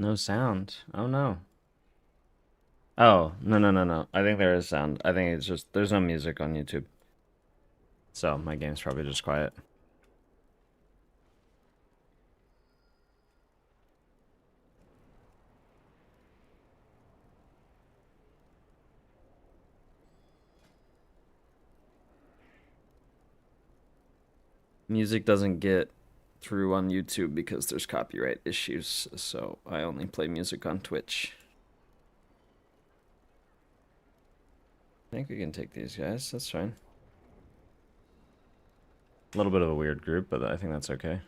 No sound. Oh no. Oh, no, no, no, no. I think there is sound. I think it's just, there's no music on YouTube. So my game's probably just quiet. Music doesn't get through on YouTube because there's copyright issues, so I only play music on Twitch. I think we can take these guys, that's fine. A little bit of a weird group, but I think that's okay.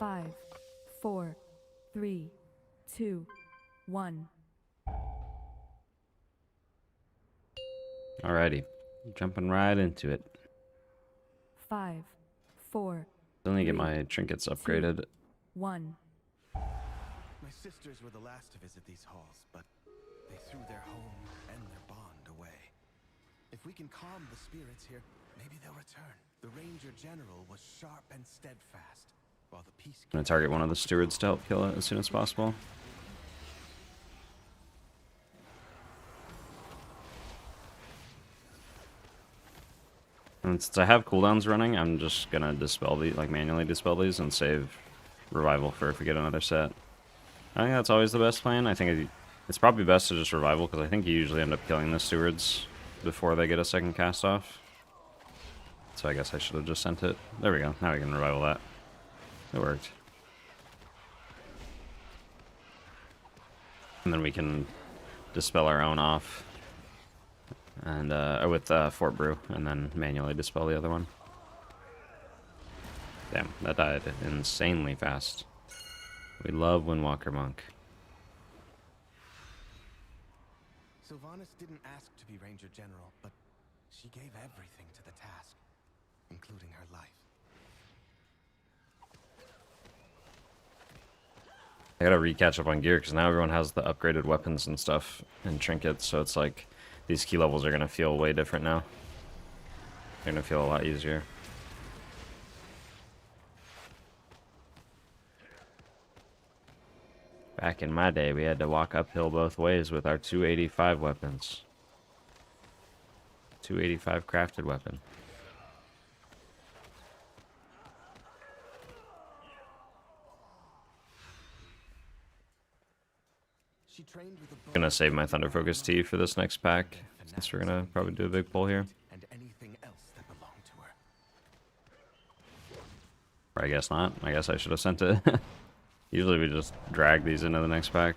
Five, 4, 3, 2, 1. Alrighty, jumping right into it. 5, 4, Still need to get my trinkets upgraded. 1. My sisters were the last to visit these halls, but they threw their home and their bond away. If we can calm the spirits here, maybe they'll return. The Ranger General was sharp and steadfast, while the peace... I'm gonna target one of the stewards to help kill it as soon as possible. And since I have cooldowns running, I'm just gonna dispel these, like manually dispel these and save revival for if we get another set. I think that's always the best plan. I think it's probably best to just revival because I think you usually end up killing the stewards before they get a second cast off. So I guess I should have just sent it. There we go. Now we can revival that. It worked. And then we can dispel our own off. And with Fort Brew, and then manually dispel the other one. Damn, that died insanely fast. We love Windwalker Monk. Sylvanas didn't ask to be Ranger General, but she gave everything to the task, including her life. I gotta re-catch up on gear, because now everyone has the upgraded weapons and stuff, and trinkets, so it's like... These key levels are going to feel way different now. They're going to feel a lot easier. Back in my day, we had to walk uphill both ways with our 285 weapons. 285 crafted weapon. She trained with a Gonna save my Thunder Focus Tea for this next pack, since we're gonna probably do a big pull here. And anything else that belonged to her. Or I guess not. I guess I should have sent it. Usually we just drag these into the next pack.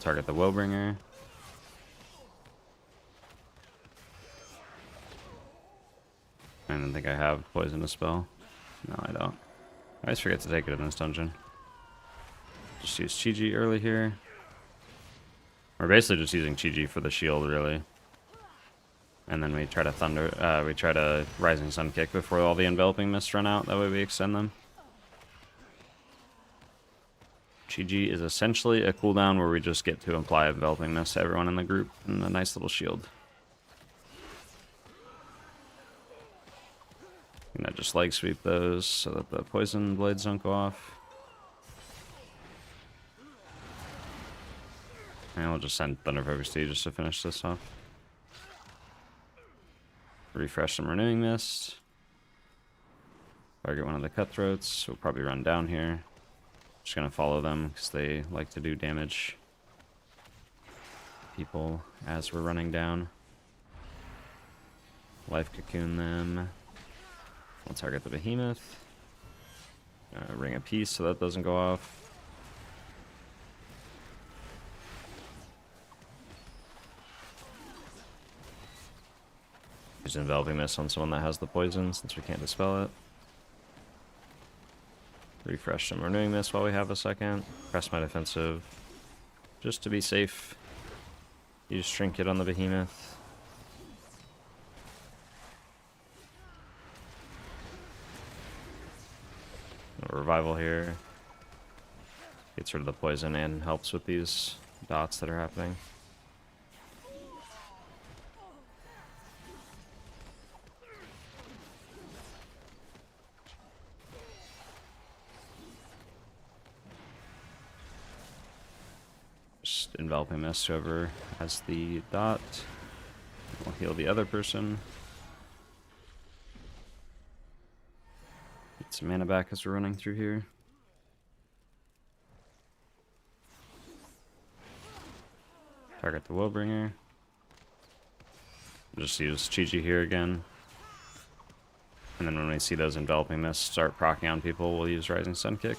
Target the Willbringer. I don't think I have Poisonous Spell. No, I don't. I always forget to take it in this dungeon. Just use Chi-Ji early here. We're basically just using Chi-Ji for the shield, really. And then we try to we try to Rising Sun Kick before all the Enveloping Mists run out. That way we extend them. Chi-Ji is essentially a cooldown where we just get to apply Enveloping Mist to everyone in the group and a nice little shield. And I just leg sweep those so that the poison blades don't go off. And we'll just send Thunder Focus Tea just to finish this off. Refresh some Renewing Mist. Target one of the Cutthroats. We'll probably run down here. Just gonna follow them because they like to do damage people as we're running down. Life Cocoon them. We'll target the Behemoth. Ring of Peace so that doesn't go off. Use Enveloping Mist on someone that has the poison since we can't dispel it. Refresh some Renewing Mist while we have a second. Press my defensive just to be safe. Use Trinket on the Behemoth. A revival here. Gets rid of the poison and helps with these dots that are happening. Just Enveloping Mist whoever has the dot. We'll heal the other person. Get some mana back as we're running through here. Target the Willbringer. Just use Chi-Ji here again. And then when we see those Enveloping Mists start proccing on people, we'll use Rising Sun Kick.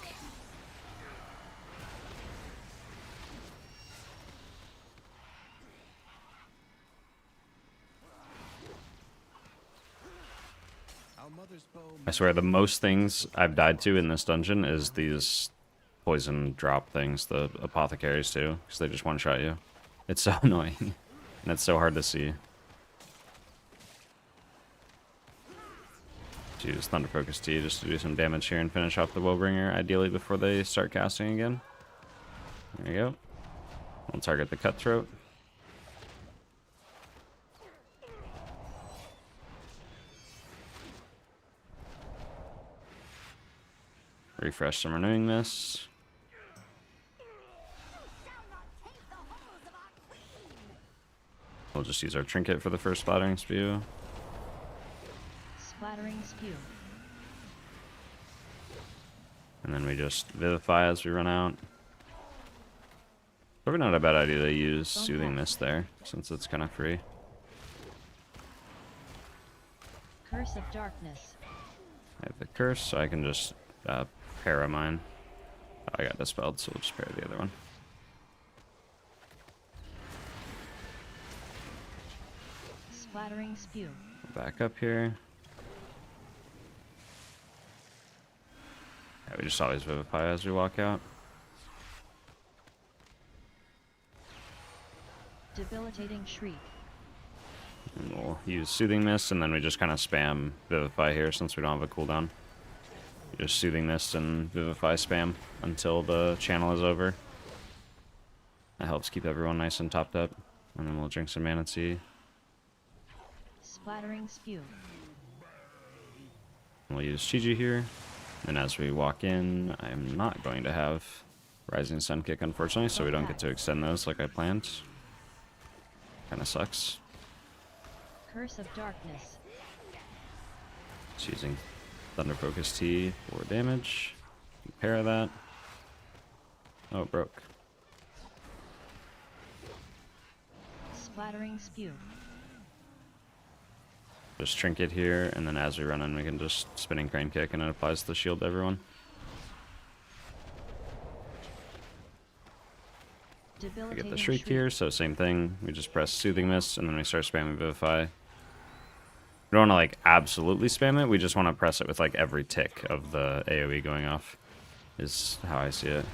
I swear the most things I've died to in this dungeon is these poison drop things, the apothecaries too, because they just one-shot you. It's so annoying, and it's so hard to see. Use Thunder Focus Tea just to do some damage here and finish off the Woebringer, ideally before they start casting again. There you go. We'll target the Cutthroat. Refresh some Renewing Mist. We'll just use our Trinket for the first Splattering Spew. Splattering Spew. And then we just Vivify as we run out. Probably not a bad idea to use Soothing Mist there, since it's kind of free. Curse of Darkness. I have the Curse, so I can just para mine. Oh, I got Dispelled, so we'll just para the other one. Splattering Spew. Back up here. Yeah, we just always Vivify as we walk out. Debilitating Shriek. And we'll use Soothing Mist, and then we just kind of spam Vivify here since we don't have a cooldown. Just Soothing Mist and Vivify spam until the channel is over. That helps keep everyone nice and topped up. And then we'll drink some Mana Tea. Splattering Spew. We'll use Chi-Ji here. And as we walk in, I'm not going to have Rising Sun Kick, unfortunately, so we don't get to extend those like I planned. Kinda sucks. Curse of Darkness. Just using Thunder Focus Tea for damage. Para that. Oh, it broke. Splattering Spew. Just Trinket here, and then as we run in, we can just Spinning Crane Kick, and it applies the shield to everyone. We get the Shriek here, so same thing. We just press Soothing Mist, and then we start spamming Vivify. We don't want to, like, absolutely spam it. We just want to press it with, like, every tick of the AoE going off, is how I see it.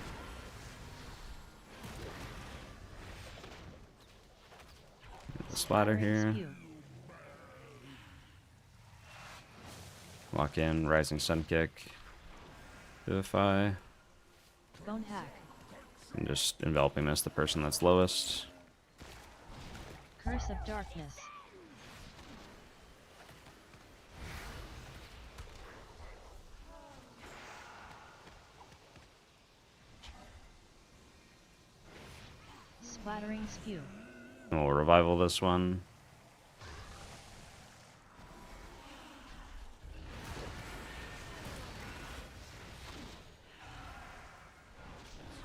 The Splatter here. Walk in, Rising Sun Kick, Vivify, Bone Hack. and just Enveloping Mist the person that's lowest. Curse of Darkness. Splattering Spew. And we'll Revival this one.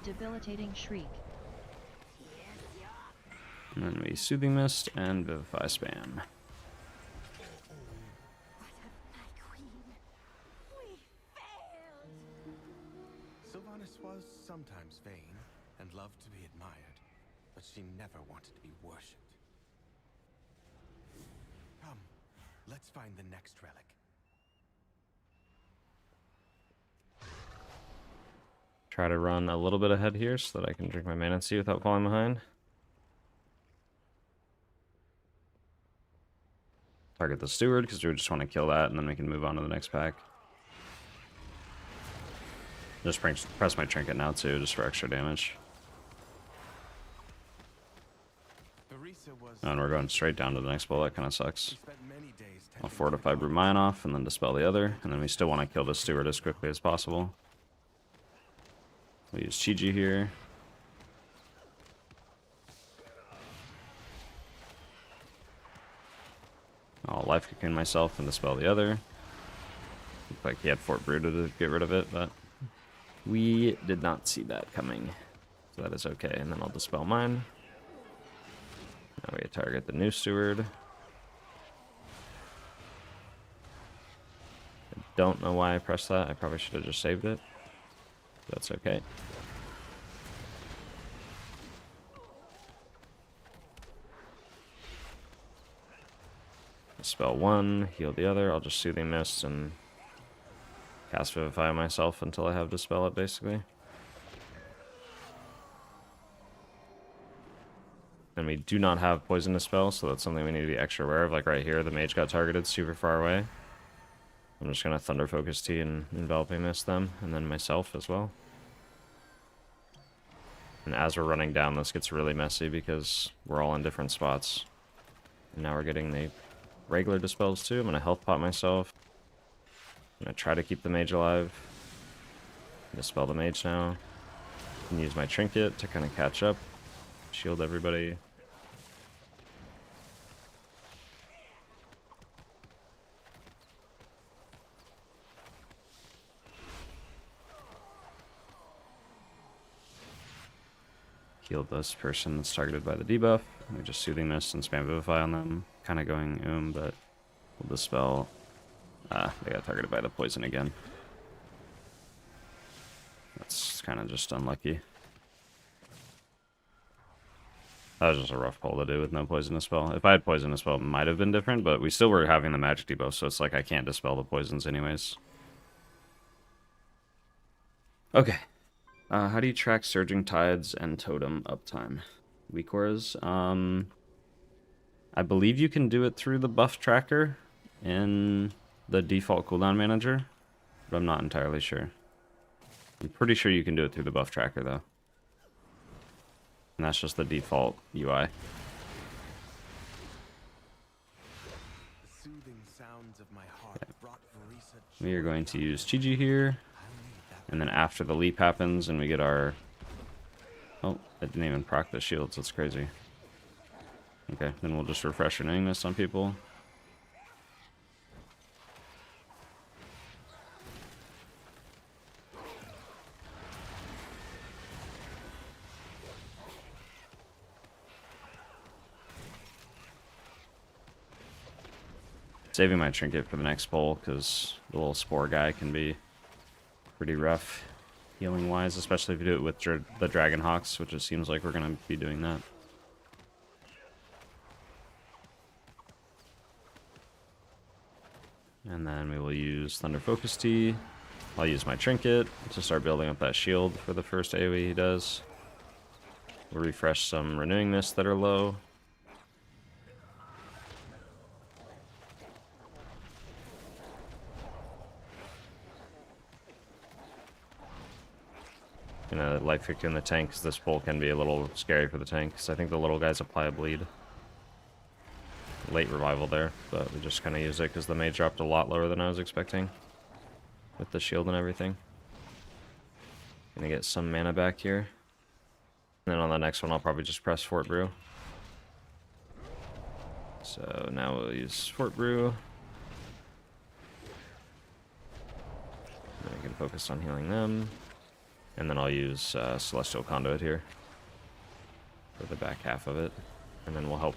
Debilitating Shriek. And then we Soothing Mist and Vivify spam. Sylvanas was sometimes vain and loved to be admired, but she never wanted to be worshipped. Come, let's find the next relic. Try to run a little bit ahead here so that I can drink my Mana Tea without falling behind. Target the Steward because we just want to kill that, and then we can move on to the next pack. Just press my Trinket now too, just for extra damage. And we're going straight down to the next bowl. That kind of sucks. I'll Fortify Brew mine off and then dispel the other, and then we still want to kill the Steward as quickly as possible. We'll use Chi-Ji here. I'll Life Cocoon myself and dispel the other. Looked like he had Fort Brew to get rid of it, but we did not see that coming. So that is okay, and then I'll dispel mine. Now we target the new Steward. I don't know why I pressed that. I probably should have just saved it. That's okay. Dispel one, heal the other. I'll just Soothing Mist and cast Vivify myself until I have Dispel it, basically. And we do not have poison dispel, so that's something we need to be extra aware of. Like right here, the mage got targeted super far away. I'm just going to Thunder Focus Tea and Enveloping Mist them, and then myself as well. And as we're running down, this gets really messy because we're all in different spots. And now we're getting the regular dispels too. I'm going to health pot myself. I'm going to try to keep the mage alive. Dispel the mage now. And use my trinket to kind of catch up. Shield everybody. Healed this person that's targeted by the debuff. We just Soothing Mist and Spam Vivify on them. Kind of going but we'll dispel. They got targeted by the poison again. That's kind of just unlucky. That was just a rough pull to do with no poison dispel. If I had poison dispel, it might have been different, but we still were having the magic debuff, so it's like I can't dispel the poisons anyways. Okay. How do you track Surging Tides and Totem uptime? Weak auras. I believe you can do it through the buff tracker in the default cooldown manager, but I'm not entirely sure. I'm pretty sure you can do it through the buff tracker though. And that's just the default UI. We are going to use Chi-Ji here. And then after the leap happens and we get our... Oh, it didn't even proc the shields. That's crazy. Okay, then we'll just refresh renewing this on people. Saving my trinket for the next pull because the little spore guy can be pretty rough healing wise, especially if you do it with the Dragon Hawks, which it seems like we're going to be doing that. And then we will use Thunder Focus Tea. I'll use my trinket to start building up that shield for the first AoE he does. We'll refresh some Renewing Mists that are low. Gonna life kick in the tank because this pull can be a little scary for the tank because I think the little guys apply a bleed. Late revival there, but we just kind of use it because the mage dropped a lot lower than I was expecting with the shield and everything. Gonna get some mana back here. And then on the next one I'll probably just press Fort Brew. So now we'll use Fort Brew. Then we can focus on healing them. And then I'll use Celestial Conduit here for the back half of it. And then we'll help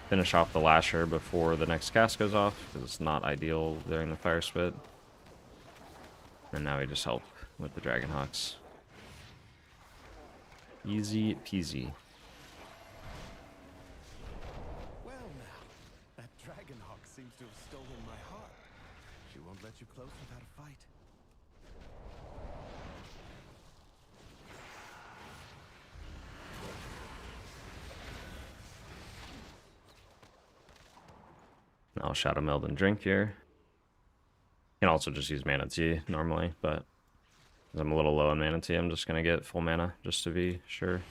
finish off the Lasher before the next cast goes off, because it's not ideal during the Fire Spit. And now we just help with the Dragon Hawks. Easy peasy. Well now, that Dragon Hawk seems to have stolen my heart. She won't let you close without a fight. I'll Shadow Meld and drink here. You can also just use Mana Tea normally, but I'm a little low on Mana Tea. I'm just going to get full mana just to be sure. Do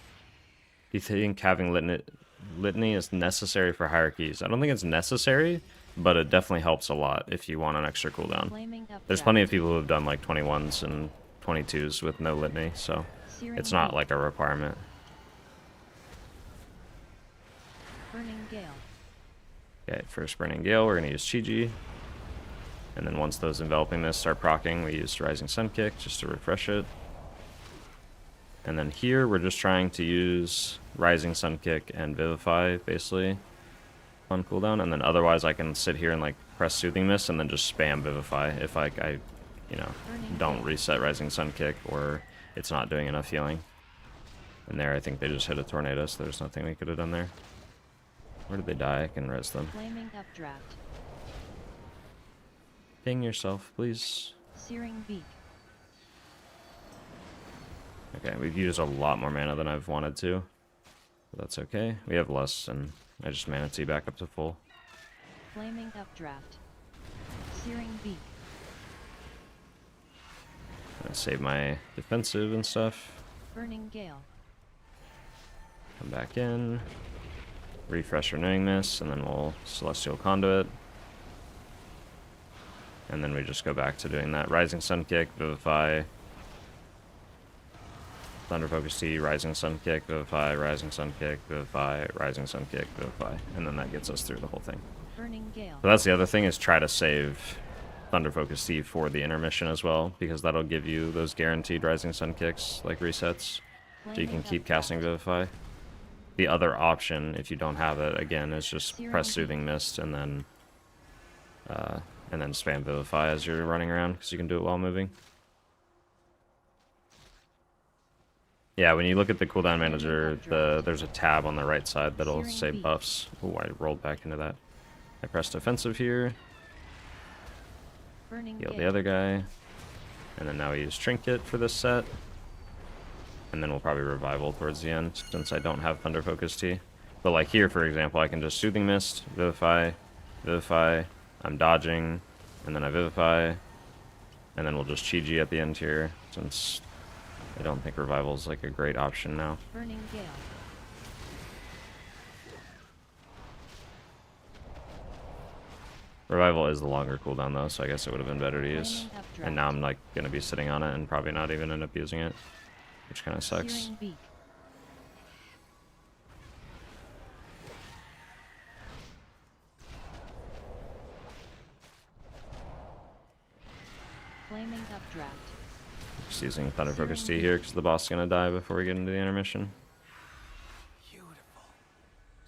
you think having Litany is necessary for hierarchies? I don't think it's necessary, but it definitely helps a lot if you want an extra cooldown. There's plenty of people who have done like 21s and 22s with no Litany, so it's not like a requirement. Burning Gale. Okay, first Burning Gale, we're going to use Chi-Ji. And then once those Enveloping Mists start proccing, we use Rising Sun Kick just to refresh it. And then here, we're just trying to use Rising Sun Kick and Vivify, basically, on cooldown. And then otherwise, I can sit here and like press Soothing Mist and then just spam Vivify if I you know, don't reset Rising Sun Kick or it's not doing enough healing. And there, I think they just hit a Tornado, so there's nothing we could have done there. Where did they die? I can res them. Flaming Updraft. Ping yourself, please. Searing Beak. Okay, we've used a lot more mana than I've wanted to. But that's okay. We have less, and I just mana tea back up to full. Flaming updraft. Searing beak. Gonna save my defensive and stuff. Burning gale. Come back in. Refresh Renewing Mist, and then we'll Celestial Conduit. And then we just go back to doing that Rising Sun Kick, Vivify, Thunder Focus Tea, Rising Sun Kick, Vivify, Rising Sun Kick, Vivify, Rising Sun Kick, Vivify. And then that gets us through the whole thing. Burning gale. So that's the other thing, is try to save Thunder Focus Tea for the intermission as well, because that'll give you those guaranteed Rising Sun Kicks, like resets, so you can keep casting Vivify. The other option, if you don't have it, again, is just press Soothing Mist and then spam Vivify as you're running around, because you can do it while moving. Yeah, when you look at the cooldown manager, there's a tab on the right side that'll say buffs. Oh, I rolled back into that. I pressed defensive here. Heal the other guy. And then now we use Trinket for this set. And then we'll probably Revival towards the end, since I don't have Thunder Focus Tea. But like here, for example, I can just Soothing Mist, Vivify, Vivify, I'm dodging, and then I Vivify, and then we'll just Chi-Ji at the end here, since I don't think Revival is like a great option now. Burning gale. Revival is the longer cooldown though, so I guess it would have been better to use. And now I'm like gonna be sitting on it and probably not even end up using it, which kind of sucks. Searing beak. Flaming updraft. Just using Thunder Focus Tea here because the boss is gonna die before we get into the intermission. Beautiful.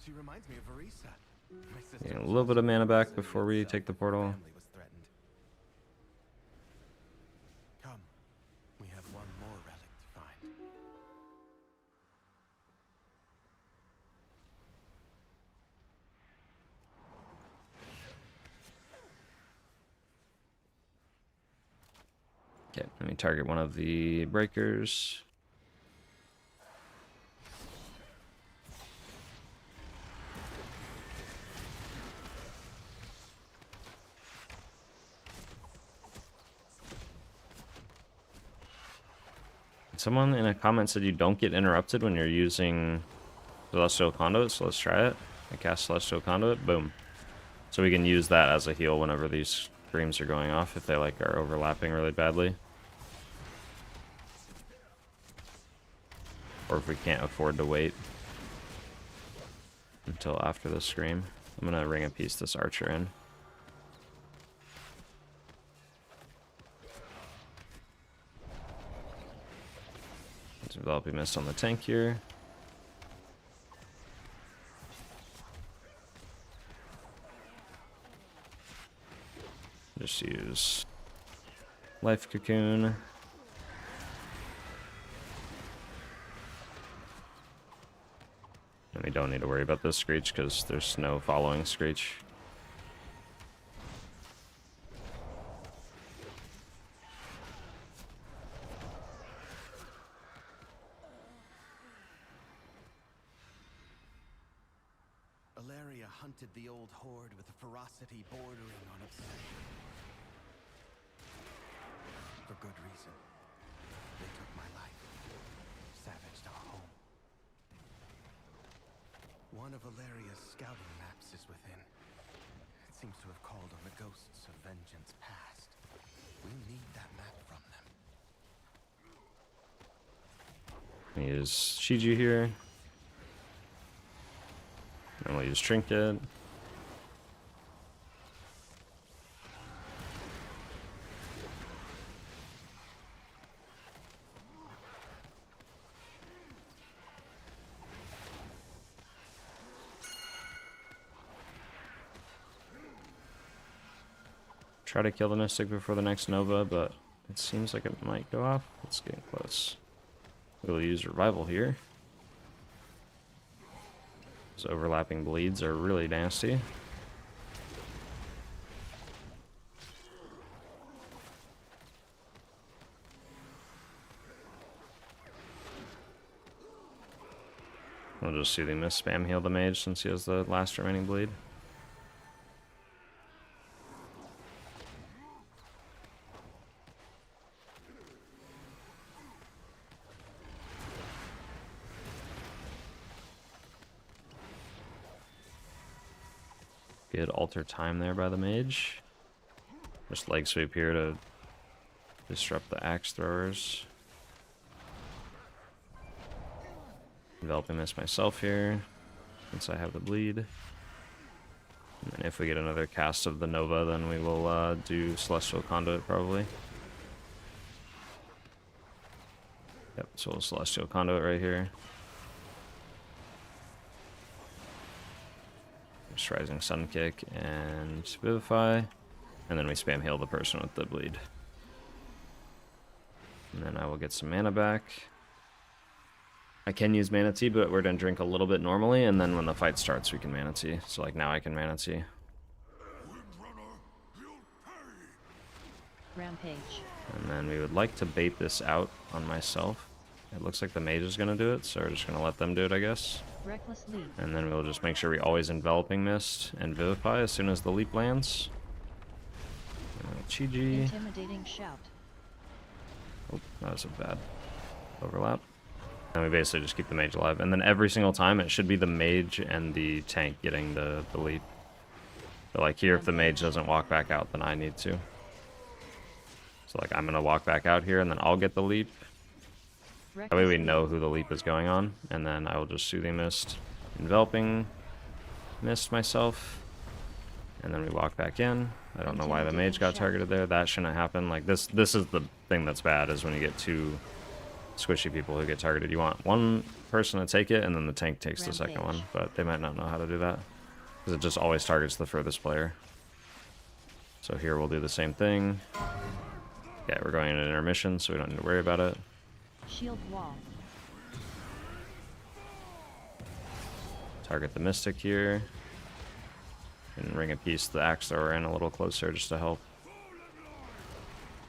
She reminds me of Arisa. My sister Getting a was little bit of mana also back a before we Arisa. take the Her portal. family was threatened. Come, we have one more relic to find. Okay, let me target one of the breakers. Someone in a comment said you don't get interrupted when you're using Celestial Conduit, so let's try it. I cast Celestial Conduit, boom. So we can use that as a heal whenever these screams are going off, if they like are overlapping really badly. Or if we can't afford to wait until after the scream. I'm gonna ring a piece this archer in. Developing Mist on the tank here. Just use Life Cocoon. And we don't need to worry about this Screech because there's no following Screech. Alaria hunted the old horde with a ferocity bordering on obsession. For good reason. They took my life, savaged our home. One of Alaria's scouting maps is within. It seems to have called on the ghosts of vengeance past. We need that map from them. Use Chi-Ji here. And we'll use Trinket. Try to kill the Mystic before the next Nova, but it seems like it might go off. It's getting close. We'll use Revival here. Those overlapping bleeds are really nasty. I'll just Soothing Mist spam heal the mage since he has the last remaining bleed. Good alter time there by the mage. Just leg sweep here to disrupt the axe throwers. Enveloping Mist myself here, since I have the bleed. And then if we get another cast of the Nova, then we will do Celestial Conduit probably. Yep, so we'll Celestial Conduit right here. Just Rising Sun Kick and Vivify. And then we spam heal the person with the bleed. And then I will get some mana back. I can use Mana Tea, but we're going to drink a little bit normally, and then when the fight starts, we can Mana Tea. So, like, now I can Mana Tea. Rampage. And then we would like to bait this out on myself. It looks like the mage is going to do it, so we're just going to let them do it, I guess. Reckless Leap. And then we'll just make sure we always Enveloping Mist and Vivify as soon as the leap lands. Chi-Ji. Intimidating Shout. Oh, that was a bad overlap. And we basically just keep the mage alive. And then every single time, it should be the mage and the tank getting the leap. But like here, if the mage doesn't walk back out, then I need to. So like I'm going to walk back out here, and then I'll get the leap. That way we know who the leap is going on. And then I will just Soothing Mist, Enveloping Mist myself. And then we walk back in. I don't know why the mage got targeted there. That shouldn't happen. Like this is the thing that's bad, is when you get two squishy people who get targeted. You want one person to take it, and then the tank takes the second one. But they might not know how to do that, because it just always targets the furthest player. So here we'll do the same thing. Yeah, we're going into intermission, so we don't need to worry about it. Shield Wall. Target the Mystic here. And Ring of Peace the Axe Thrower in a little closer just to help.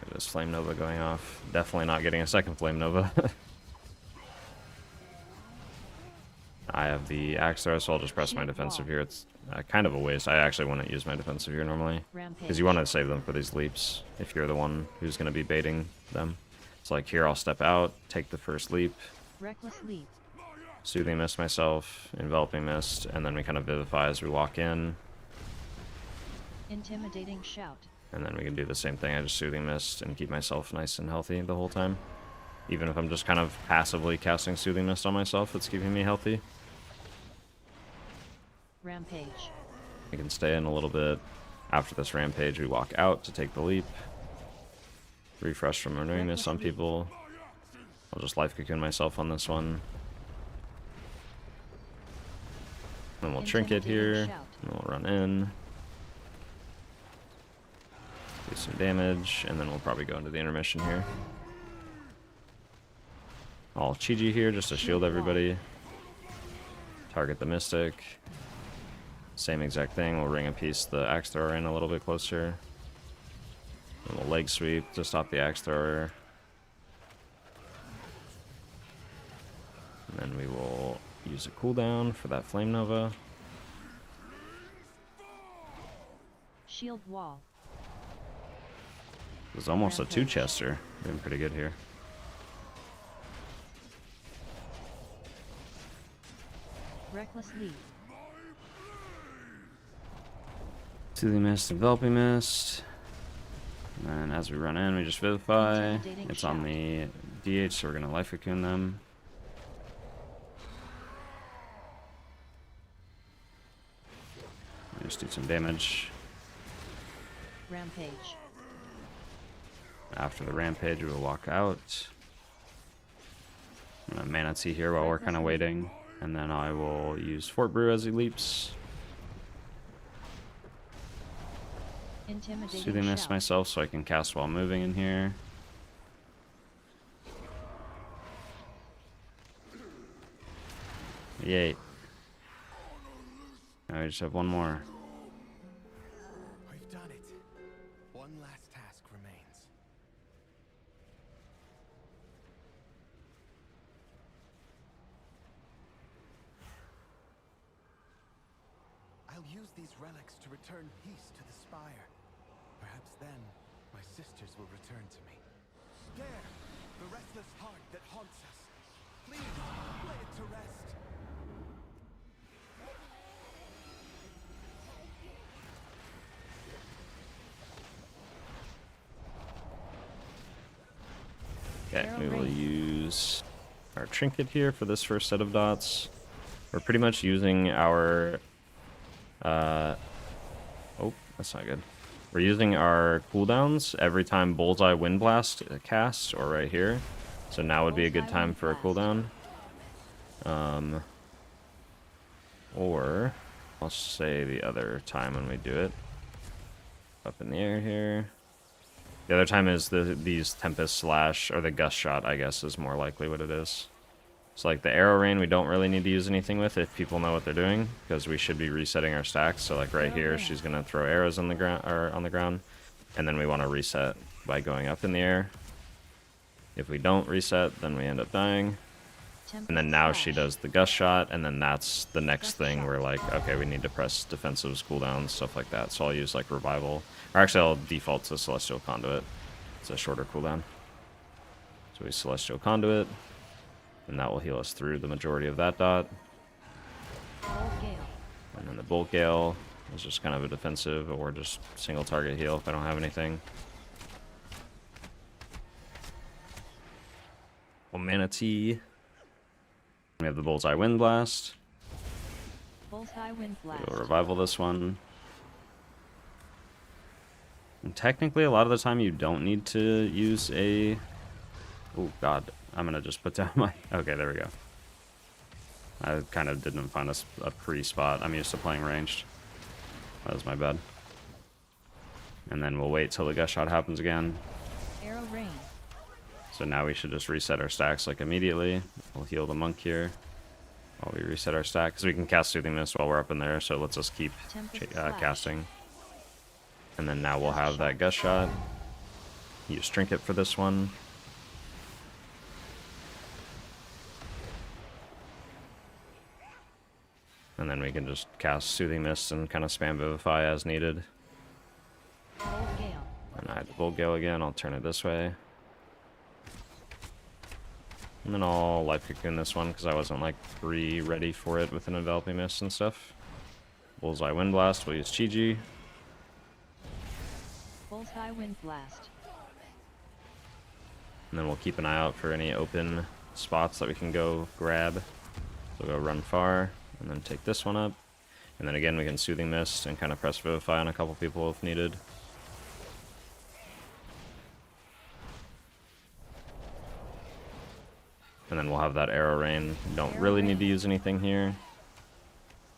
Get this Flame Nova going off. Definitely not getting a second Flame Nova. I have the Axe Thrower, so I'll just press my defensive here. It's kind of a waste. I actually wouldn't use my defensive here normally, because you want to save them for these leaps if you're the one who's going to be baiting them. So like here, I'll step out, take the first leap. Reckless Leap. Soothing Mist myself, Enveloping Mist, and then we kind of Vivify as we walk in. Intimidating Shout. And then we can do the same thing. I just Soothing Mist and keep myself nice and healthy the whole time. Even if I'm just kind of passively casting Soothing Mist on myself, it's keeping me healthy. Rampage. We can stay in a little bit. After this Rampage, we walk out to take the leap. Refresh from renewing this on people. I'll just Life Cocoon myself on this one. Then we'll Trinket here. And we'll run in. Do some damage, and then we'll probably go into the intermission here. I'll Chi-Ji here just to shield everybody. Target the Mystic. Same exact thing. We'll Ring of Peace the Axe Thrower in a little bit closer. And we'll Leg Sweep to stop the Axe Thrower. And then we will use a cooldown for that Flame Nova. Shield Wall. It was almost a two-chester. Doing pretty good here. Reckless Leap. Soothing Mist, Enveloping Mist. And as we run in, we just Vivify. It's on the DH, so we're going to Life Cocoon them. Just do some damage. Rampage. After the Rampage, we will walk out. I'm gonna Mana Tea here while we're kind of waiting. And then I will use Fort Brew as he leaps. Soothing Mist myself so I can cast while moving in here. Yay. Now we just have one more. We've done it. One last task remains. I'll use these relics to return peace to the Spire. Perhaps then, my sisters will return to me. There! The restless heart that haunts us. Please, lay it to rest. Okay, we will use our trinket here for this first set of dots. We're pretty much using our... oh, that's not good. We're using our cooldowns every time Bullseye Wind Blast casts, or right here. So now would be a good time for a cooldown. Or, I'll say the other time when we do it. Up in the air here. The other time is these Tempest Slash, or the Gust Shot, I guess, is more likely what it is. So like the Arrow Rain, we don't really need to use anything with if people know what they're doing, because we should be resetting our stacks. So like right here, she's gonna throw arrows on the ground, or on the ground, and then we want to reset by going up in the air. If we don't reset, then we end up dying. And then now she does the Gust Shot, and then that's the next thing where like, okay, we need to press defensives, cooldowns, stuff like that. So I'll use like Revival. Or actually I'll default to Celestial Conduit. It's a shorter cooldown. So we Celestial Conduit, and that will heal us through the majority of that dot. And then the Bolt Gale is just kind of a defensive or just single target heal if I don't have anything. Well, Manatee. We have the Bullseye Wind Blast. Bullseye Wind Blast. We'll revival this one. And technically, a lot of the time, you don't need to use a... Oh, God. I'm going to just put down my... Okay, there we go. I kind of didn't find a pre-spot. I'm used to playing ranged. That was my bad. And then we'll wait till the Gust Shot happens again. Arrow Rain. So now we should just reset our stacks like immediately. We'll heal the monk here while we reset our stack, because we can cast Soothing Mist while we're up in there, so it lets us keep casting. And then now we'll have that Gust Shot. Use Trinket for this one. And then we can just cast Soothing Mist and kind of spam Vivify as needed. And I have the Bolt Gale again. I'll turn it this way. And then I'll Life Cocoon this one because I wasn't like ready for it with an Enveloping Mist and stuff. Bullseye Wind Blast, we'll use Chi-Ji. Bullseye Wind Blast. And then we'll keep an eye out for any open spots that we can go grab. So we'll go Run Far, and then take this one up. And then again we can Soothing Mist and kind of press Vivify on a couple people if needed. And then we'll have that Arrow Rain. Don't really need to use anything here.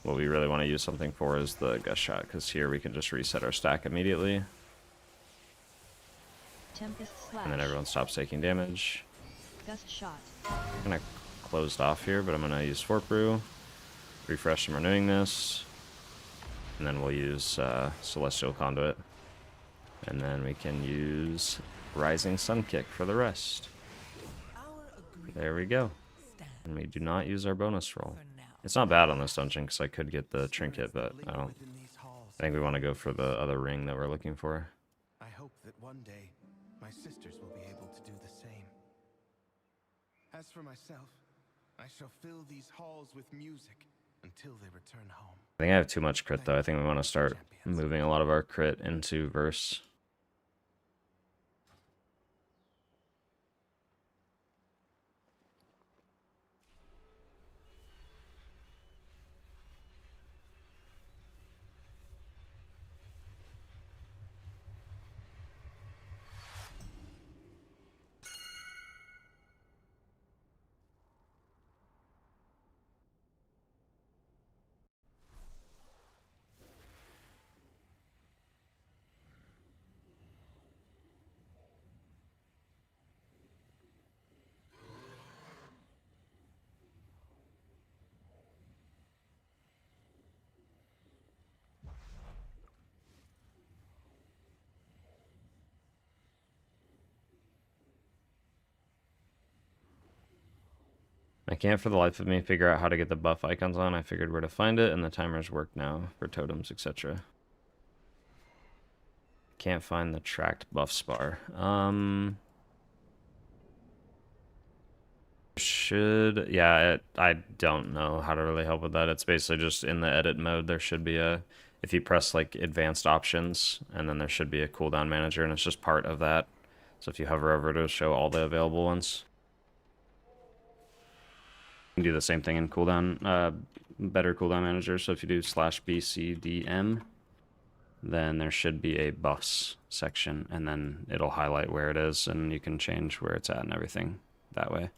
What we really want to use something for is the Gust Shot, because here we can just reset our stack immediately. Tempest Slash. And then everyone stops taking damage. Gust Shot. Kind of closed off here, but I'm going to use Fort Brew. Refresh and Renewing Mist. And then we'll use Celestial Conduit. And then we can use Rising Sun Kick for the rest. There we go. And we do not use our bonus roll. It's not bad on this dungeon because I could get the trinket, but I don't. I think we want to go for the other ring that we're looking for. I hope that one day my sisters will be able to do the same. As for myself, I shall fill these halls with music until they return home. I think I have too much crit though. I think we want to start moving a lot of our crit into verse. I can't for the life of me figure out how to get the buff icons on. I figured where to find it, and the timers work now for totems, etc. Can't find the tracked buff spar. I don't know how to really help with that. It's basically just in the edit mode. There should be if you press like advanced options, and then there should be a cooldown manager, and it's just part of that. So if you hover over to show all the available ones. You can do the same thing in cooldown, better cooldown manager. So if you do /BCDM, then there should be a bus section, and then it'll highlight where it is, and you can change where it's at and everything that way.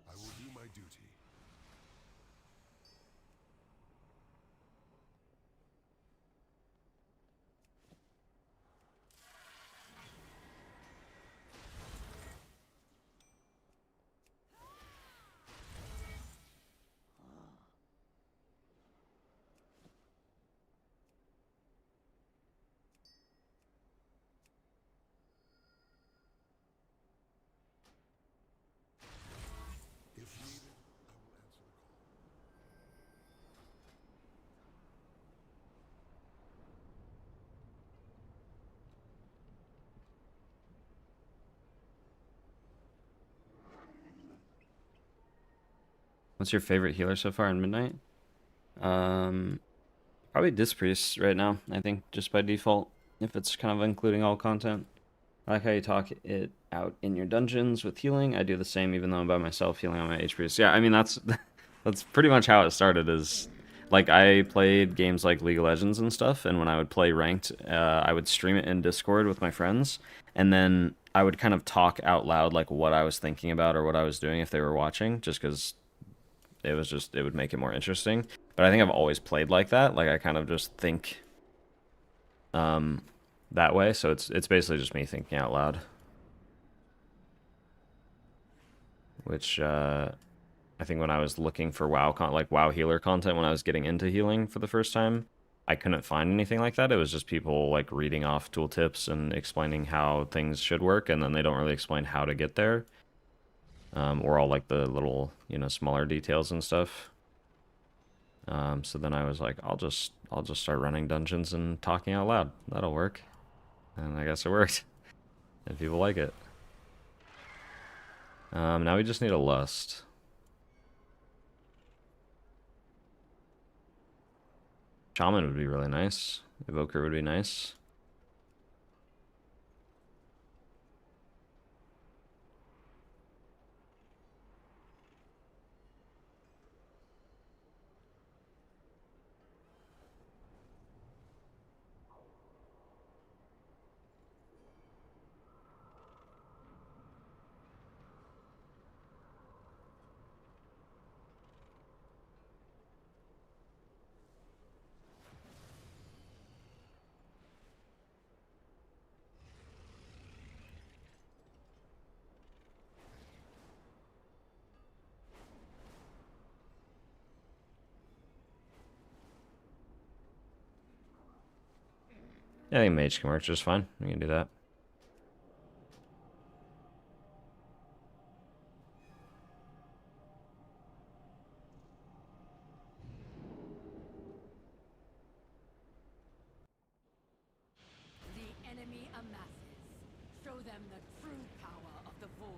I will do my duty. If needed, I will answer the call. What's your favorite healer so far in Midnight? Probably Disc Priest right now, I think, just by default, if it's kind of including all content. I like how you talk it out in your dungeons with healing. I do the same even though I'm by myself healing on my H Priest. Yeah, I mean, that's pretty much how it started, is like I played games like League of Legends and stuff, and when I would play ranked, I would stream it in Discord with my friends, and then I would kind of talk out loud like what I was thinking about or what I was doing if they were watching, just because it would make it more interesting. But I think I've always played like that. Like I kind of just think that way. So it's basically just me thinking out loud. Which I I think when I was looking for like WoW healer content when I was getting into healing for the first time, I couldn't find anything like that. It was just people like reading off tooltips and explaining how things should work, and then they don't really explain how to get there. Or all like the little, you know, smaller details and stuff. So then I was like, I'll just start running dungeons and talking out loud. That'll work. And I guess it worked. And people like it. Now we just need a lust. Shaman would be really nice. Evoker would be nice. Yeah, I think mage can work just fine. We can do that. The enemy amasses. Show them the true power of the void.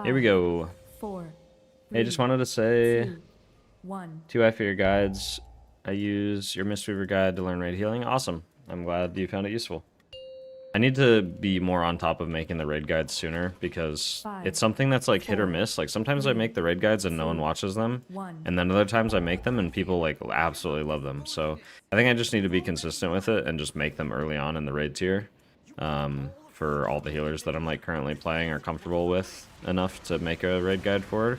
Here we go. 4, Hey, just 3, wanted to say 2, 1. 2 for your guides. I use your Mistweaver guide to learn raid healing. Awesome. I'm glad you found it useful. I need to be more on top of making the raid guides sooner because it's something that's like hit or miss. Like sometimes I make the raid guides and no one watches them, and then other times I make them and people like absolutely love them. So I think I just need to be consistent with it and just make them early on in the raid tier for all the healers that I'm like currently playing or comfortable with enough to make a raid guide for,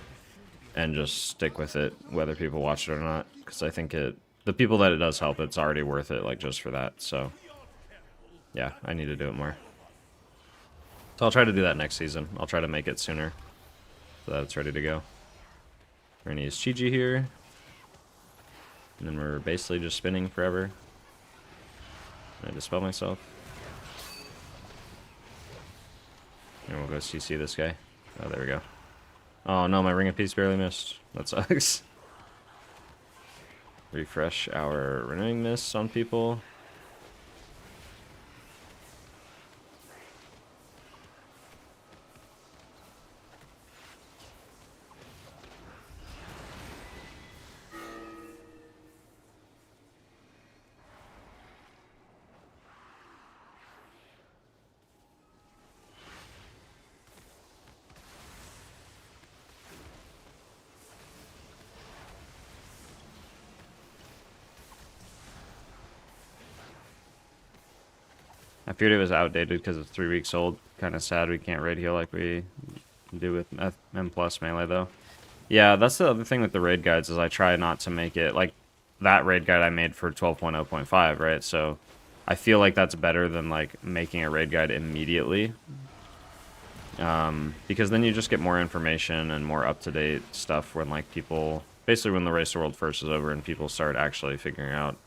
and just stick with it whether people watch it or not. Because I think the people that it does help, it's already worth it like just for that. So. Yeah, I need to do it more. So I'll try to do that next season. I'll try to make it sooner so that it's ready to go. We're going to use Chi-Ji here. And then we're basically just spinning forever. I dispel myself. And we'll go CC this guy. Oh, there we go. Oh no, my Ring of Peace barely missed. That sucks. Refresh our Renewing Mist on people. I feared it was outdated because it's 3 weeks old. Kind of sad we can't raid heal like we do with M+ melee though. Yeah, that's the other thing with the raid guides is I try not to make it like that raid guide I made for 12.0.5, right? So I feel like that's better than like making a raid guide immediately. Because then you just get more information and more up-to-date stuff when like people, basically when the Race to World first is over and people start actually figuring out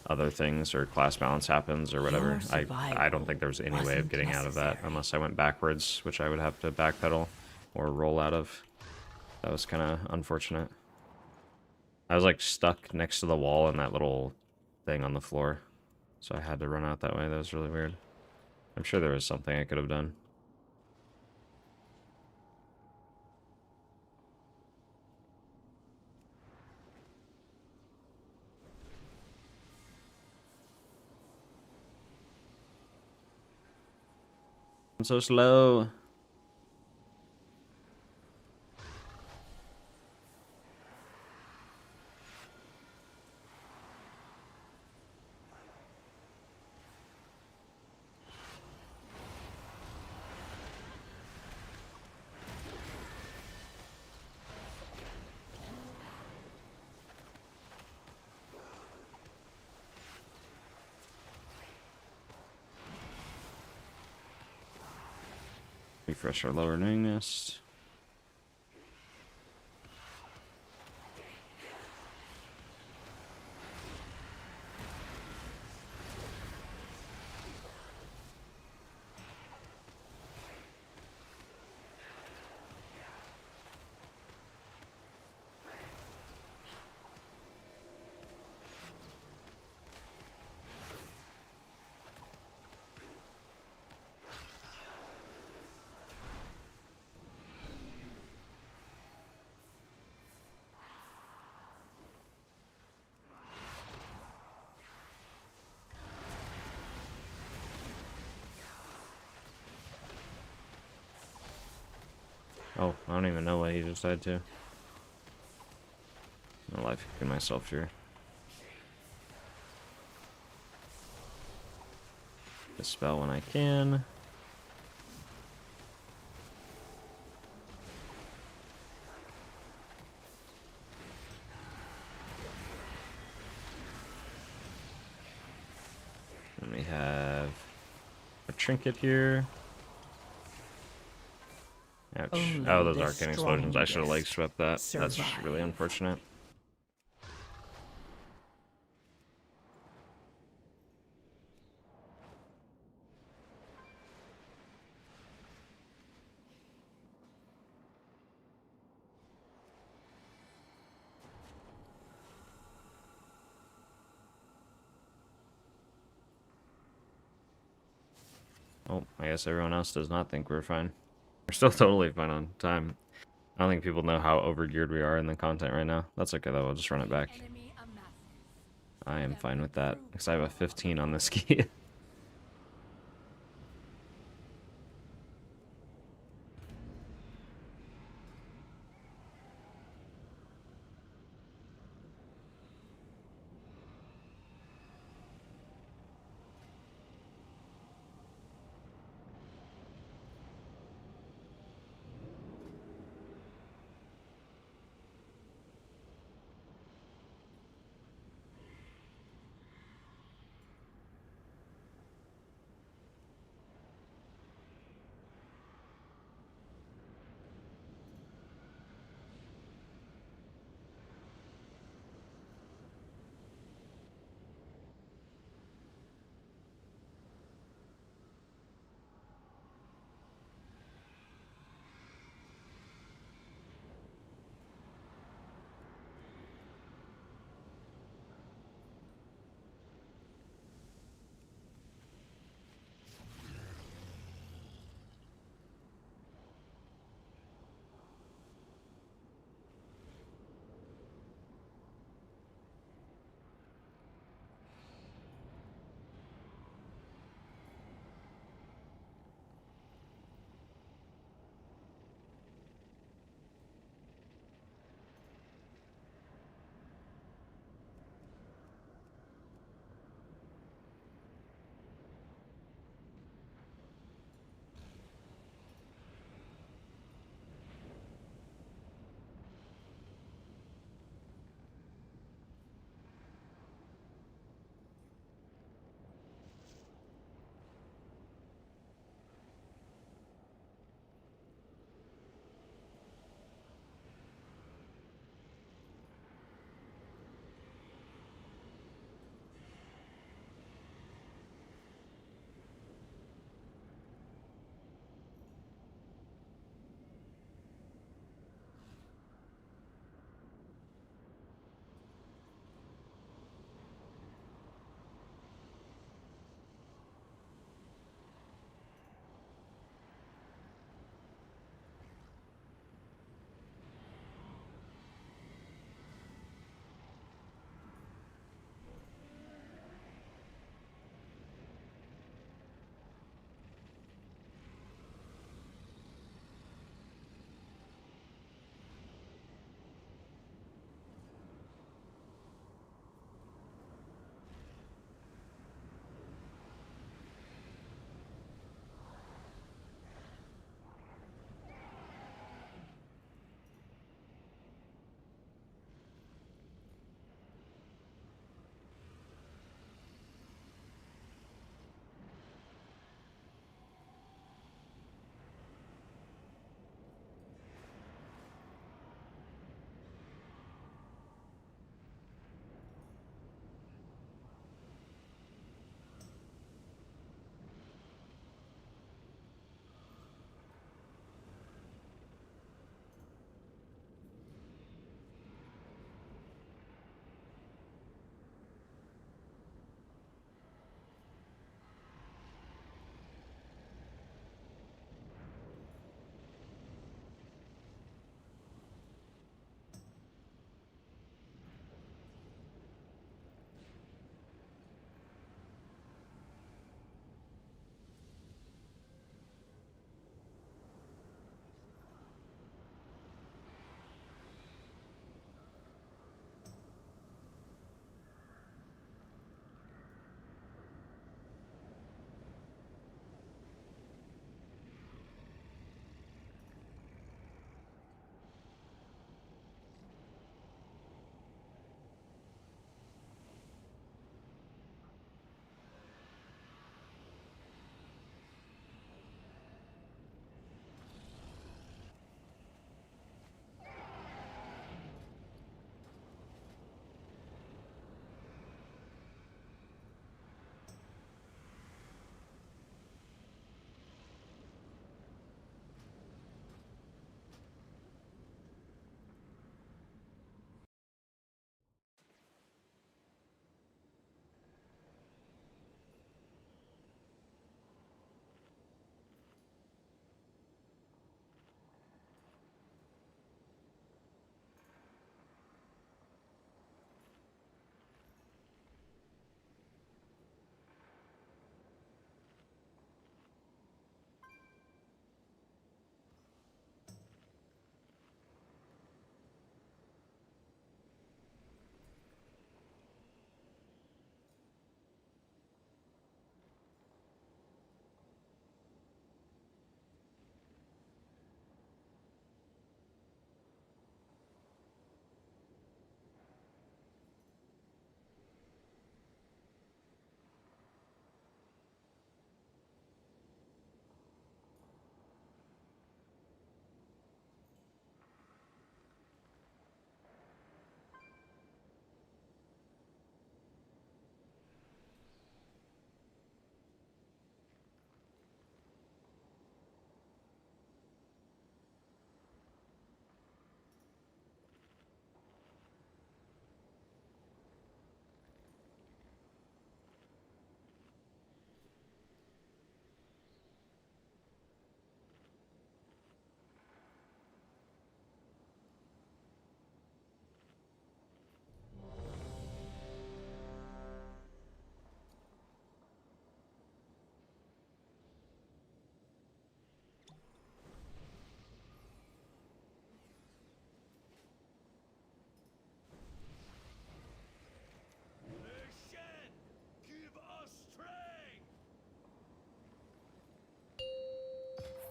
other things or class balance happens or whatever. I don't think there's any way of getting out of that unless I went backwards, which I would have to backpedal or roll out of. That was kind of unfortunate. I was like stuck next to the wall in that little thing on the floor, so I had to run out that way. That was really weird. I'm sure there was something I could have done. I'm so slow. Refresh our lower Renewing Mist. Oh, I don't even know what he just died to. No life kicking myself here. Dispel when I can. Then we have a trinket here. Ouch. Oh, those arcane explosions. I should have leg swept that. That's really unfortunate. Oh, I guess everyone else does not think we're fine. We're still totally fine on time. I don't think people know how overgeared we are in the content right now. That's okay though, we'll just run it back. Enemy amasses. I am fine with that, because I have a 15 on this key.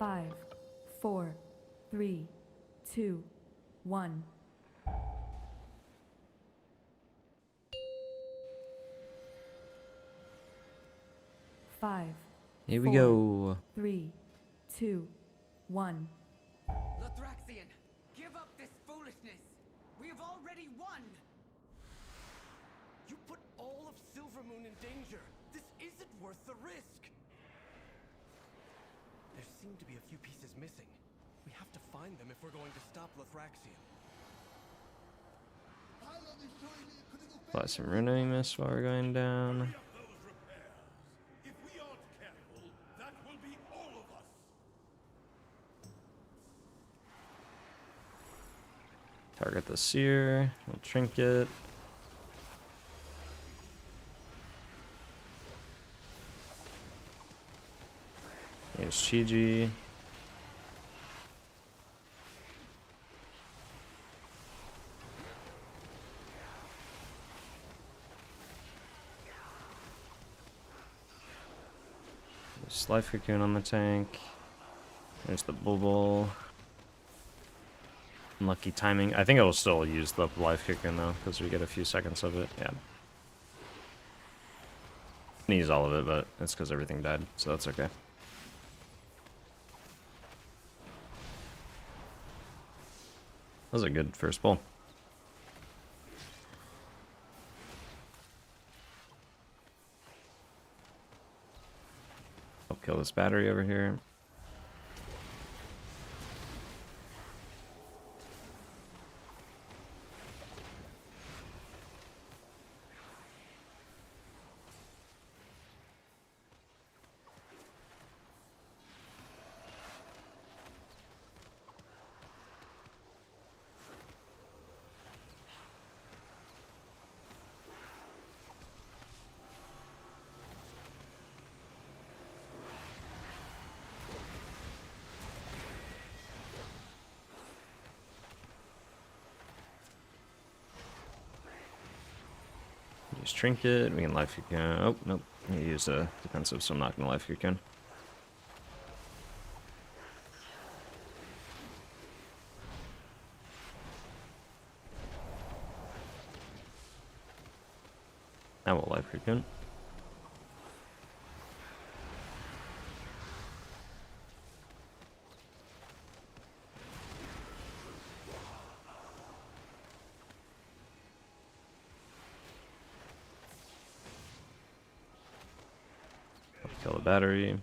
5, 4, 3, 2, 1. Five, Here we 4, go. 3, 2, 1. Lothraxian, give up this foolishness. We have already won. You put all of Silvermoon in danger. This isn't worth the risk. There seem to be a few pieces missing. We have to find them if we're going to stop Lothraxian. Apply some ruining mist while we're going down. If we aren't careful, that will be all of us. Target the seer. We'll trinket. Here's Chi-Ji. There's Life Cocoon on the tank. There's the Bubble. Unlucky timing. I think I will still use the Life Cocoon though, because we get a few seconds of it. Yeah. I use all of it, but it's because everything died, so that's okay. That was a good first pull. I'll kill this battery over here. Use Trinket, we can Life Cocoon. Oh, nope. I use a defensive, so I'm not going to Life Cocoon. Now we'll Life Cocoon. Kill the battery.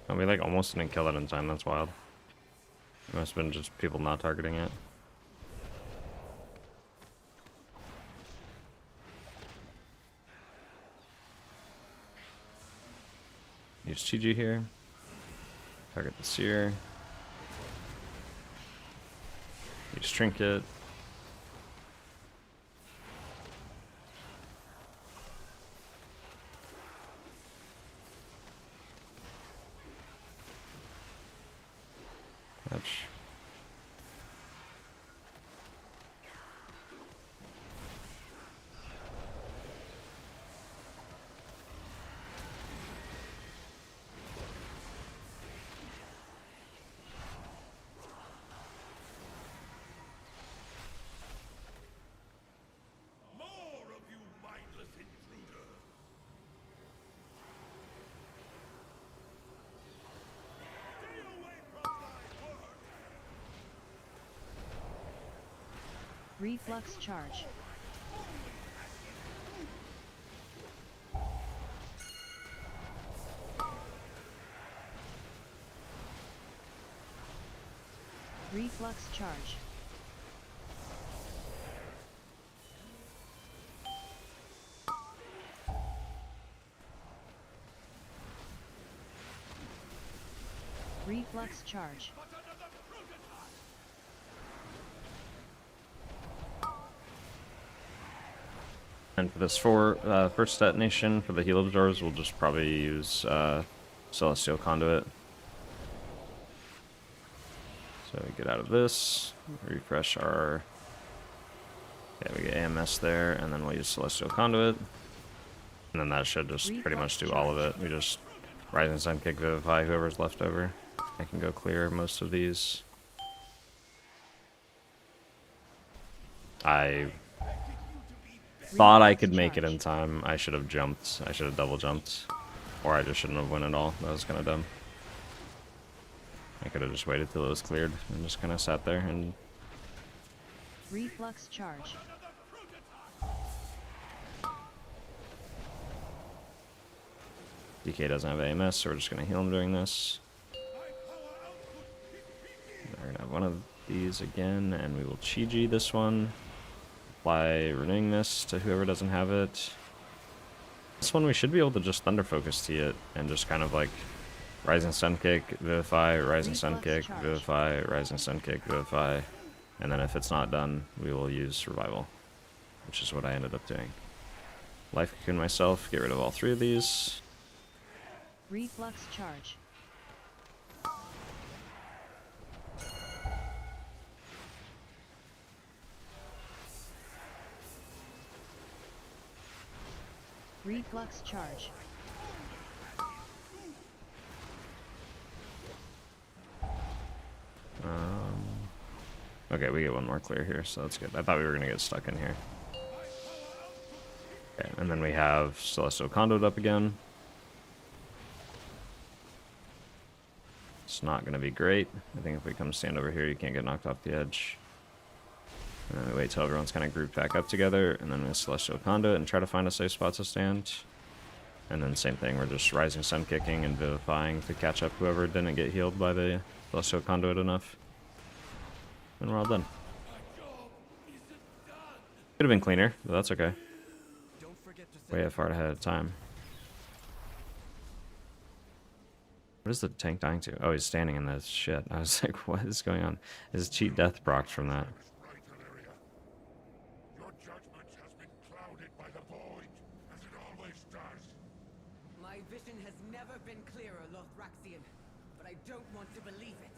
Oh, we like almost didn't kill it in time, that's wild. It must have been just people not targeting it. Use Chi-Ji here. Target the seer. Use Trinket. Ouch. More of you mindless intruder. Stay away from my work. Reflux charge. Reflux charge. Reflux charge. And for this first detonation for the heal absorbs, we'll just probably use Celestial Conduit. So we get out of this, refresh our... Yeah, we get AMS there, and then we'll use Celestial Conduit. And then that should just pretty much do all of it. We just Rising Sun Kick, Vivify, whoever's left over. I can go clear most of these. I thought I could make it in time. I should have jumped. I should have double jumped. Or I just shouldn't have went at all. That was kind of dumb. I could have just waited till it was cleared and just kind of sat there and... Reflux charge. DK doesn't have AMS, so we're just going to heal him during this. We're going to have one of these again, and we will Chi-Ji this one. Apply Renewing Mist to whoever doesn't have it. This one we should be able to just Thunder Focus Tea it, and just kind of like Rising Sun Kick, Vivify, Rising Sun Kick, Vivify, Rising Sun Kick, Vivify. And then if it's not done, we will use Revival, which is what I ended up doing. Life Cocoon myself, get rid of all three of these. Reflux charge. Reflux charge. Okay, we get one more clear here, so that's good. I thought we were going to get stuck in here. Okay, and then we have Celestial Conduit up again. It's not going to be great. I think if we come stand over here, you can't get knocked off the edge. And then we wait till everyone's kind of grouped back up together, and then we Celestial Conduit and try to find a safe spot to stand. And then same thing, we're just Rising Sun Kicking and Vivifying to catch up whoever didn't get healed by the Celestial Conduit enough. And we're all done. Could have been cleaner, but that's okay. Way far ahead of time. What is the tank dying to? Oh, he's standing in this shit. I was like, what is going on? His cheat death procced from that. Your judgment has been clouded by the void, as it always does. My vision has never been clearer, Lothraxian, but I don't want to believe it.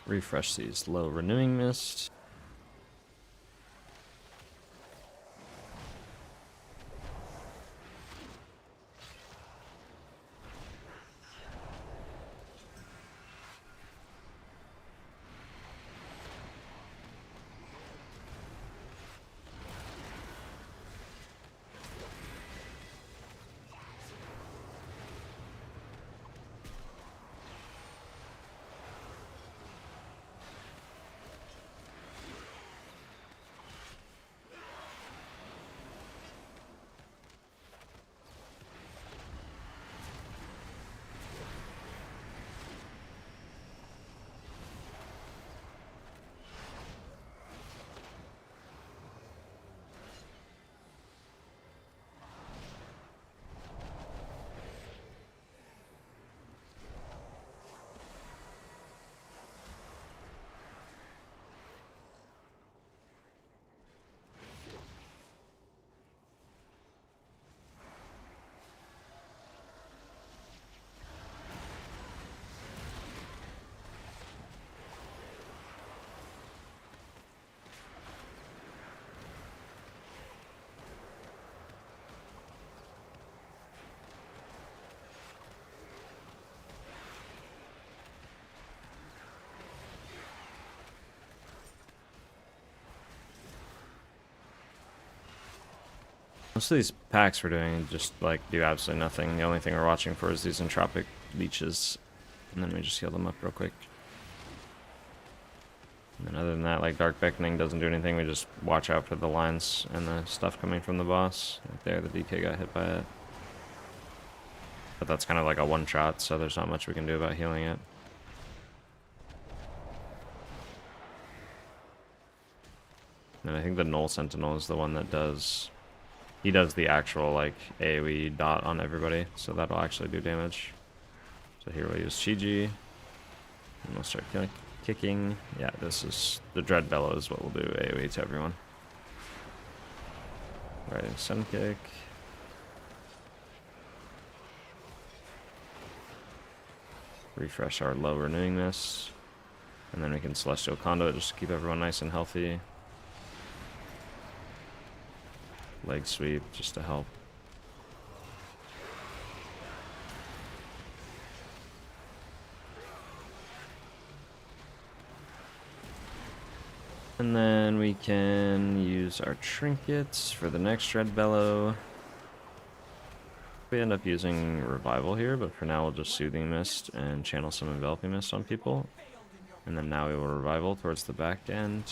Refresh these low Renewing Mist. Most of these packs we're doing just like do absolutely nothing. The only thing we're watching for is these entropic leeches, and then we just heal them up real quick. And then other than that, like Dark Beckoning doesn't do anything. We just watch out for the lines and the stuff coming from the boss. Like there, the DK got hit by it. But that's kind of like a one-shot, so there's not much we can do about healing it. And I think the Null Sentinel is the one that does... He does the actual, like, AoE dot on everybody, so that'll actually do damage. So here we'll use Chiji. And we'll start kicking. Yeah, this is... The Dread Bellow is what will do AoE to everyone. Right, Sun Kick. Refresh our low Renewing Mist. And then we can Celestial Conduit just to keep everyone nice and healthy. Leg Sweep just to help. And then we can use our trinkets for the next Dread Bellow. We end up using Revival here, but for now we'll just Soothing Mist and channel some Enveloping Mist on people. And then now we will Revival towards the back end.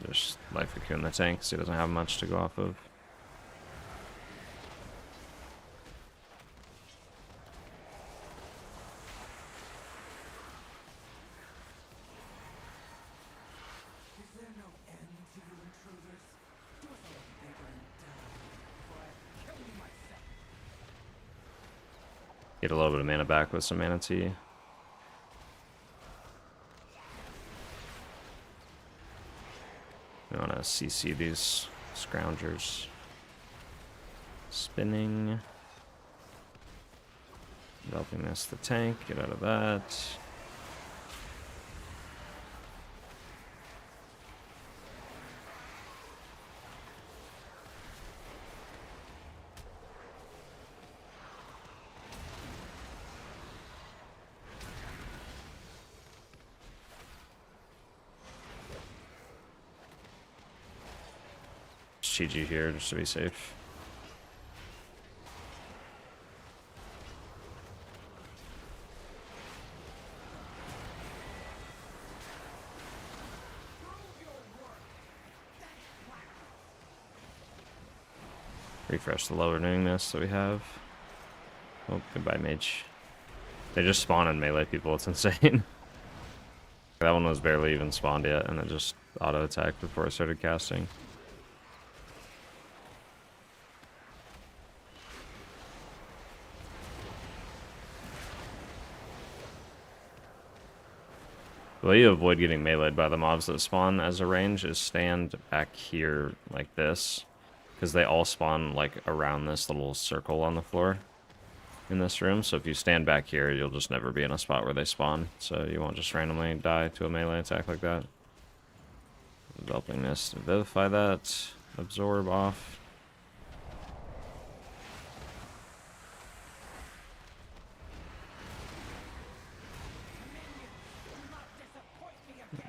Just Life Cocoon the tank, so he doesn't have much to go off of. Get a little bit of mana back with some Mana Tea. We want to CC these Scroungers. Spinning. Enveloping Mist the tank, get out of that. Chiji here just to be safe. Refresh the low Renewing Mist that we have. Oh, goodbye, mage. They just spawn in melee people, it's insane. That one was barely even spawned yet, and it just auto-attacked before I started casting. The way you avoid getting meleeed by the mobs that spawn as a range is stand back here like this, because they all spawn like around this little circle on the floor in this room. So if you stand back here, you'll just never be in a spot where they spawn, so you won't just randomly die to a melee attack like that. Enveloping Mist, Vivify that, absorb off.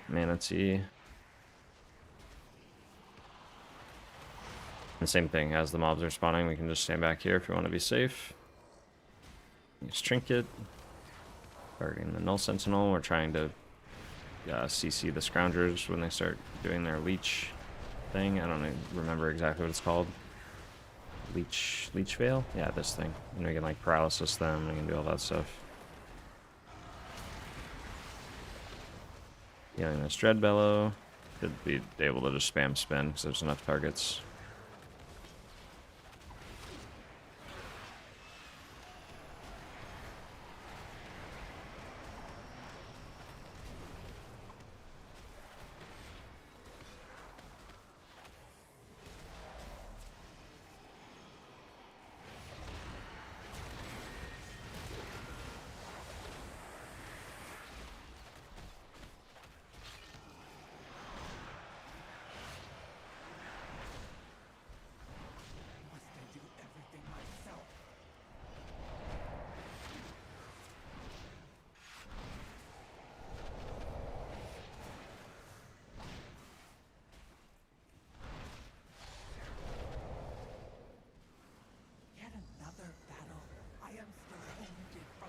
Mana Tea. The same thing, as the mobs are spawning, we can just stand back here if we want to be safe. Use Trinket. Targeting the Null Sentinel, we're trying to CC the Scroungers when they start doing their leech thing. I don't even remember exactly what it's called. Leech Veil? Yeah, this thing. And we can like paralysis them, we can do all that stuff. Healing this Dread Bellow. Should be able to just spam spin because there's enough targets.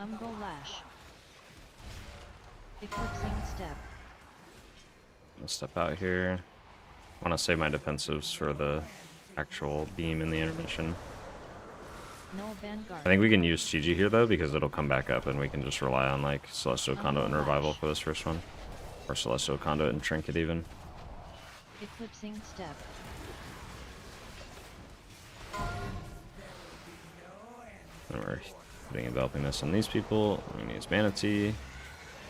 Umbral Lash. Eclipsing Step. I'll step out here. I want to save my defensives for the actual beam in the intermission. No Vanguard. I think we can use GG here though, because it'll come back up and we can just rely on like Celestial Conduit and Revival for this first one. Or Celestial Conduit and Trinket even. Eclipsing Step. And we're putting Enveloping Mist on these people. We're going to use Mana Tea.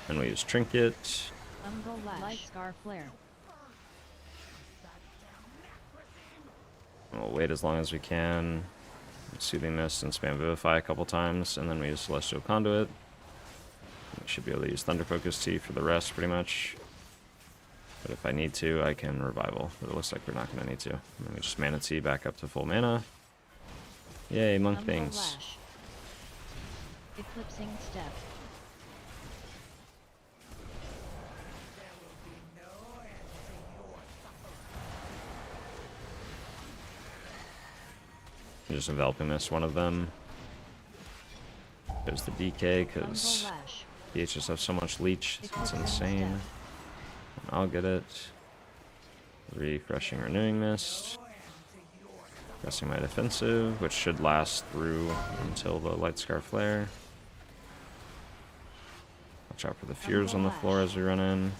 And we use Trinket. Umbral Lash. Light Scar Flare. And we'll wait as long as we can. Soothing Mist and spam Vivify a couple times. And then we use Celestial Conduit. We should be able to use Thunder Focus Tea for the rest pretty much. But if I need to, I can Revival. But it looks like we're not going to need to. And then we just Mana Tea back up to full mana. Yay, Monk Umbral things. Lash. Eclipsing Step. Just Enveloping Mist one of them. There's the DK, Umbral because Lash. DHs have so much leech. It's Eclipsing insane. Step. I'll get it. Refreshing Renewing Mist. Pressing my defensive, which should last through until the Light Scar Flare. Watch out for the fears on the floor as we run in.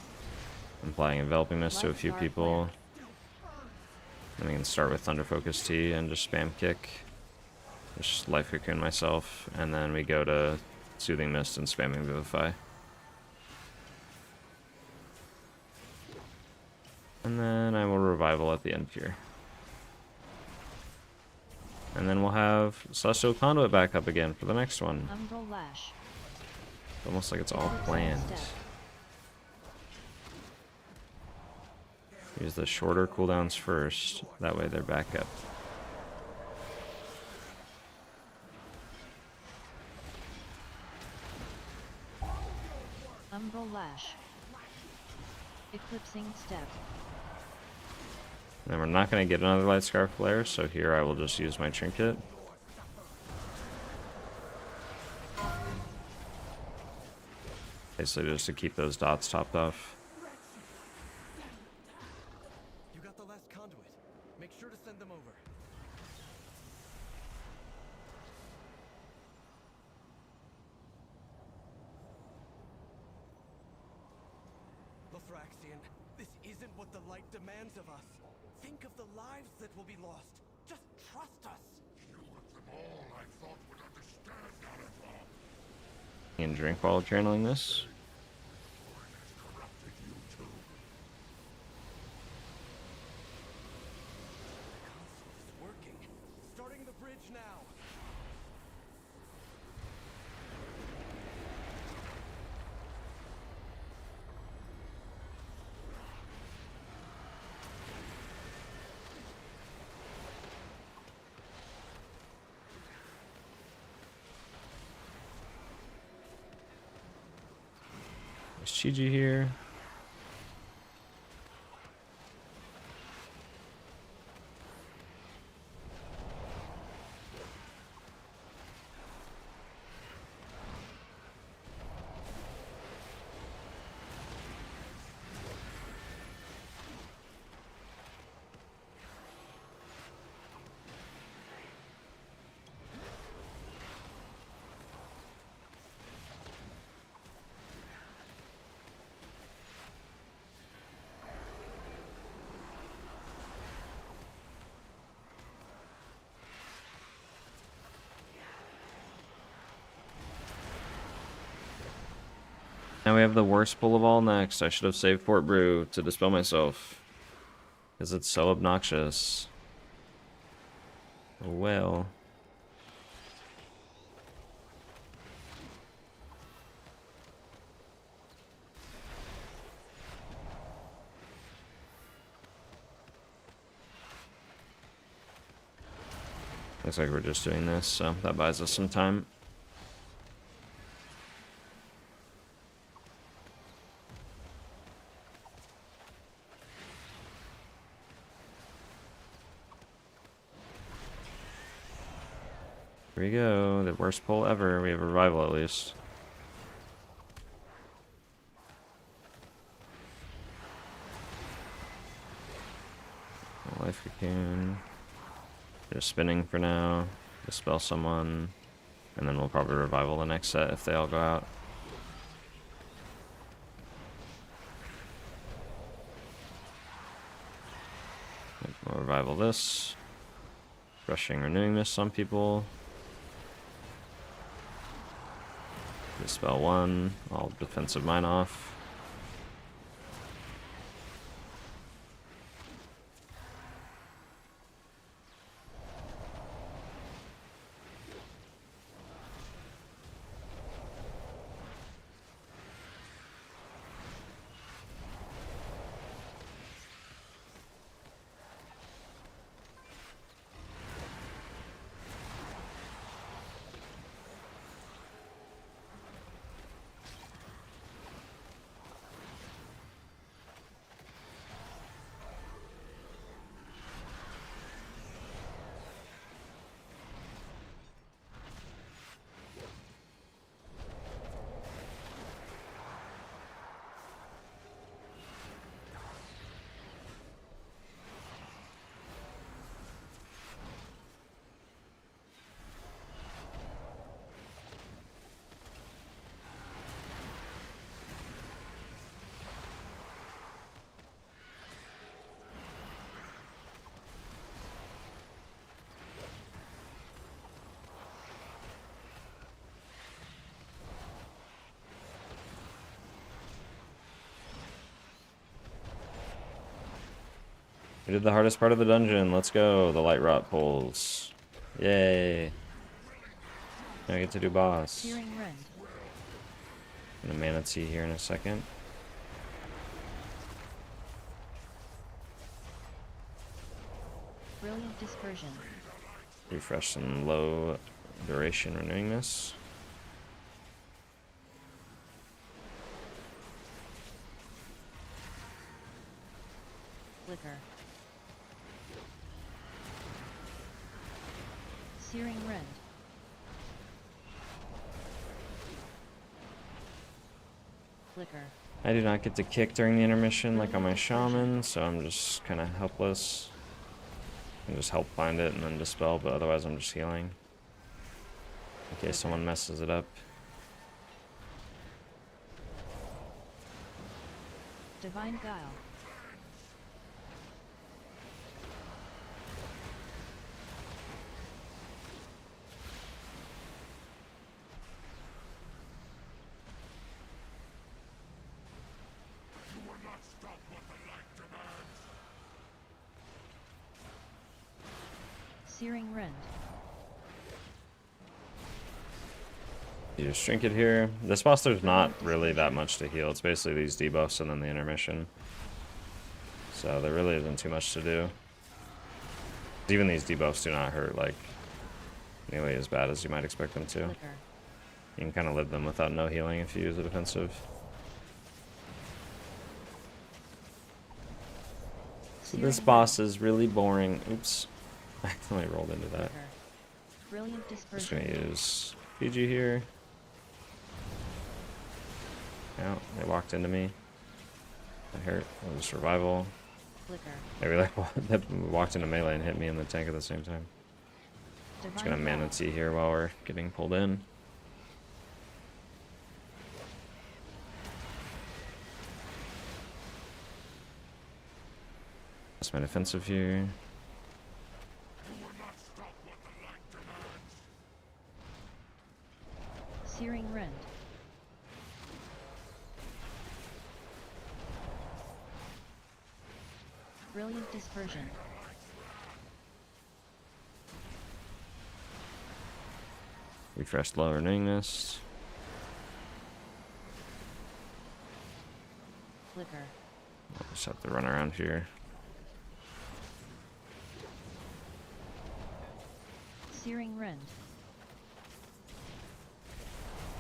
I'm applying Enveloping Mist to a few people. And we can start with Thunder Focus Tea and just spam kick. Just Life Cocoon myself. And then we go to Soothing Mist and spamming Vivify. And then I will Revival at the end here. And then we'll have Celestial Conduit back up again for the next one. Umbral Lash. It's almost like it's all Eclipsing planned. Step. Use the shorter cooldowns first. That way they're back up. Umbral Lash. Eclipsing Step. And we're not going to get another Light Scar Flare, so here I will just use my Trinket. Basically just to keep those dots topped off. You got the last conduit. Make sure to send them over. Lothraxian, this isn't what the light demands of us. Think of the lives that will be lost. Just trust us. You were them all I thought would understand, Arathon. And drink while channeling this. Corrupted you too. Console is working. Starting the bridge now. There's Chi-Ji here. Now we have the worst pull of all next. I should have saved Fort Brew to dispel myself. Because it's so obnoxious. Oh well. Looks like we're just doing this, so that buys us some time. Here we go, the worst pull ever. We have Revival at least. Life Cocoon. Just spinning for now. Dispel someone. And then we'll probably revival the next set if they all go out. We'll revival this. Rushing Renewing Mist on people. Dispel one. All defensive mine off. We did the hardest part of the dungeon. Let's go. The light rot pulls. Yay. Now I get to do boss. Searing Rend. I'm gonna Mana Tea here in a second. Brilliant Dispersion. Refresh some low duration renewing this. Flicker. Searing Rend. Flicker. I do not get to kick during the intermission like on my Shaman, so I'm just kind of helpless. I can just help find it and then dispel, but otherwise I'm just healing. In case someone messes it up. Divine Guile. Searing Rend. You just shrink it here. This boss, there's not really that much to heal. It's basically these debuffs and then the intermission. So there really isn't too much to do. Even these debuffs do not hurt like nearly as bad as you might expect them to. Flicker. You can kind of live them without no healing if you use a defensive. So this boss is really boring. Oops. I accidentally rolled into that. Flicker. Brilliant Just Dispersion. gonna use Fiji here. Ow, they walked into me. That hurt. That was survival. Flicker. They really they walked into melee and hit me in the tank at the same time. Divine Just gonna Mana Guile. Tea here while we're getting pulled in. That's my defensive here. Searing Rend. Brilliant Dispersion. Refresh low renewing this. Flicker. I'll just have to run around here. Searing Rend.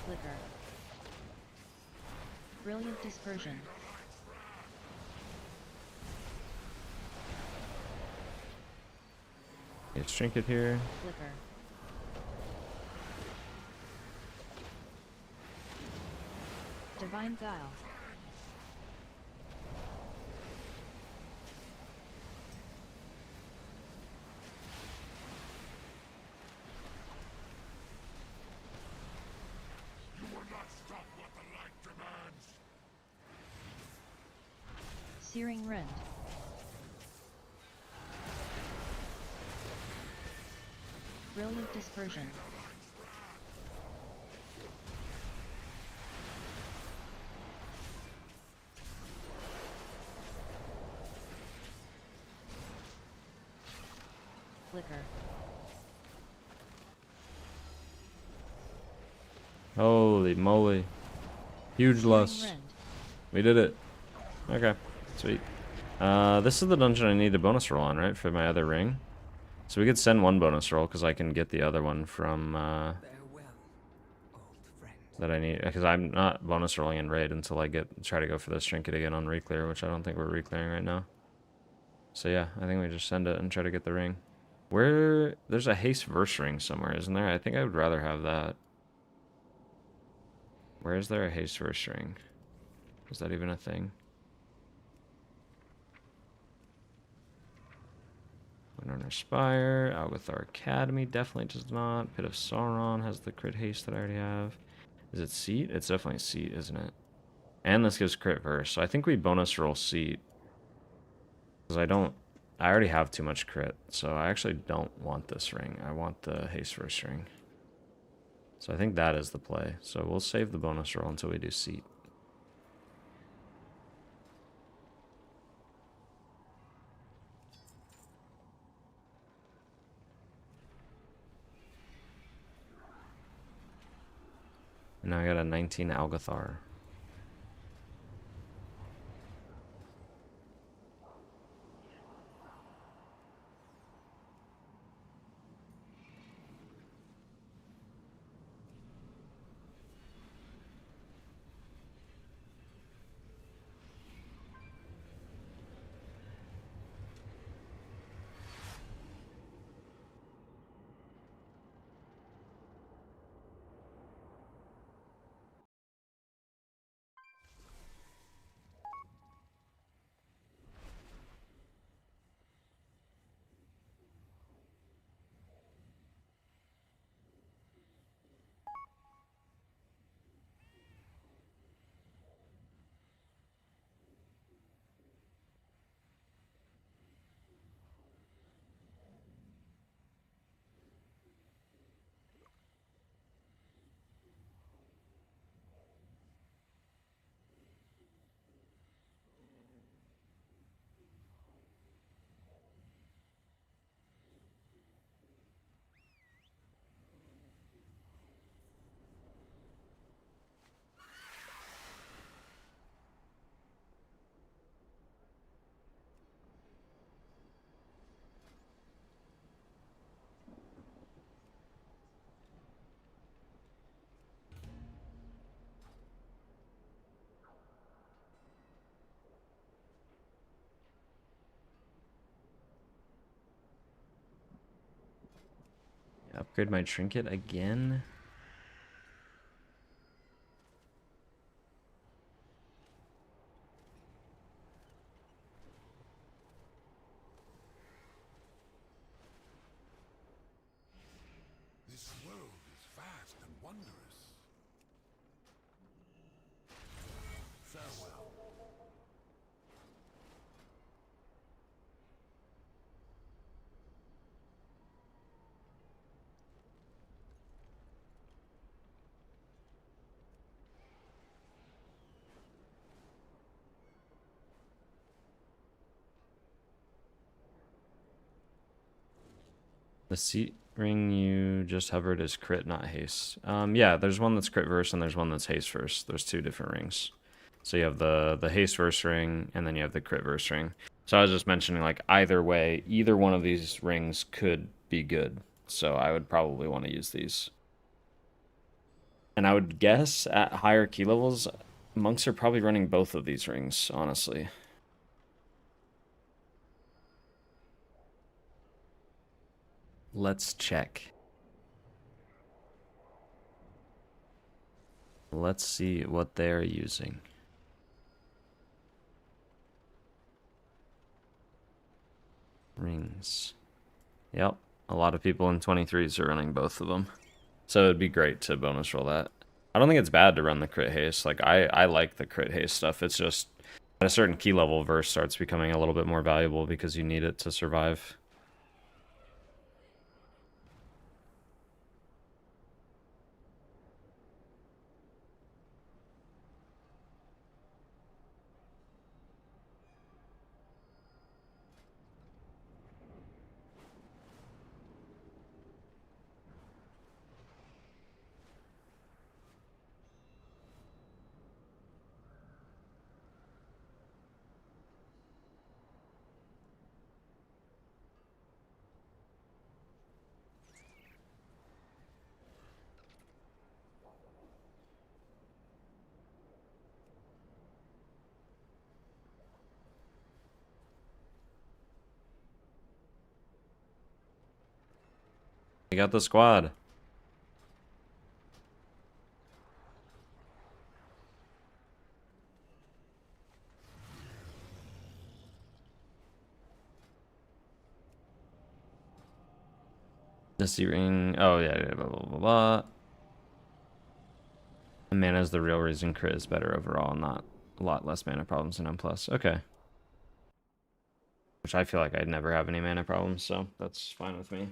Flicker. Brilliant Dispersion. Get shrink it here. Flicker. Divine Guile. Searing Rend. Brilliant Dispersion. Flicker. Holy moly. Huge loss. Searing Rend. We did it. Okay, sweet. This is the dungeon I need a bonus roll on, right? For my other ring. So we could send one bonus roll, because I can get the other one from, Farewell, old friend. that I need. Because I'm not bonus rolling in raid until I try to go for this trinket again on reclear, which I don't think we're reclearing right now. So yeah, I think we just send it and try to get the ring. There's a haste verse ring somewhere, isn't there? I think I would rather have that. Where is there a haste verse ring? Is that even a thing? Windrunner Spire, Algathar Academy definitely does not. Pit of Sauron has the crit haste that I already have. Is it Seat? It's definitely Seat, isn't it? And this gives crit verse, so I think we bonus roll Seat. Because I already have too much crit, so I actually don't want this ring. I want the haste verse ring. So I think that is the play. So we'll save the bonus roll until we do Seat. And now I got a 19 Algathar. Upgrade my trinket again. This world is vast and wondrous. Farewell. The seat ring you just hovered is crit, not haste. Yeah, there's one that's crit verse and there's one that's haste verse. There's two different rings. So you have the haste verse ring and then you have the crit verse ring. So I was just mentioning, like, either way, either one of these rings could be good. So I would probably want to use these. And I would guess at higher key levels, monks are probably running both of these rings, honestly. Let's check. Let's see what they're using. Rings. Yep, a lot of people in 23s are running both of them. So it'd be great to bonus roll that. I don't think it's bad to run the crit haste. Like, I like the crit haste stuff. It's just, At a certain key level, Verse starts becoming a little bit more valuable because you need it to survive. We got the squad. Misty Ring. Oh, yeah, blah, blah, blah, blah. The mana is the real reason crit is better overall, not a lot less mana problems than M+. Okay. Which I feel like I'd never have any mana problems, so that's fine with me.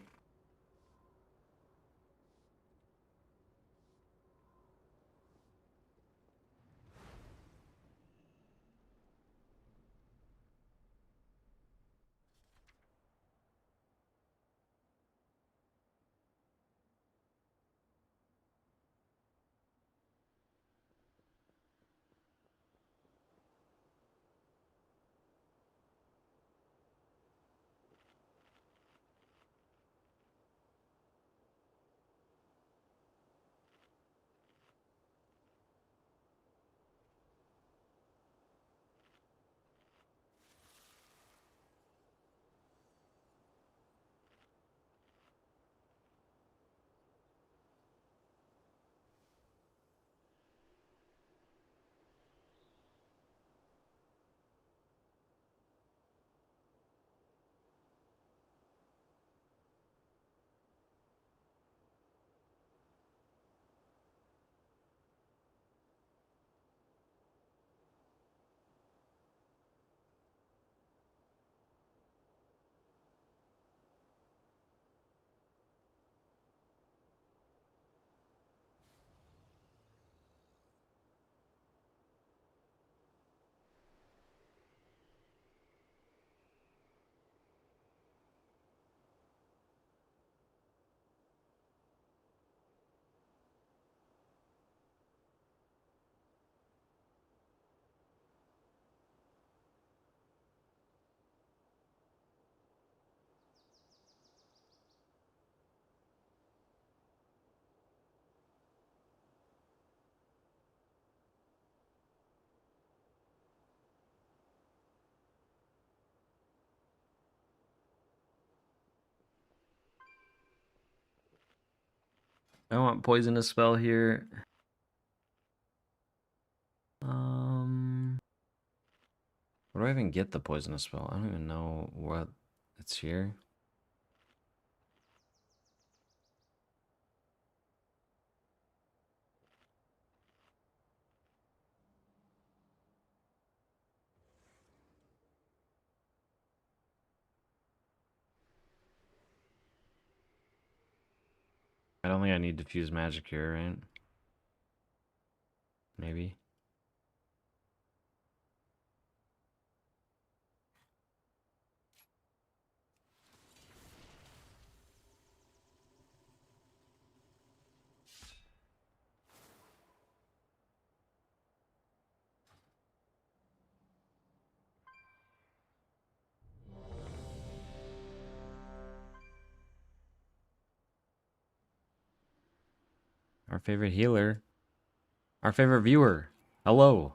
I want poisonous spell here. Where do I even get the poisonous spell? I don't even know what it's here. I don't think I need diffuse magic here, right? Maybe. Our favorite healer. Our favorite viewer. Hello.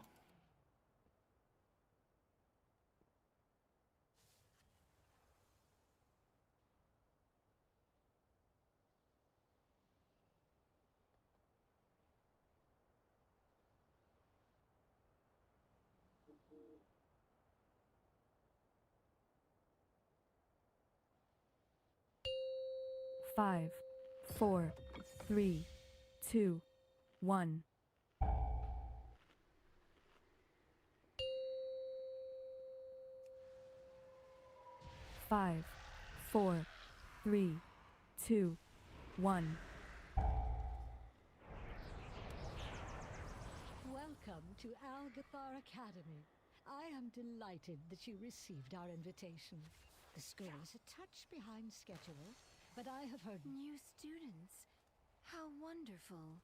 Five, four, three, two, one. 5, 4, 3, 2, 1. Welcome to Algathar Academy. I am delighted that you received our invitation. The school is a touch behind schedule, but I have heard... New students. How wonderful.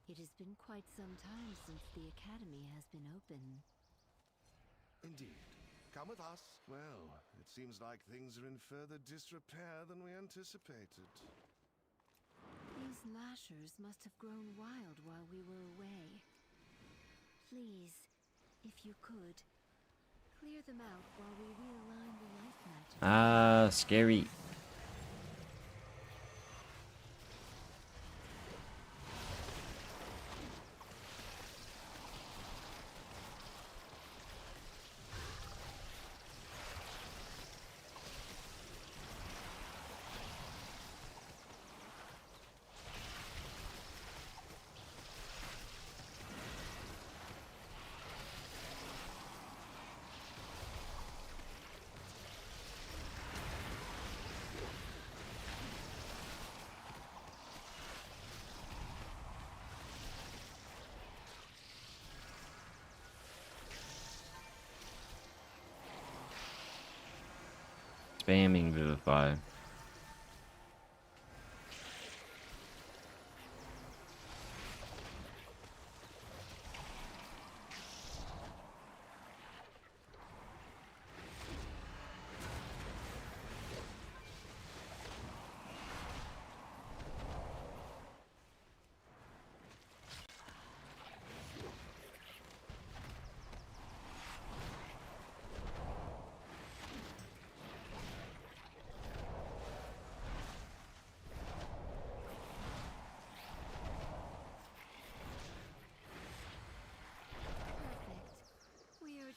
It has been quite some time since the academy has been open. Indeed. Come with us. Well, it seems like things are in further disrepair than we anticipated. These lashers must have grown wild while we were away. Please, if you could, clear them out while we realign the life magic. Ah, scary. Spamming Vivify.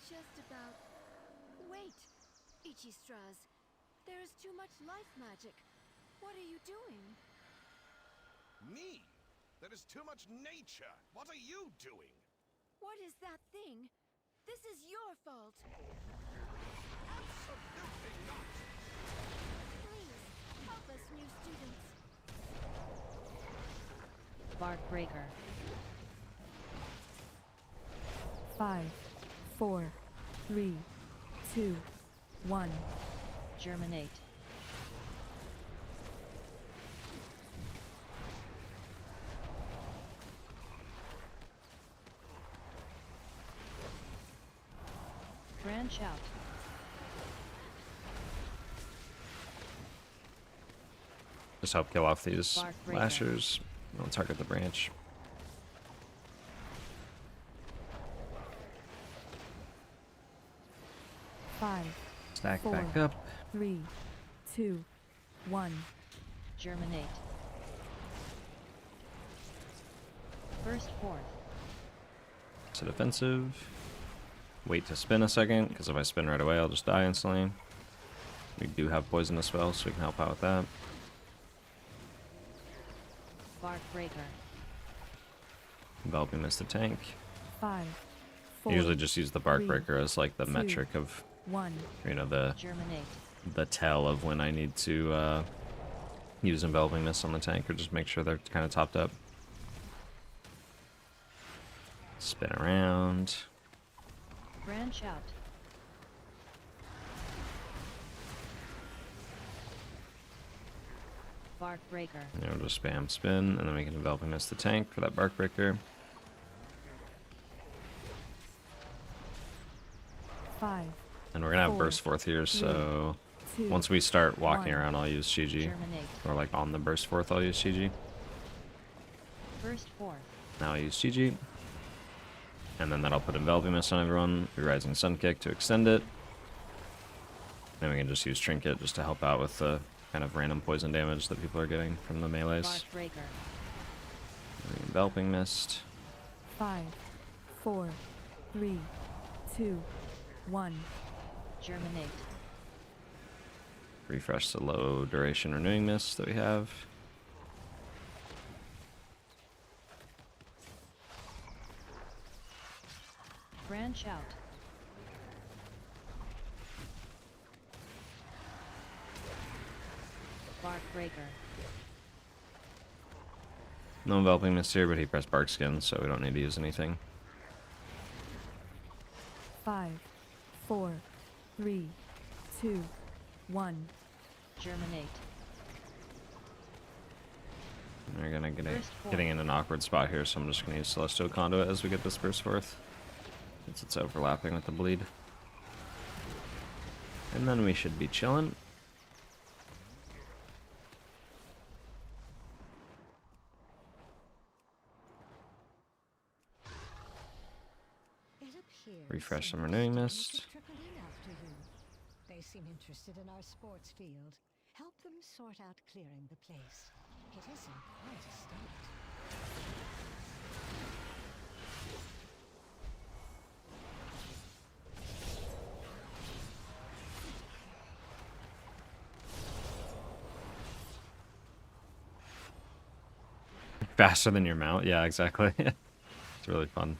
Just about... Wait! Ichistras, there is too much life magic. What are you doing? Me? There is too much nature. What are you doing? What is that thing? This is your fault. Absolutely not! Please, help us, new students. Bark Breaker. 5, 4, 3, 2, 1. Germinate. Branch out. Just help kill off these Bark breaker. lashers. Don't target the branch. Five, Stack 4, back up. 3, 2, 1. Germinate. First forth. So defensive. Wait to spin a second, because if I spin right away, I'll just die instantly. We do have poisonous spells, so we can help out with that. Bark Breaker. Enveloping Mist to tank. 5, I 4, usually just use the Bark 3, Breaker as like the 2, metric of, 1. you know, the Germinate. tell of when I need to use Enveloping Mist on the tank, or just make sure they're kind of topped up. Spin around. Branch out. Bark Breaker. You know, just spam spin, and then we can Enveloping Mist the tank for that Bark Breaker. 5, And we're gonna have 4, burst forth here, so 2, once we start walking 1. around, I'll use CG. Germinate. Or like on the burst forth, I'll use CG. First forth. Now I use CG. And then that'll put Enveloping Mist on everyone. Rising Sun Kick to extend it. Then we can just use Trinket just to help out with the kind of random poison damage that people are getting from the melees. Bark Breaker. Enveloping Mist. 5, 4, 3, 2, 1. Germinate. Refresh the low duration Renewing Mist that we have. Branch out. Bark Breaker. No enveloping mist here, but he pressed bark skin, so we don't need to use anything. 5, 4, 3, 2, 1. Germinate. We're gonna First form. getting in an awkward spot here, so I'm just gonna use Celestial Conduit as we get this burst forth, since it's overlapping with the bleed. And then we should be chilling. It appears Refresh some some renewing customers mist. have trickled in after you. They seem interested in our sports field. Help them sort out clearing the place. It is in quite a state. Faster than your mount? Yeah, exactly. It's really fun.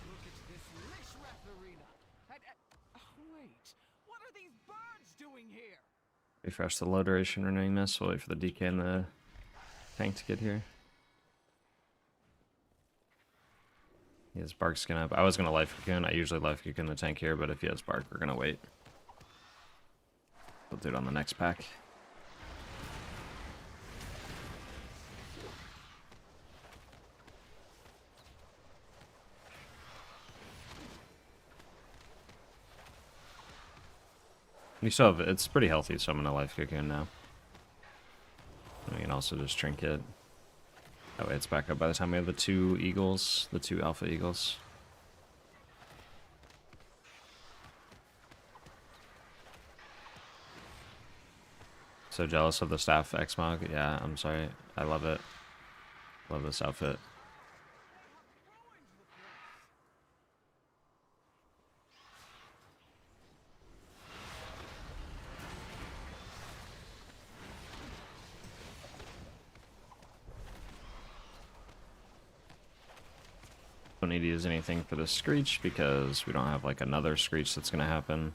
Look at this Lishrath arena. Wait, what are these birds doing here? Refresh the low duration renewing mist. We'll wait for the DK and the tank to get here. He has bark skin up. I was gonna life cocoon. I usually life cocoon the tank here, but if he has bark, we're gonna wait. We'll do it on the next pack. We still have, it's pretty healthy, so I'm gonna life cocoon now. And we can also just trinket. That way it's back up by the time we have the 2 eagles, the 2 alpha eagles. So jealous of the staff Xmog. Yeah, I'm sorry. I love it. Love this outfit. Don't need to use anything for the Screech because we don't have like another Screech that's gonna happen.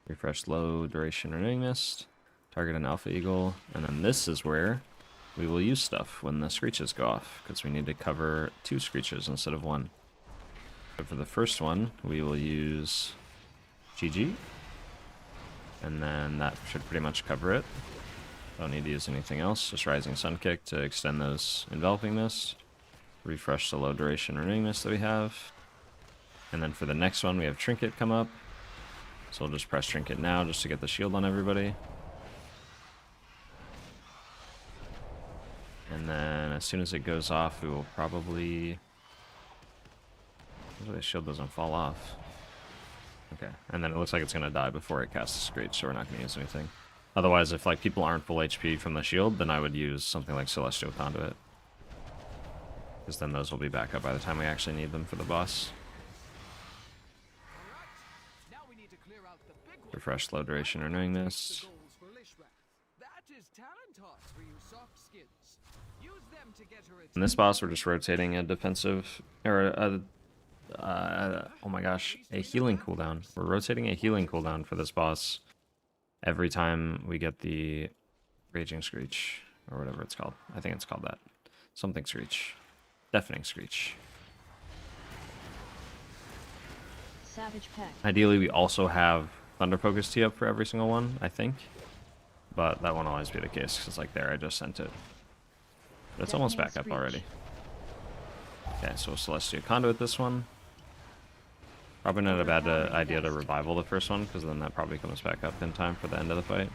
Refresh low duration renewing mist. Target an alpha eagle, and then this is where we will use stuff when the screeches go off, because we need to cover 2 screeches instead of 1. So for the first one, we will use GG, and then that should pretty much cover it. Don't need to use anything else, just Rising Sun Kick to extend those enveloping mist. Refresh the low duration renewing mist that we have. And then for the next one, we have Trinket come up. So we'll just press Trinket now just to get the shield on everybody. And then as soon as it goes off, we will probably... Hopefully the shield doesn't fall off. Okay, and then it looks like it's going to die before it casts a Screech, so we're not going to use anything. Otherwise, if like people aren't full HP from the shield, then I would use something like Celestial Conduit. Because then those will be back up by the time we actually need them for the boss. Refresh low duration renewing mist. In this boss, we're just rotating a defensive, or oh my gosh, a healing cooldown. We're rotating a healing cooldown for this boss every time we get the Raging Screech, or whatever it's called. I think it's called that. Something Screech. Deafening Screech. Savage Peck. Ideally, we also have Thunder Focus Tea up for every single one, I think. But that won't always be the case, because like there, I just sent it. But it's almost back up already. Okay, so Celestial Conduit this one. Probably not a bad idea to revival the first one, because then that probably comes back up in time for the end of the fight.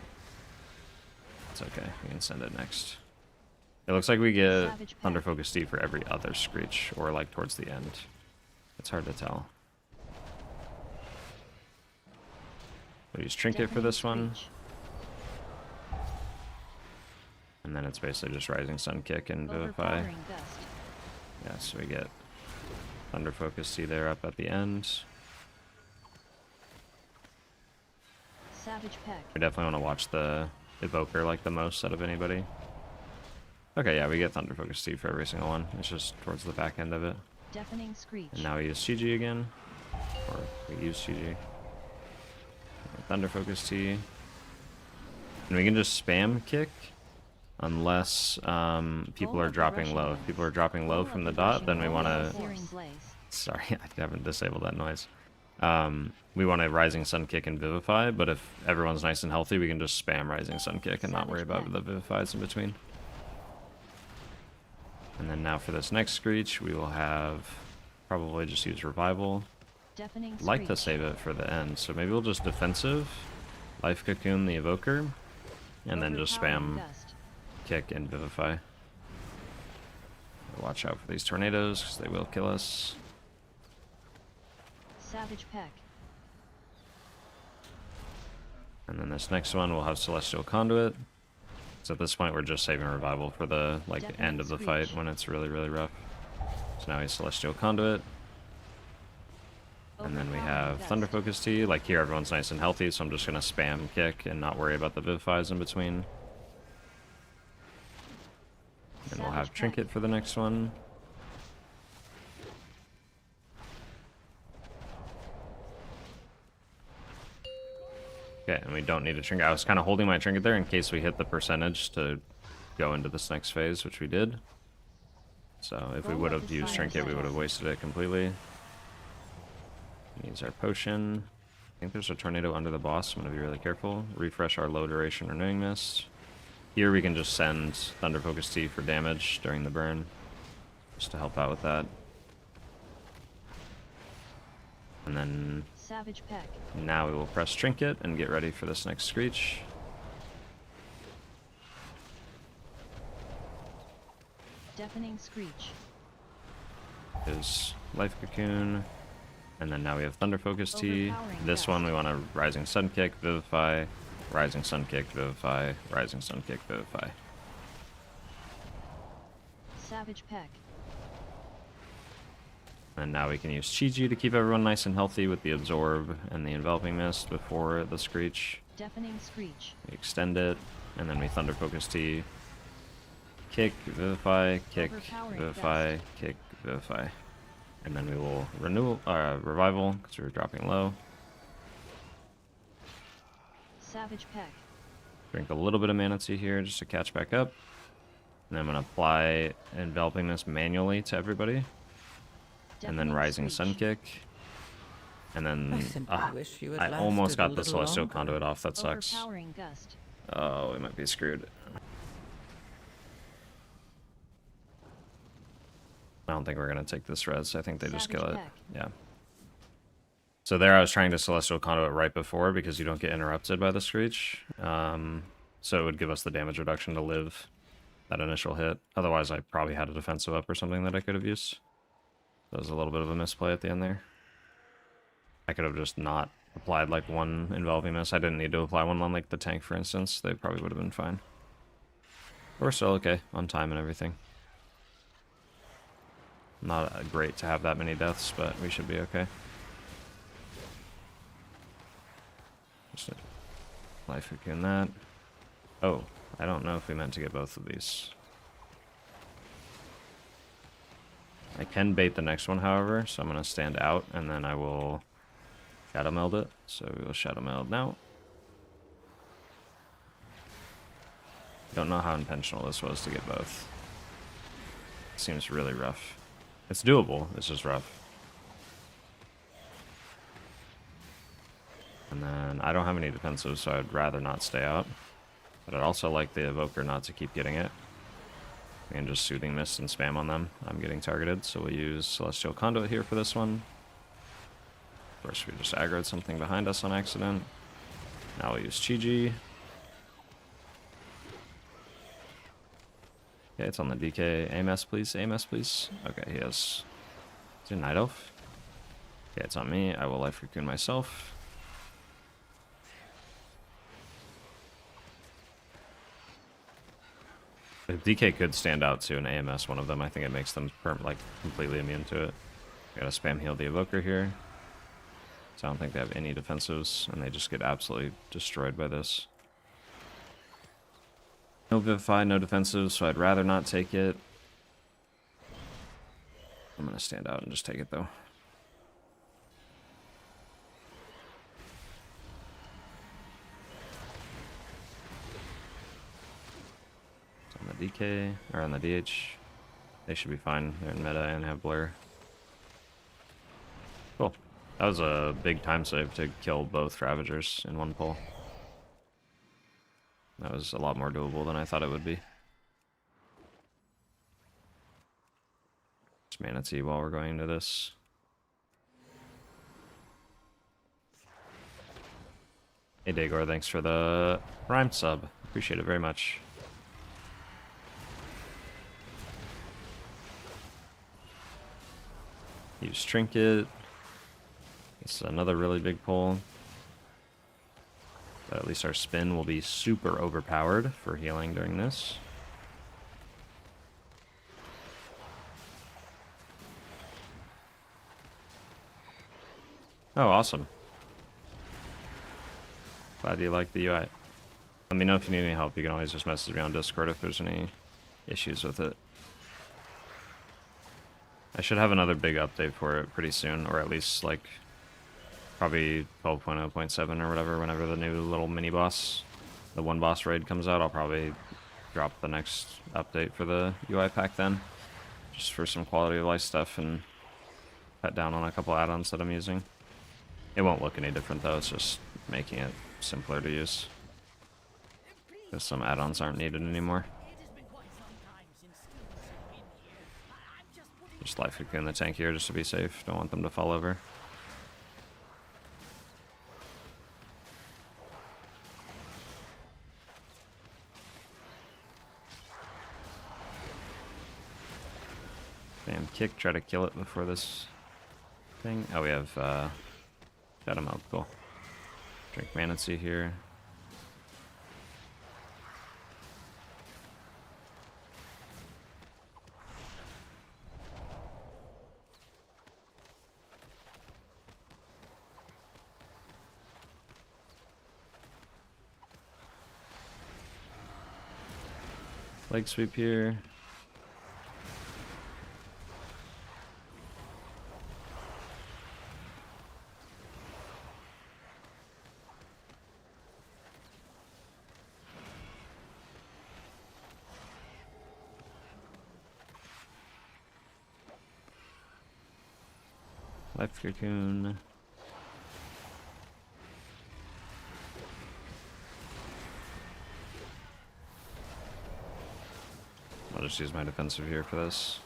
It's okay, we can send it next. It looks like we get Thunder Focus Tea for every other Screech, or like towards the end. It's hard to tell. We'll use Trinket for this one. And then it's basically just Rising Sun Kick and Vivify. Yeah, so we get Thunder Focus Tea there up at the end. Savage Peck. We definitely want to watch the Evoker like the most out of anybody. Okay, yeah, we get Thunder Focus Tea for every single one. It's just towards the back end of it. Deafening Screech. And now we use CG again. Or we use CG. Thunder Focus Tea. And we can just spam kick unless people are dropping low. If people are dropping low from the dot, then we want to... Sorry, I haven't disabled that noise. We want a Rising Sun Kick and Vivify, but if everyone's nice and healthy, we can just spam Rising Sun Kick and not worry about the Vivifies in between. And then now for this next Screech, we will have probably just use Revival. I'd like to save it for the end, so maybe we'll just defensive, Life Cocoon the Evoker, and then just spam Kick and Vivify. Watch out for these tornadoes, because they will kill us. Savage Peck. And then this next one we'll have Celestial Conduit. So at this point we're just saving Revival for the end of the fight when it's really, really rough. So now he's Celestial Conduit. And then we have Thunder Focus Tea. Like here everyone's nice and healthy, so I'm just going to spam Kick and not worry about the Vivifies in between. And we'll have Trinket for the next one. Okay, and we don't need a Trinket. I was kind of holding my Trinket there in case we hit the percentage to go into this next phase, which we did. So if we would have used Trinket, we would have wasted it completely. Use our potion. I think there's a tornado under the boss, I'm going to be really careful. Refresh our low duration renewing mist. Here we can just send Thunder Focus Tea for damage during the burn, just to help out with that. And then Savage Peck. Now we will press Trinket and get ready for this next Screech. Deafening Screech. Is Life Cocoon. And then now we have Thunder Focus Tea. This one we want to Rising Sun Kick, Vivify, Rising Sun Kick, Vivify, Rising Sun Kick, Vivify. Savage Peck. And now we can use Chi-Ji to keep everyone nice and healthy with the Absorb and the Enveloping Mist before the Screech. Deafening Screech. We extend it, and then we Thunder Focus Tea. Kick, Vivify, Kick, Vivify, Kick, Vivify. And then we will Revival, because we were dropping low. Savage Peck. Drink a little bit of Mana Tea here just to catch back up. And I'm going to apply Enveloping Mist manually to everybody. And then Rising Sun Kick. And then I almost got the Celestial Conduit off. That sucks. Oh, we might be screwed. I don't think we're going to take this res. I think they just kill it. Yeah. So there I was trying to Celestial Conduit right before because you don't get interrupted by the Screech. So it would give us the damage reduction to live that initial hit. Otherwise I probably had a defensive up or something that I could have used. That was a little bit of a misplay at the end there. I could have just not applied like one Enveloping Mist. I didn't need to apply one on like the tank, for instance. They probably would have been fine. We're still okay on time and everything. Not great to have that many deaths, but we should be okay. Just a Life Cocoon that. Oh, I don't know if we meant to get both of these. I can bait the next one, however, so I'm going to stand out, and then I will Shadow Meld it. So we will Shadow Meld now. Don't know how intentional this was to get both. Seems really rough. It's doable, it's just rough. And then I don't have any defensive, so I'd rather not stay out. But I'd also like the Evoker not to keep getting it. And just Soothing Mist and spam on them. I'm getting targeted, so we'll use Celestial Conduit here for this one. Of course, we just aggroed something behind us on accident. Now we'll use Chi-Ji. Okay, it's on the DK. AMS, please. AMS, please. Okay, he has... Is he a Night Elf? Okay, it's on me. I will Life Cocoon myself. If DK could stand out to an AMS, one of them, I think it makes them completely immune to it. Gotta spam heal the Evoker here. So I don't think they have any defensives, and they just get absolutely destroyed by this. No Vivify, no defensives, so I'd rather not take it. I'm gonna stand out and just take it though. On the DK, or on the DH, they should be fine. They're in meta and have Blur. Cool. That was a big time save to kill both Ravagers in one pull. That was a lot more doable than I thought it would be. Just Mana Tea while we're going into this. Hey Dagor, thanks for the Prime sub. Appreciate it very much. Use Trinket. It's another really big pull. But at least our spin will be super overpowered for healing during this. Oh, awesome. Glad you like the UI. Let me know if you need any help. You can always just message me on Discord if there's any issues with it. I should have another big update for it pretty soon, or at least like probably 12.0.7 or whatever, whenever the new little mini boss, the one boss raid comes out. I'll probably drop the next update for the UI pack then, just for some quality of life stuff and cut down on a couple add-ons that I'm using. It won't look any different though, it's just making it simpler to use, because some add-ons aren't needed anymore. Just Life Cocoon the tank here just to be safe. Don't want them to fall over. Bam, kick, try to kill it before this thing. Oh, we have Shadow Milk, cool. Drink Mana Tea here. Leg sweep here. Life Cocoon. I'll just use my defensive here for this.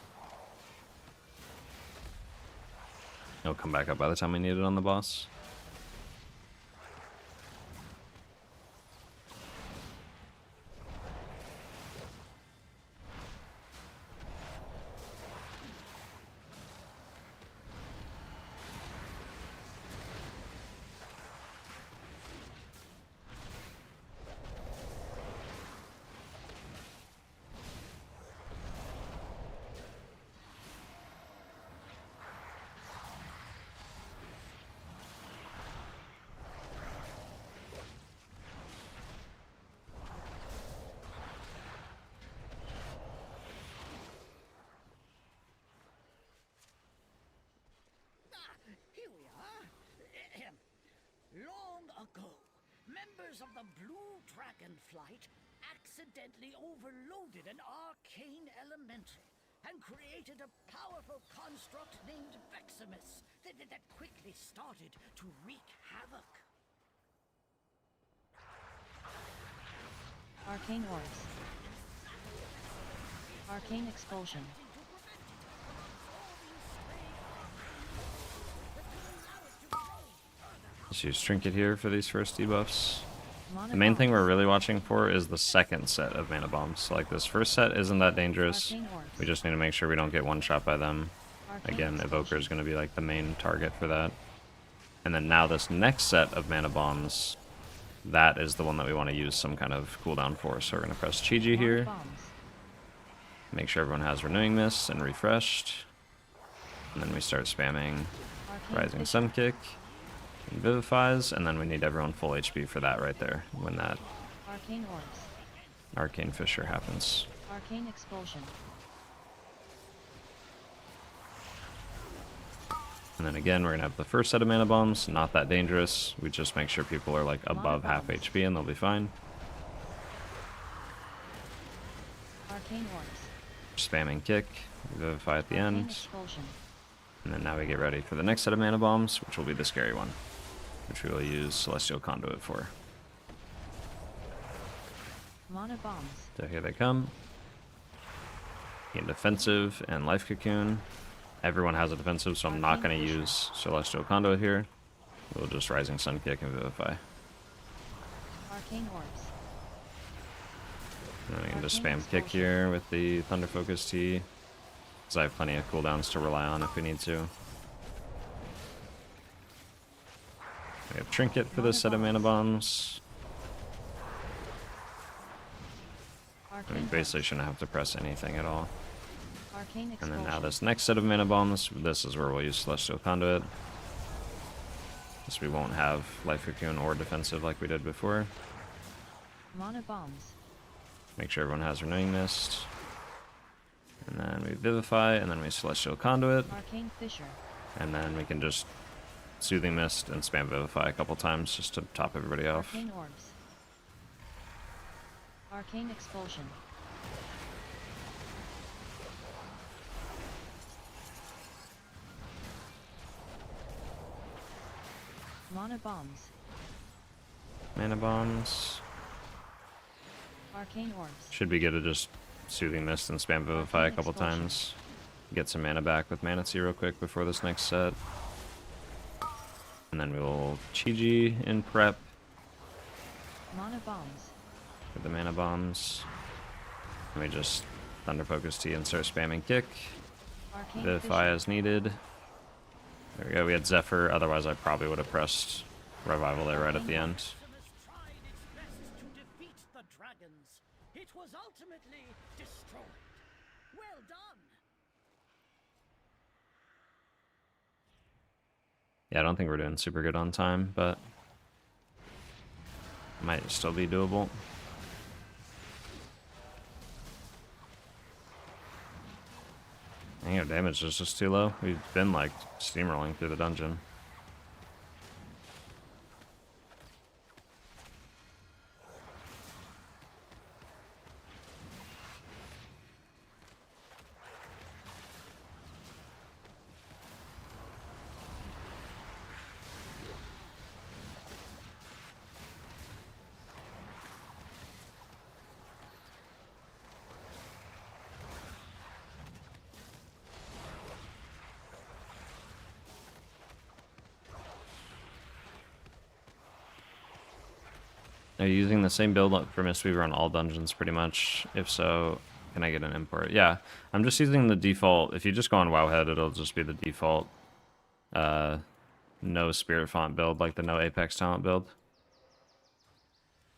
It'll come back up by the time we need it on the boss. Long ago, members of the Blue Dragon Flight accidentally overloaded an arcane elemental and created a powerful construct named Veximus that quickly started to wreak havoc. Arcane Orbs. Arcane Expulsion. Let's use Trinket here for these first debuffs. Mana The main thing Bombs. we're really watching for is the second set of mana bombs. So, like, this first set isn't that dangerous. Arcane Orbs. We just need to make sure we don't get one shot by them. Arcane Again, Expulsion. Evoker is going to be like the main target for that. And then now this next set of mana bombs, that is the one that we want to use some kind of cooldown for. So we're going to press Chi-Ji Mana here. Bombs. Make sure everyone has Renewing Mist and refreshed. And then we start spamming Arcane Rising Fissure. Sun Kick and Vivifies. And then we need everyone full HP for that right there when that Arcane Orbs. Arcane Fissure happens. Arcane Expulsion. And then again, we're going to have the first set of mana bombs. Not that dangerous. We just make sure people are like above half bombs. HP and they'll be fine. Arcane Orbs. Spamming Kick, Vivify at the Arcane end. Expulsion. And then now we get ready for the next set of mana bombs, which will be the scary one, which we will use Celestial Conduit for. Mana Bombs. So here they come. Gain defensive and Life Cocoon. Everyone has a defensive, so I'm not going to use Celestial Conduit here. We'll just Rising Sun Kick and Vivify. Arcane Orbs. And then we can just Arcane spam Kick Expulsion. here with the Thunder Focus T, because I have plenty of cooldowns to rely on if we need to. We have Trinket for this set of mana bombs. Arcane We basically shouldn't have to press anything at all. Arcane And Expulsion. then now this next set of mana bombs, this is where we'll use Celestial Conduit. Because we won't have Life Cocoon or defensive like we did before. Mana Bombs. Make sure everyone has Renewing Mist. And then we Vivify, and then we Celestial Conduit. Arcane Fissure. And then we can just Soothing Mist and spam Vivify a couple times just to top everybody off. Arcane Orbs. Arcane Expulsion. Mana Bombs. Mana Bombs. Arcane Orbs. Should be good to just Soothing Mist and spam Vivify a Arcane couple Expulsion. times. Get some mana back with Mana Tea real quick before this next set. And then we will Chi-Ji in prep Mana Bombs. for the mana bombs. And we just Thunder Focus Tea and start spamming Kick. Arcane Vivify Fissure. as needed. There we go, we had Zephyr, otherwise I probably would have pressed Revival there right at the end. Optimus tried its best to defeat the dragons. It was ultimately destroyed. Well done. Yeah, I don't think we're doing super good on time, but might still be doable. I think our damage is just too low. We've been like steamrolling through the dungeon. Are you using the same build for Mistweaver on all dungeons pretty much? If so, can I get an import? Yeah, I'm just using the default. If you just go on Wowhead, it'll just be the default no Spirit Font build, like the no Apex Talent build.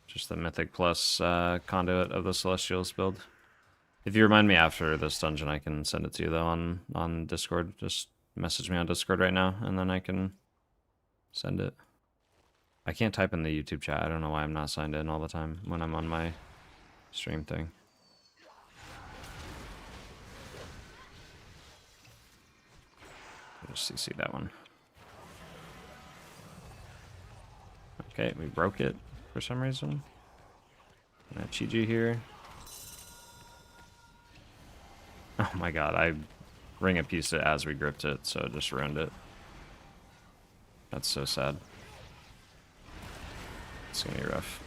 Just the Mythic Plus conduit of the Celestials build. If you remind me after this dungeon, I can send it to you though on Discord. Just message me on Discord right now, and then I can send it. I can't type in the YouTube chat. I don't know why I'm not signed in all the time when I'm on my stream thing. Just CC that one. Okay, we broke it for some reason. Chi-Ji here. Oh my god, I ring a piece it as we gripped it, so it just ruined it. That's so sad. It's gonna be rough.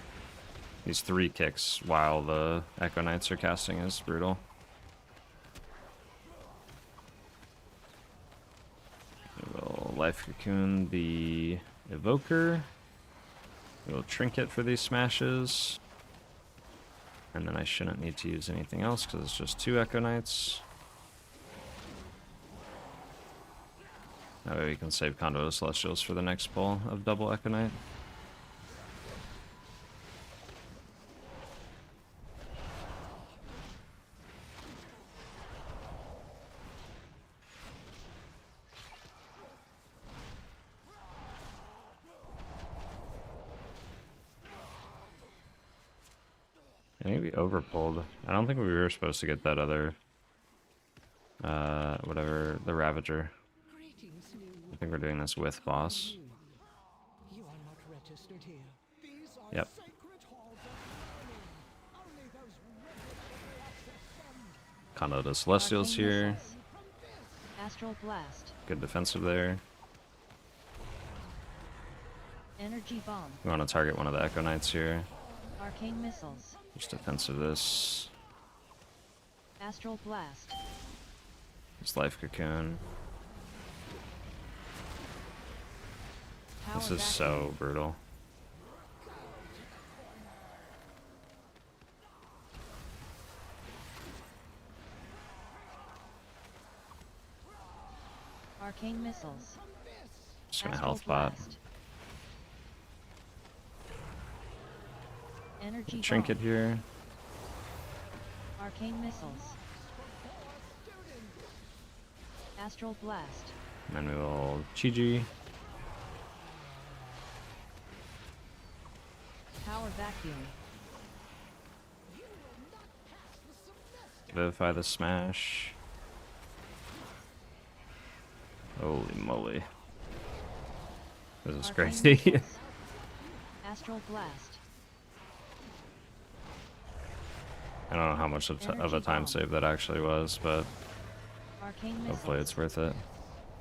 These 3 kicks while the Echo Knights are casting is brutal. We'll Life Cocoon the Evoker. We'll Trinket for these smashes. And then I shouldn't need to use anything else because it's just 2 Echo Knights. That way we can save Conduit of Celestials for the next pull of double Echo Knight. I think we overpulled. I don't think we were supposed to get that other, whatever, the Ravager. I think we're doing this with boss. You are not registered here. These are Yep. sacred halls of learning. Only those regularly accessed Conduit of Celestials Arcane here. missiles. Astral Blast. Good defensive there. Energy Bomb. We want to target one of the Echo Knights here. Arcane Missiles. Just defensive this. Astral Blast. This Life Cocoon. Power This is so brutal. Arcane Missiles. Just gonna Astral health bot. Blast. Energy Trinket Bomb. here. Arcane Missiles. Astral Blast. And then we will Chi-Ji. Power Vacuum. Vivify the Smash. Holy moly. This is Arcane crazy. Missiles. Astral Blast. I don't know how much of a Energy time bomb. save that actually was, but Arcane Missiles. hopefully it's worth it.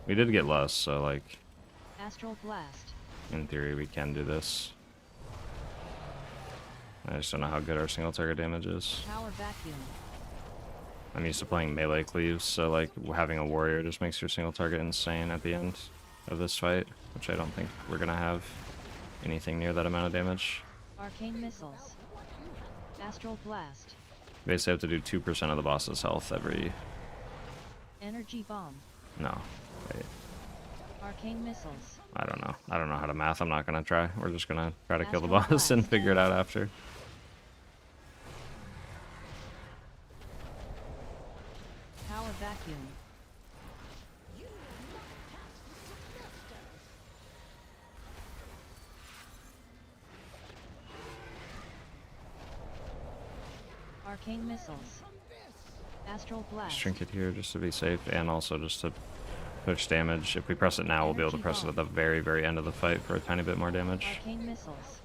We did get less, so like, Astral Blast. in theory we can do this. I just don't know how good our single target damage is. Power Vacuum. I'm used to playing melee cleaves, so like having a warrior just makes your single target insane at the end of this fight, which I don't think we're gonna have anything near that amount of damage. Arcane Missiles. Astral Blast. Basically have to do 2% of the boss's health every... Energy Bomb. No. Wait. Arcane Missiles. I don't know. I don't know how to math. I'm not gonna try. We're just gonna try to kill the Astral boss and Blast. figure it out after. Power Vacuum. Arcane Missiles. Astral Blast. Just Trinket here just to be safe, and also just to push damage. If we press it now, we'll be able to Energy press it bomb. at the very, very end of the fight for a tiny bit more damage. Arcane Missiles.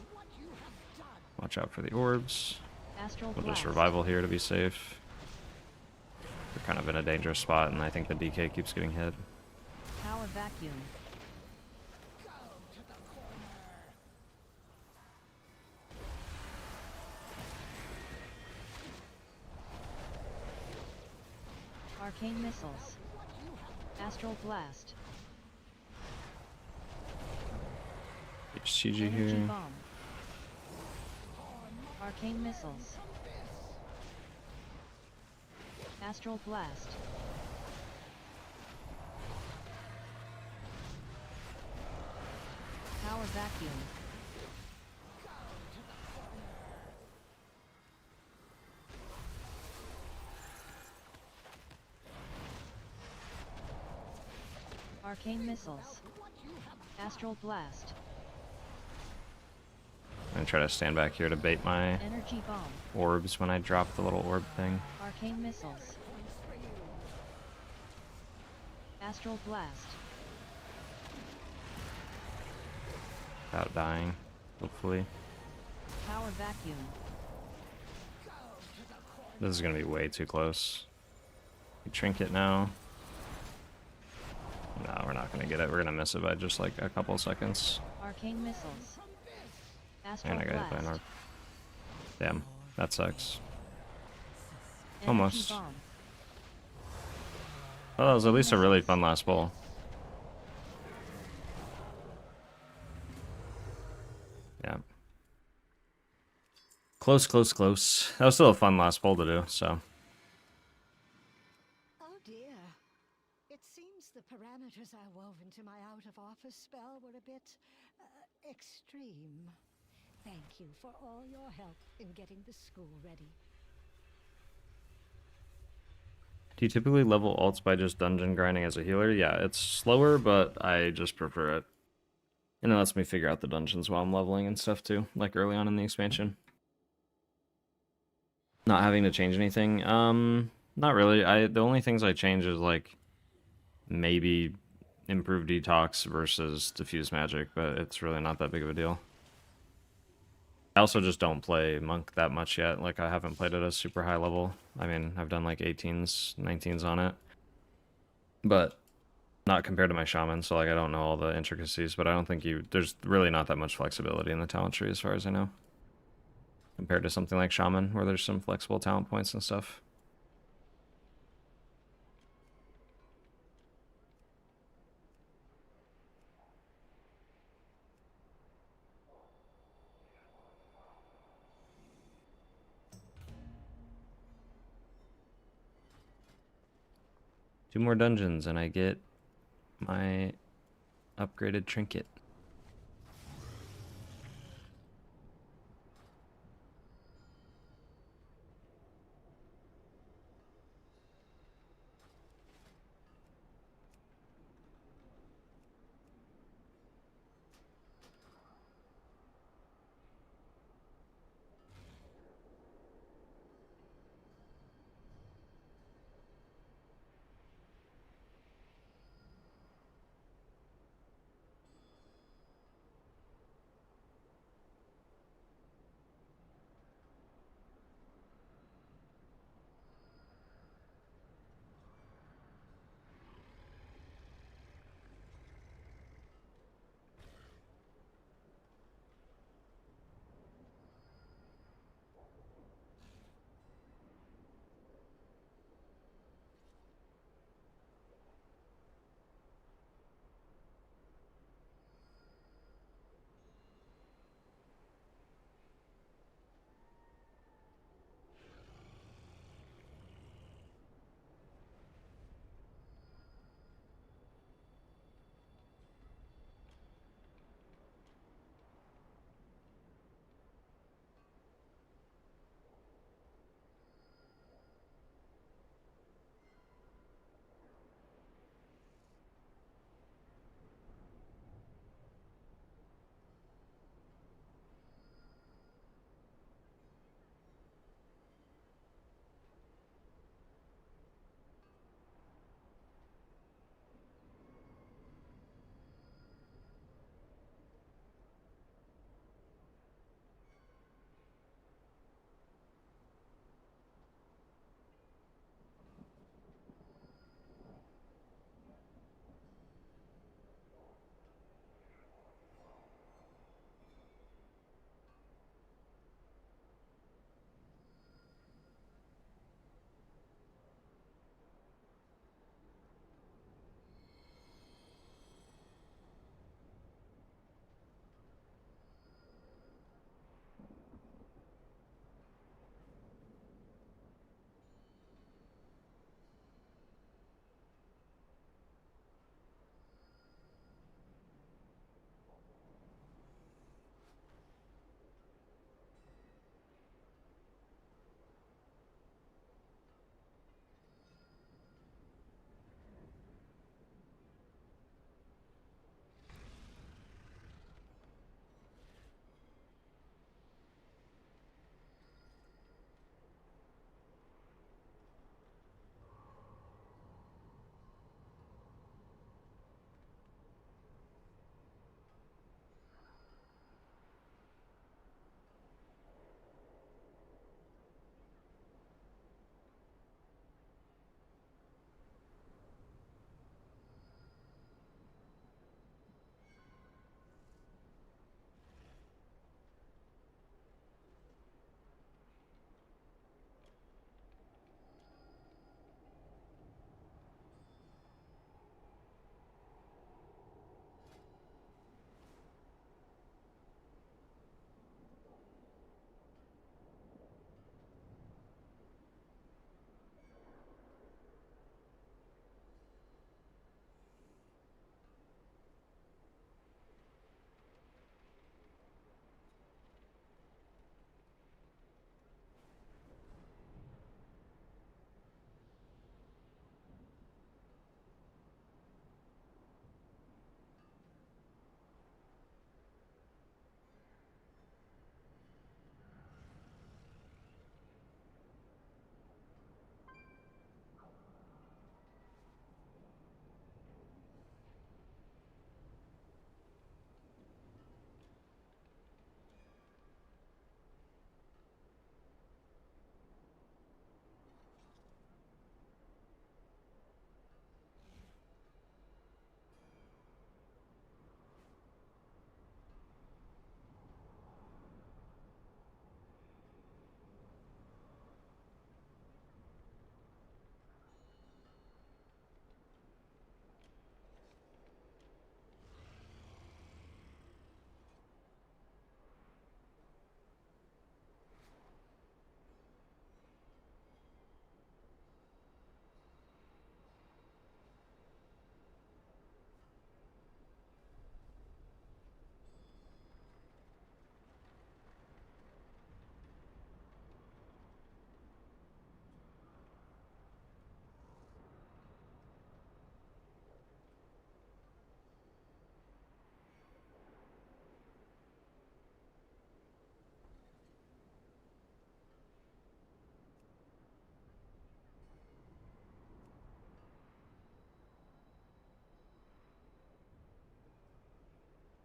Watch out for the orbs. Astral We'll Blast. just revival here to be safe. We're kind of in a dangerous spot, and I think the DK keeps getting hit. Power Vacuum. Arcane Missiles. Astral Blast. Just CG Energy here. Bomb. Arcane Missiles. Astral Blast. Power Vacuum. Arcane Missiles. Astral Blast. I'm gonna try to stand back here to bait my Energy Bomb. orbs when I drop the little orb thing. Arcane Missiles. Astral Blast. Without dying, hopefully. Power Vacuum. This is gonna be way too close. We Trinket now. No, we're not gonna get it. We're gonna miss it by just like a couple seconds. Arcane Missiles. Astral And I got hit by an Blast. orb. Damn, that sucks. Energy Almost. bomb. Well, that was at least a really fun last bowl. Yeah. Close, close, close. That was still a fun last bowl to do, so. Oh dear. It seems the parameters I wove into my out-of-office spell were a bit extreme. Thank you for all your help in getting the school ready. Do you typically level alts by just dungeon grinding as a healer? Yeah, it's slower, but I just prefer it. And it lets me figure out the dungeons while I'm leveling and stuff too, like early on in the expansion. Not having to change anything. Not really. The only things I change is like maybe improve detox versus diffuse magic, but it's really not that big of a deal. I also just don't play monk that much yet. Like, I haven't played at a super high level. I mean, I've done like 18s, 19s on it, but not compared to my shaman, so like I don't know all the intricacies, but I don't think there's really not that much flexibility in the talent tree as far as I know, compared to something like shaman where there's some flexible talent points and stuff. Two more dungeons and I get my upgraded trinket.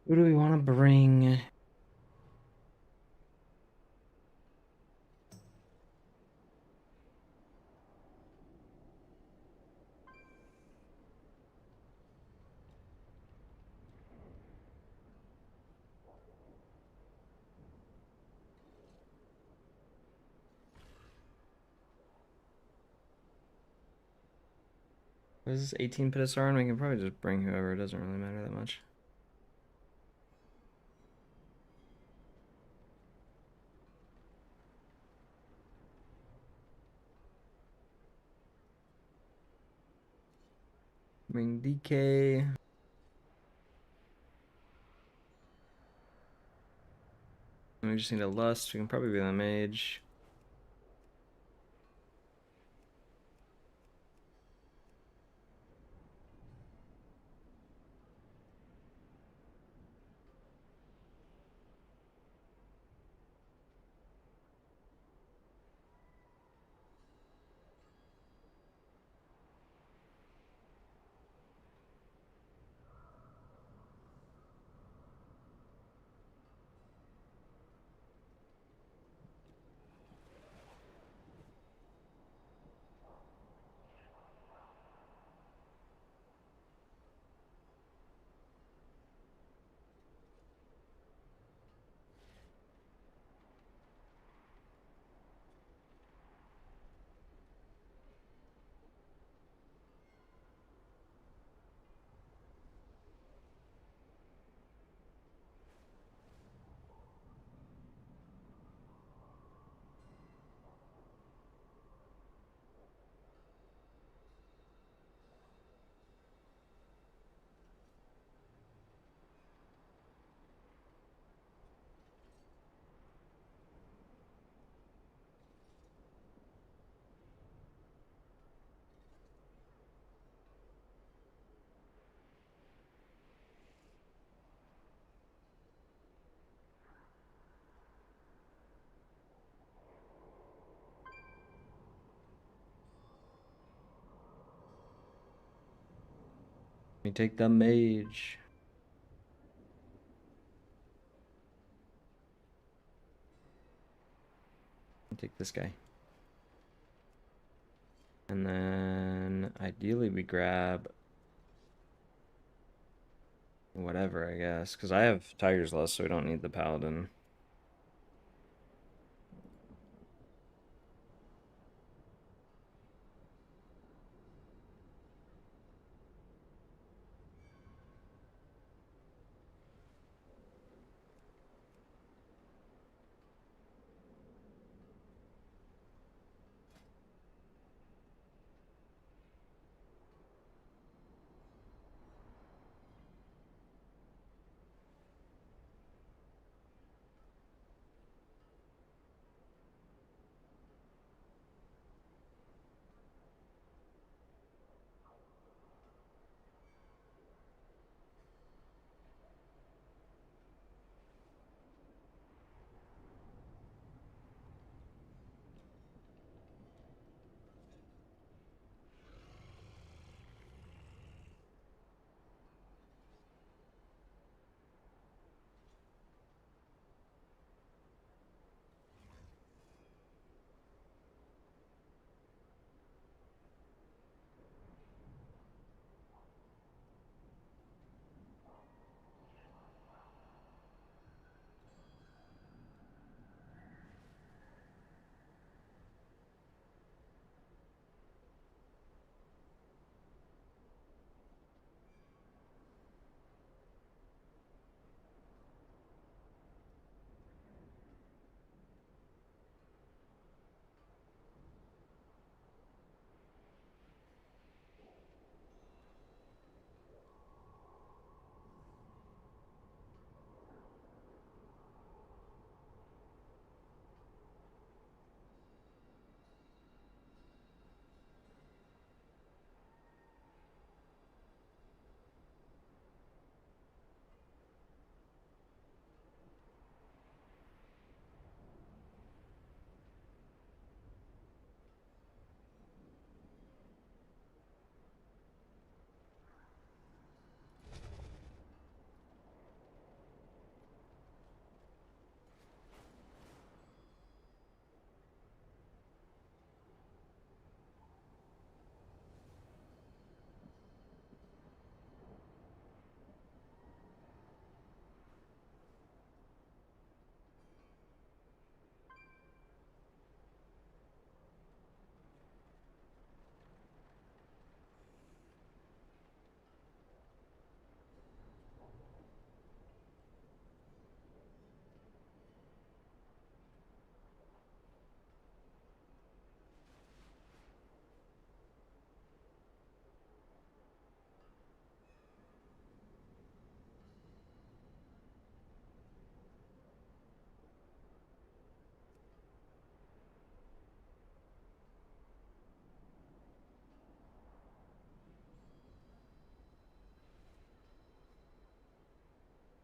Who do we want to bring? This is 18 Pitasaur, and we can probably just bring whoever. It doesn't really matter that much. Bring DK. We just need a Lust. We can probably be the Mage. We take the Mage. Take this guy. And then ideally we grab whatever, I guess, because I have Tiger's Lust, so we don't need the Paladin.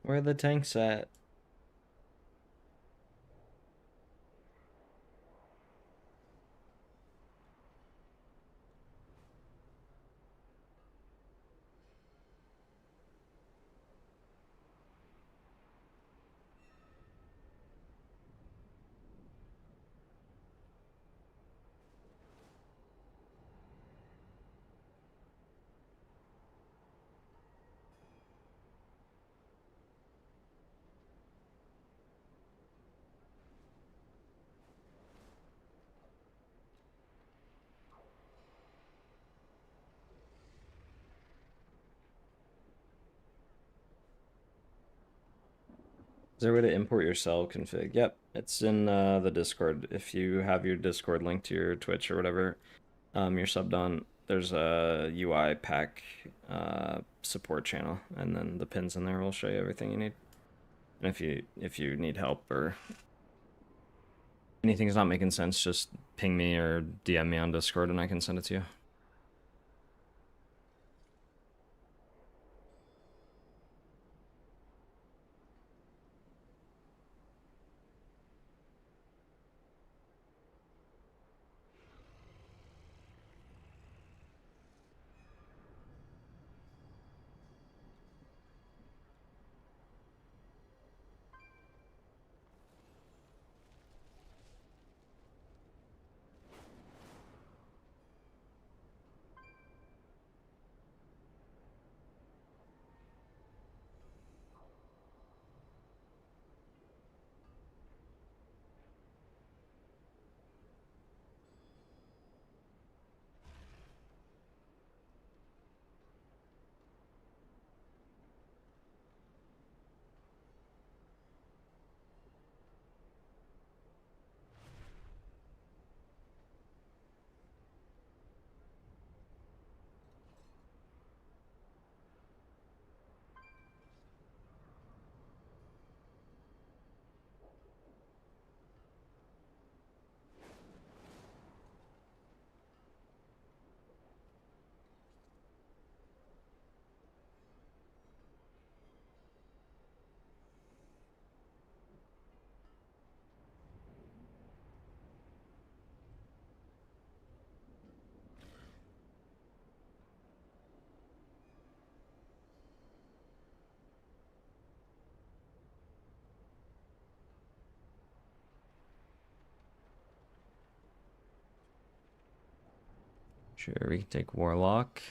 Where are the tanks at? Is there a way to import your cell config? Yep, it's in the Discord. If you have your Discord linked to your Twitch or whatever, you're subbed on, there's a UI pack support channel, and then the pins in there will show you everything you need. And if you need help or anything's not making sense, just ping me or DM me on Discord and I can send it to you. Sure, we can take Warlock.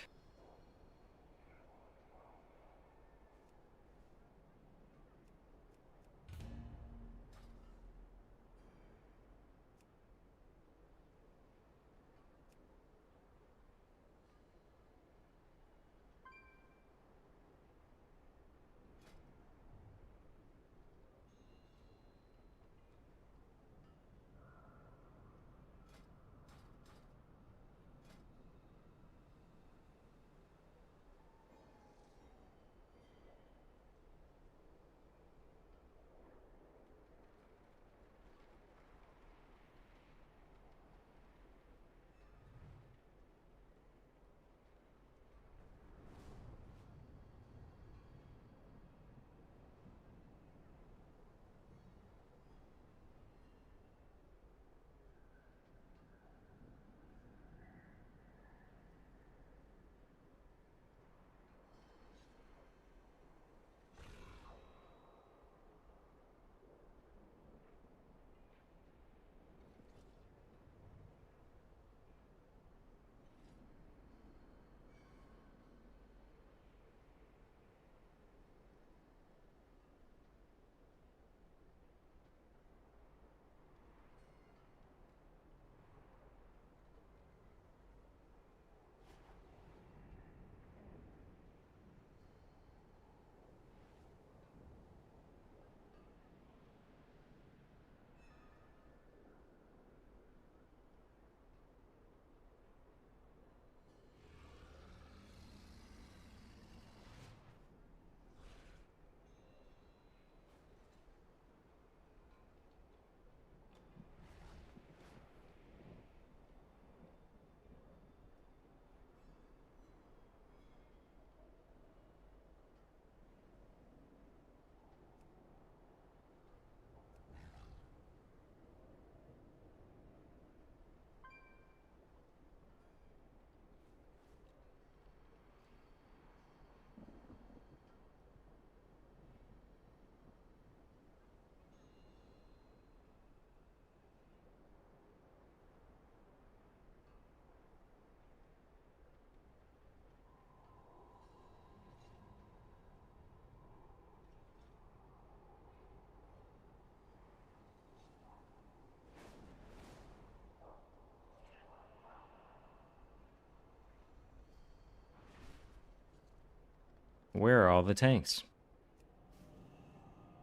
Where are all the tanks?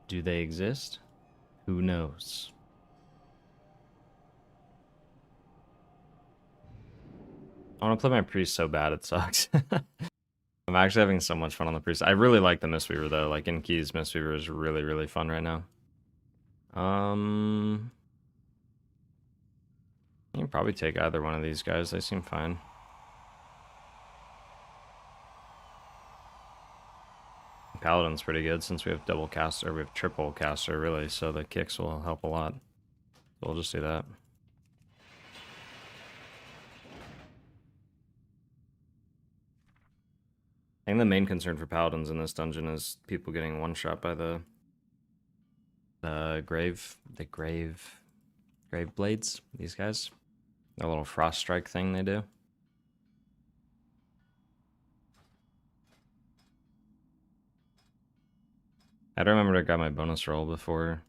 Do they exist? Who knows? I want to play my priest so bad it sucks. I'm actually having so much fun on the priest. I really like the Mistweaver though. Like in Keys, Mistweaver is really, really fun right now. You can probably take either one of these guys. They seem fine. Paladin's pretty good since we have double caster. We have triple caster really, so the kicks will help a lot. So we'll just do that. I think the main concern for paladins in this dungeon is people getting one shot by the grave blades. These guys, that little frost strike thing they do. I don't remember to grab my bonus roll before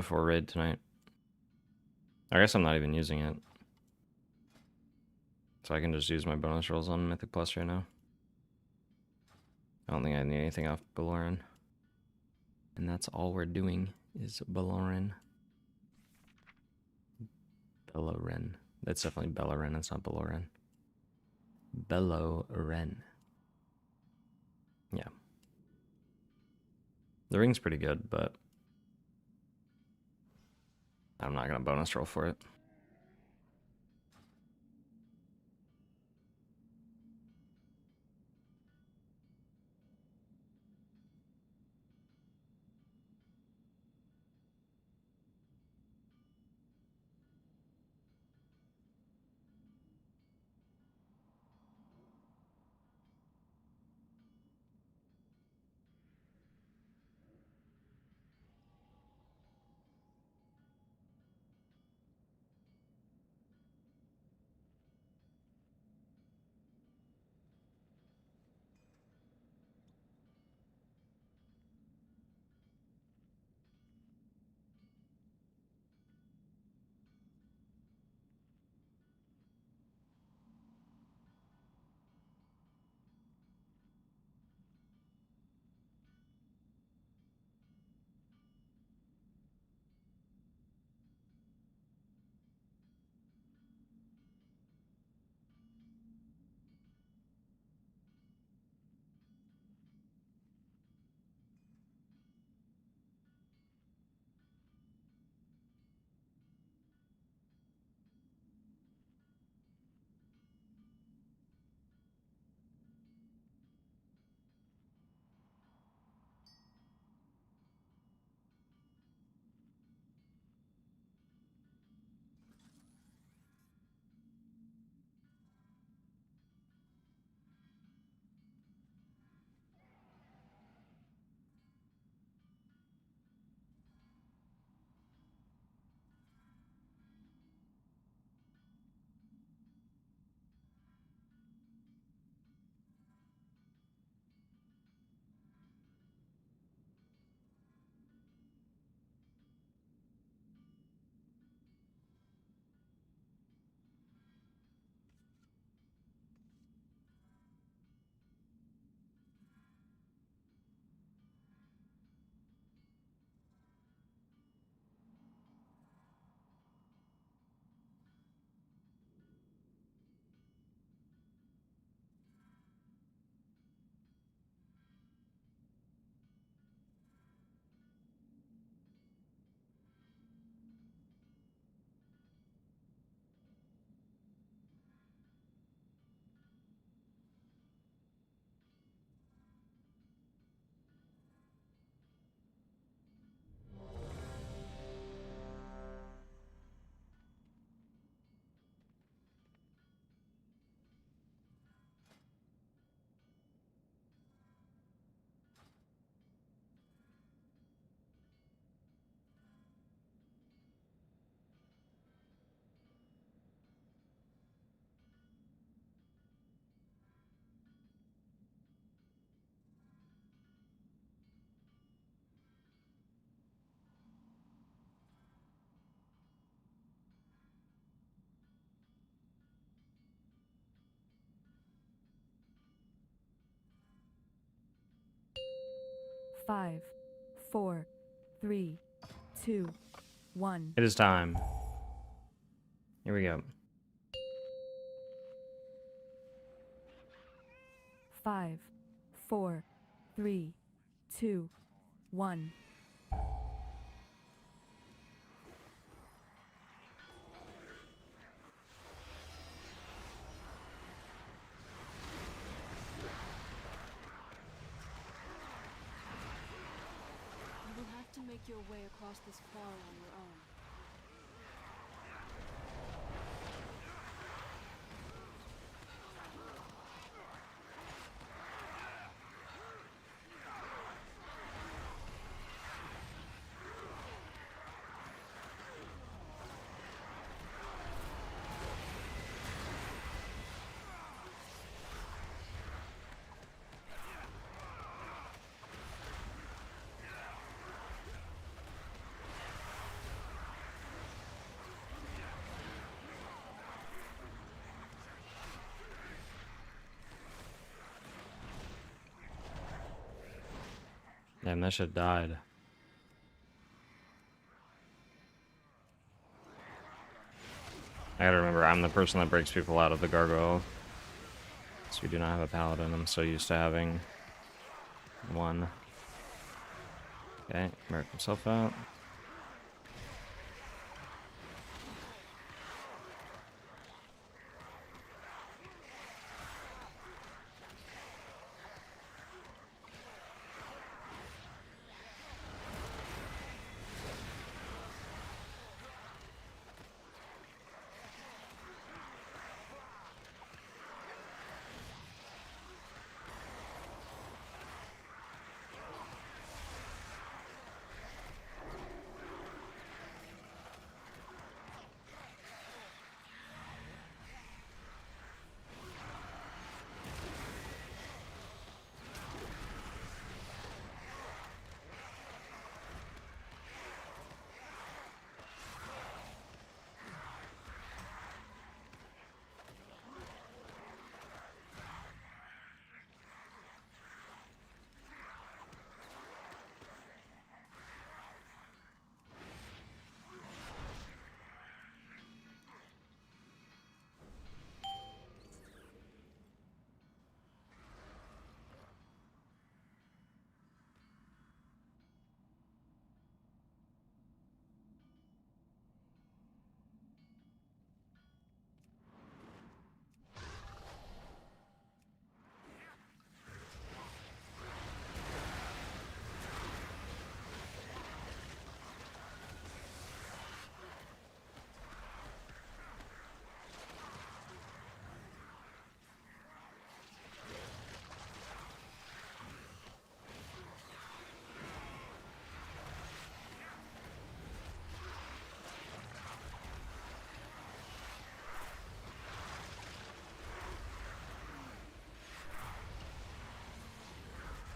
raid tonight. I guess I'm not even using it. So I can just use my bonus rolls on Mythic Plus right now. I don't think I need anything off Baloran. And that's all we're doing is Baloran. Belloren. That's definitely Belloren, it's not Baloran. Belloren. Yeah. The ring's pretty good, but I'm not gonna bonus roll for it. 5, 4, 3, 2, 1. It is time. Here we go. 5, 4, 3, 2, 1. You will have to make your way across this quarry on your own. Damn, that shit died. I gotta remember, I'm the person that breaks people out of the gargoyle. So we do not have a paladin. I'm so used to having one. Okay, mark himself out.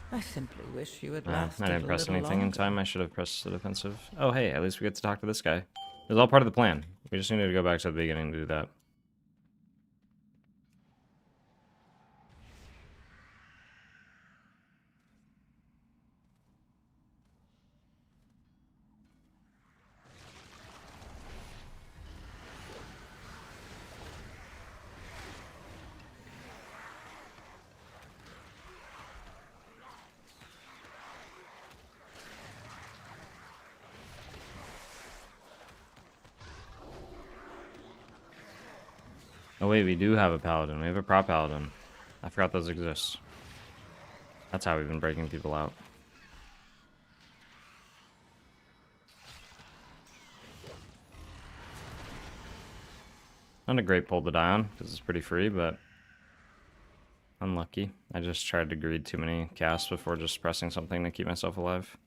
I simply wish you had I lasted didn't a press little anything in longer. time. I should have pressed the defensive. Oh, hey, at least we get to talk to this guy. It was all part of the plan. We just needed to go back to the beginning to do that. Oh wait, we do have a paladin. We have a prop paladin. I forgot those exist. That's how we've been breaking people out. Not a great pull to die on, because it's pretty free, but unlucky. I just tried to greed too many casts before just pressing something to keep myself alive.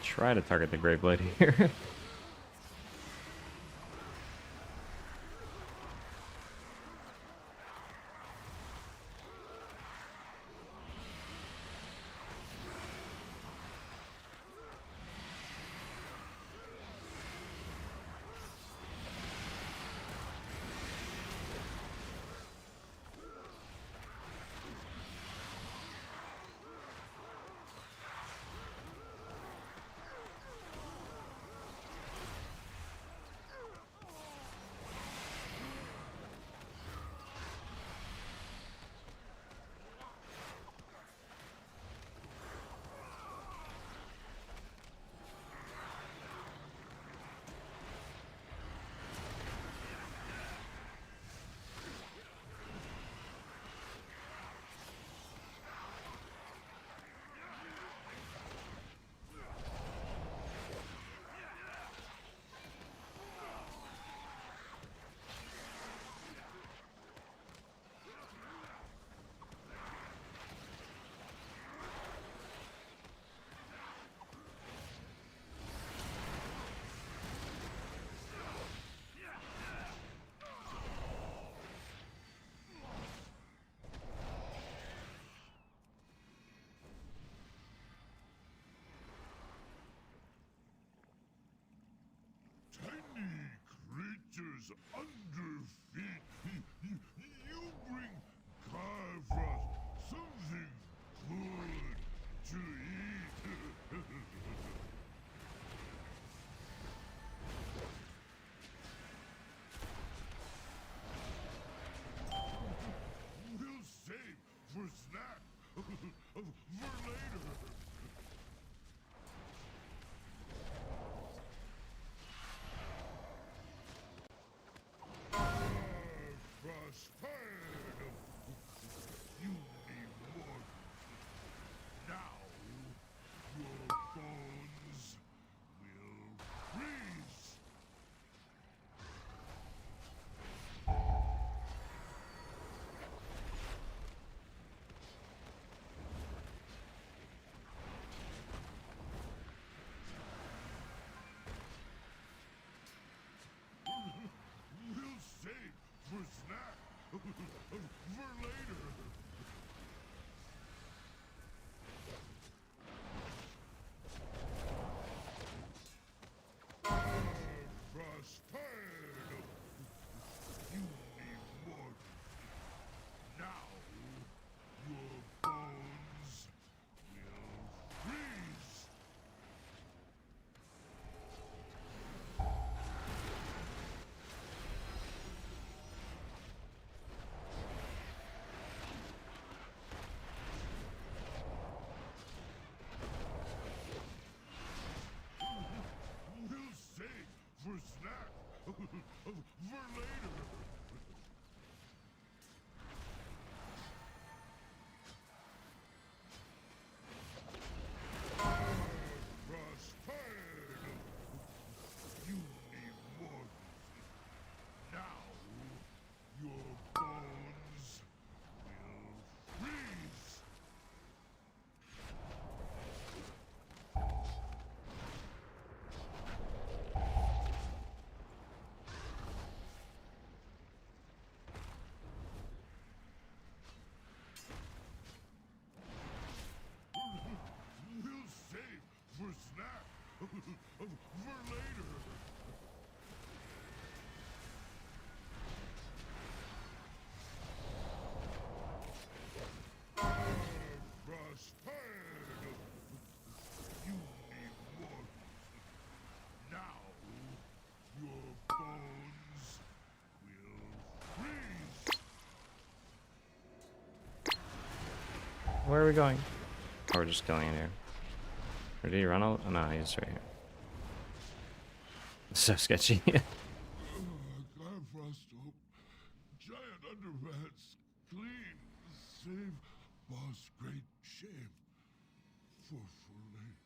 try to target the Great Blade here. Tiny creatures under feet. You bring Kyrfrost something good to eat. We'll save for snack for later. Crossfire! You need more. Now, your bones will freeze. We'll save for snack for later. Frostfire! You need more. Now, your bones will freeze. We'll save for snack for later. Frostfire! You need more. Now, your bones will freeze. We'll save for snack for later. Frostfire! You need more. Now, your bones will freeze. Where are we going? Oh, we're just killing it here. Or did he run out? Oh, no, he's right here. So sketchy. Kyrfrost hope. Giant underpants. Clean. Save boss. Great shame. For late.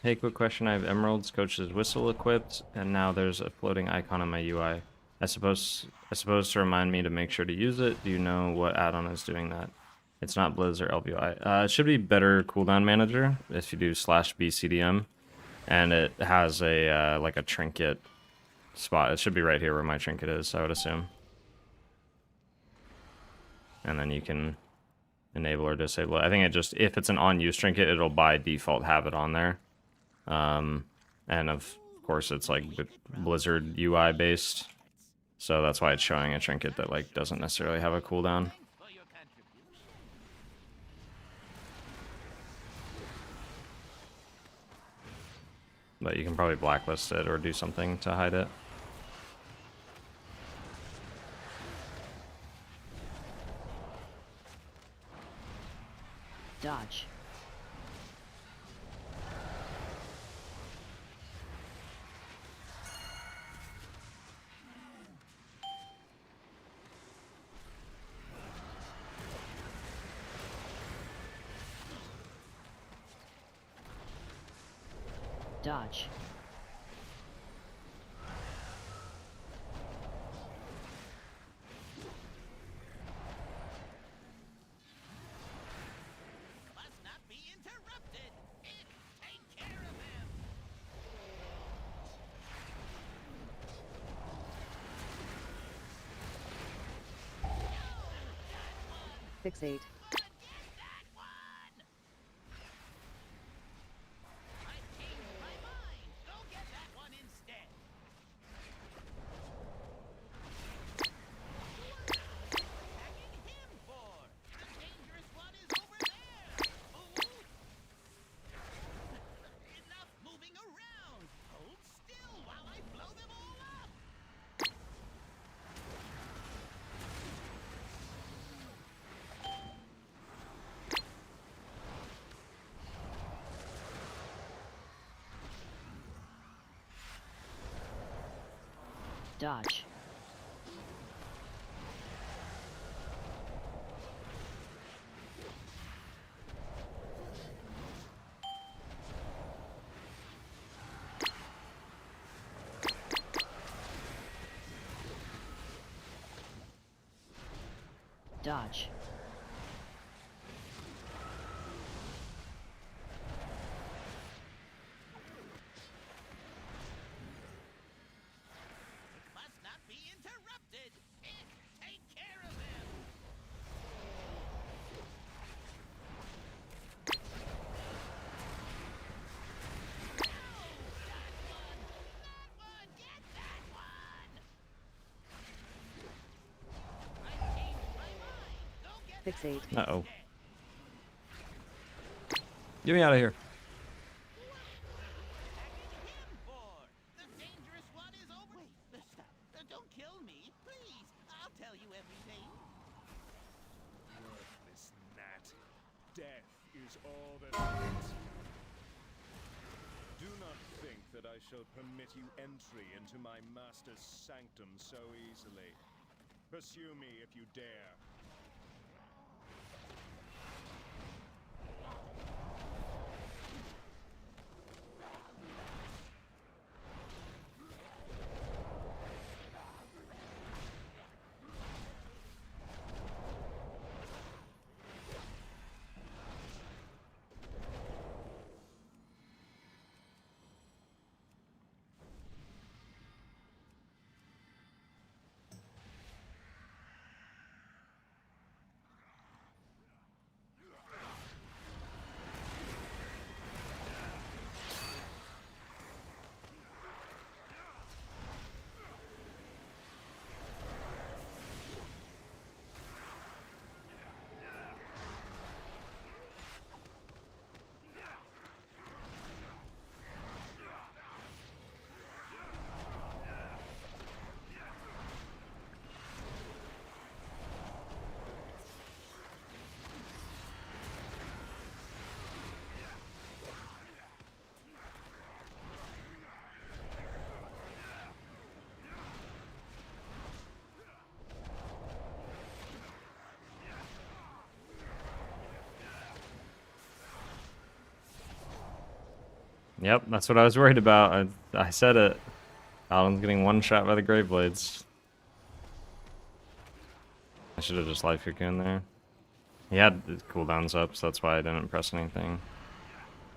Hey, quick question. I have Emerald's Coach's Whistle equipped, and now there's a floating icon in my UI. I suppose to remind me to make sure to use it. Do you know what add-on is doing that? It's not Blizz or LBUI. It should be Better Cooldown Manager if you do /BCDM, and it has a like a trinket spot. It should be right here where my trinket is, I would assume. And then you can enable or disable it. I think it just, if it's an on-use trinket, it'll by default have it on there. And of course it's like Blizzard UI based, so that's why it's showing a trinket that like doesn't necessarily have a cooldown. But you can probably blacklist it or do something to hide it. Dodge. Dodge. Must not be interrupted. Take care of him. Fixate. Dodge. Dodge. Fixate. Uh-oh. Get me out of here. Don't kill me, please. I'll tell you everything. Worthless gnat. Death is all that remains. Do not think that I shall permit you entry into my master's sanctum so easily. Pursue me if you dare. Yep, that's what I was worried about. I said it. Paladin's getting one shot by the Graveblades. I should have just life cocoon there. He had the cooldowns up, so that's why I didn't press anything.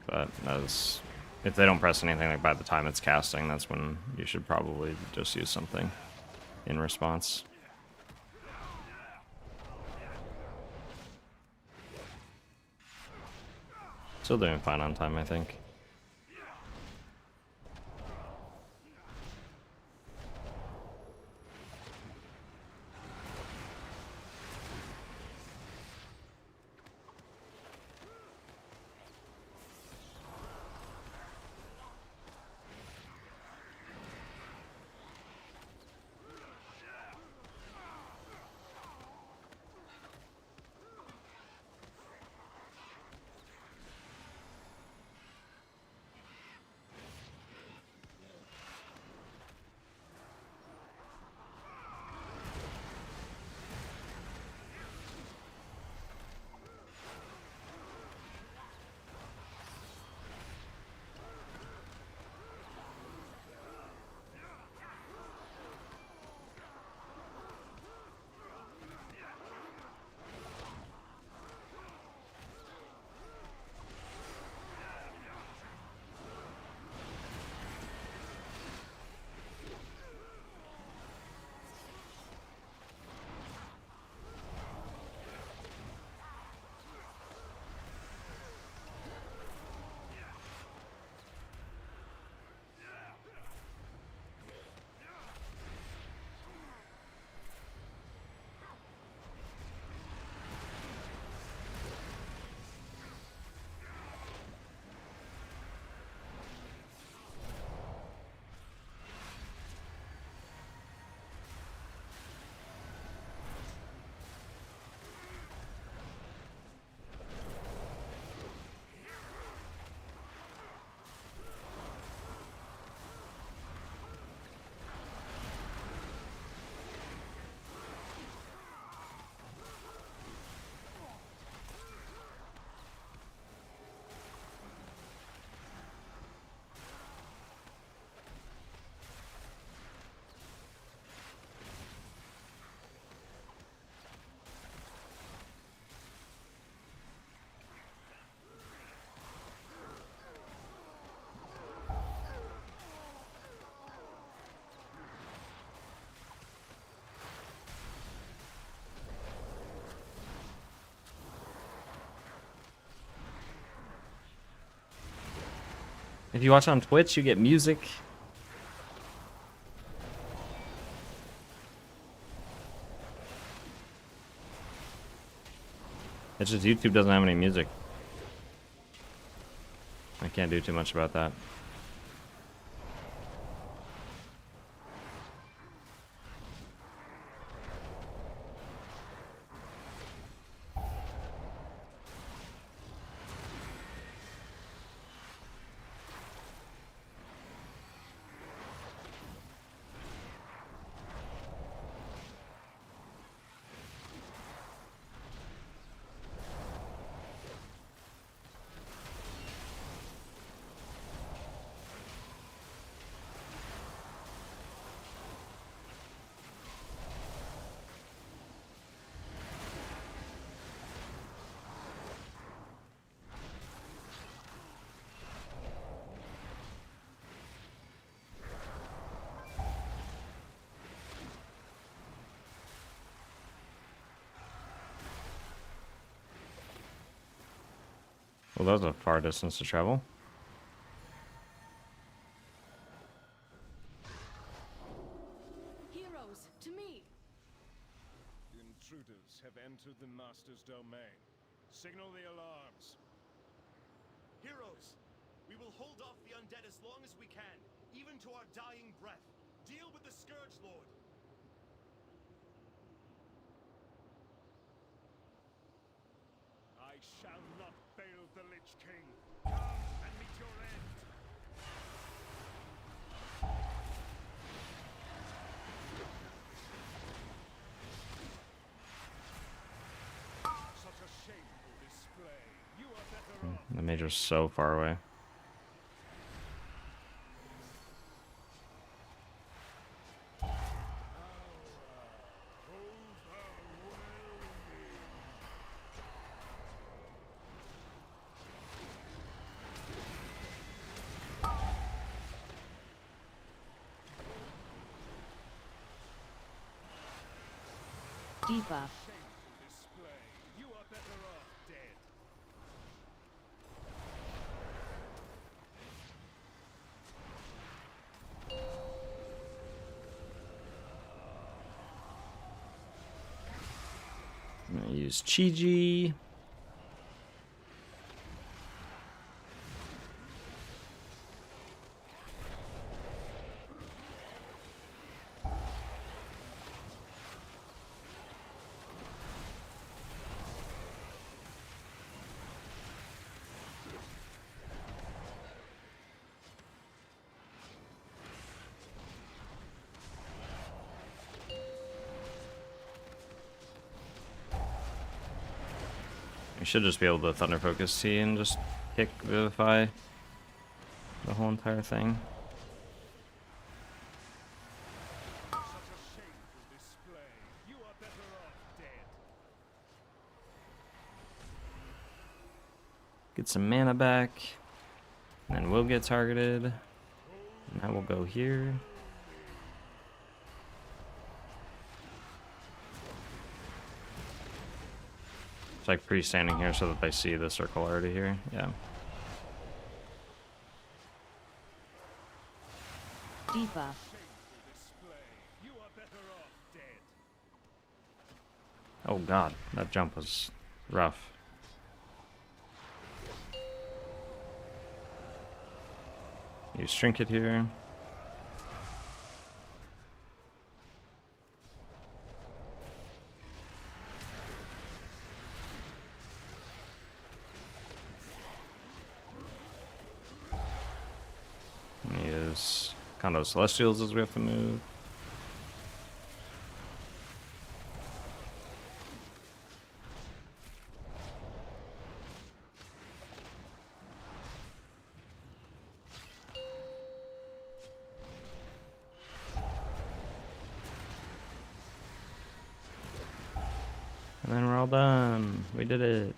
But that was, if they don't press anything, like by the time it's casting, that's when you should probably just use something in response. Still doing fine on time, I think. If you watch on Twitch, you get music. It's just YouTube doesn't have any music. I can't do too much about that. Well, that was a far distance to travel. Heroes, to me! Intruders have entered the Master's domain. Signal the alarms. Heroes, we will hold off the undead as long as we can, even to our dying breath. Deal with the Scourge Lord. I shall not fail the Lich King. Come and meet your end. Such a shameful display. You are better off. The Major's so far away. Debuff. Display. You are better off dead. I'm gonna use Chi-Ji. We should just be able to Thunder Focus T and just kick Vivify the whole entire thing. Such a shameful display. You are better off dead. Get some mana back. And then we'll get targeted. And that will go here. It's like pre-standing here so that they see the circle already here. Yeah. Debuff. Shameful display. You are better off dead. Oh god, that jump was rough. Use Trinket here. Use Condo Celestials as we have to move. And then we're all done. We did it.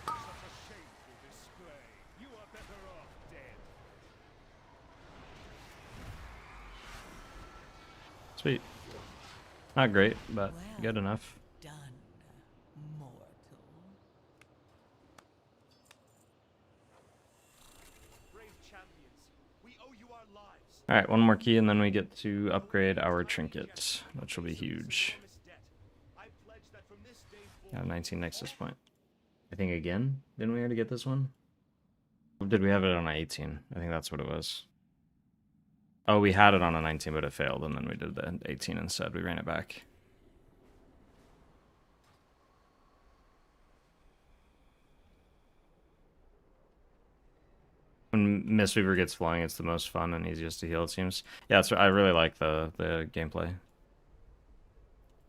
Such a shameful display. You are better off dead. Sweet. Not great, but good enough. Done, mortal. Brave champions, we owe you our lives. Alright, one more key and then we get to upgrade our trinket, which will be huge. I pledge that from this day Got forward, 19 Nexus point. I think again? Didn't we already get this one? Or did we have it on an 18? I think that's what it was. Oh, we had it on a 19, but it failed, and then we did the 18 instead. We ran it back. When Mistweaver gets flying, it's the most fun and easiest to heal, it seems. Yeah, I really like the gameplay.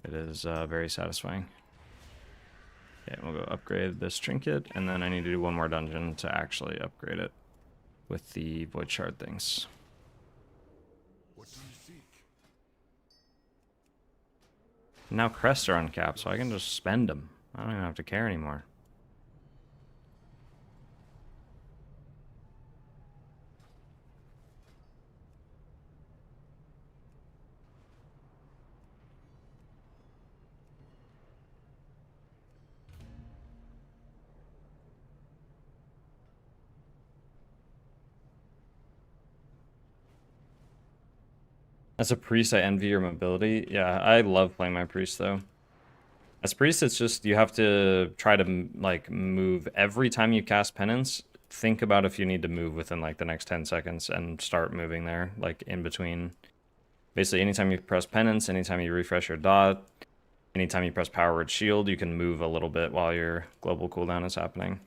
It is very satisfying. Okay, we'll go upgrade this trinket, and then I need to do one more dungeon to actually upgrade it with the void shard things. what do you seek? Now crests are uncapped, so I can just spend them. I don't even have to care anymore. As a priest, I envy your mobility. Yeah, I love playing my priest, though. As priest, it's just, you have to try to, like, move every time you cast penance. Think about if you need to move within, like, the next 10 seconds and start moving there, like, in between. Basically, anytime you press penance, anytime you refresh your dot, anytime you press power word shield, you can move a little bit while your global cooldown is happening.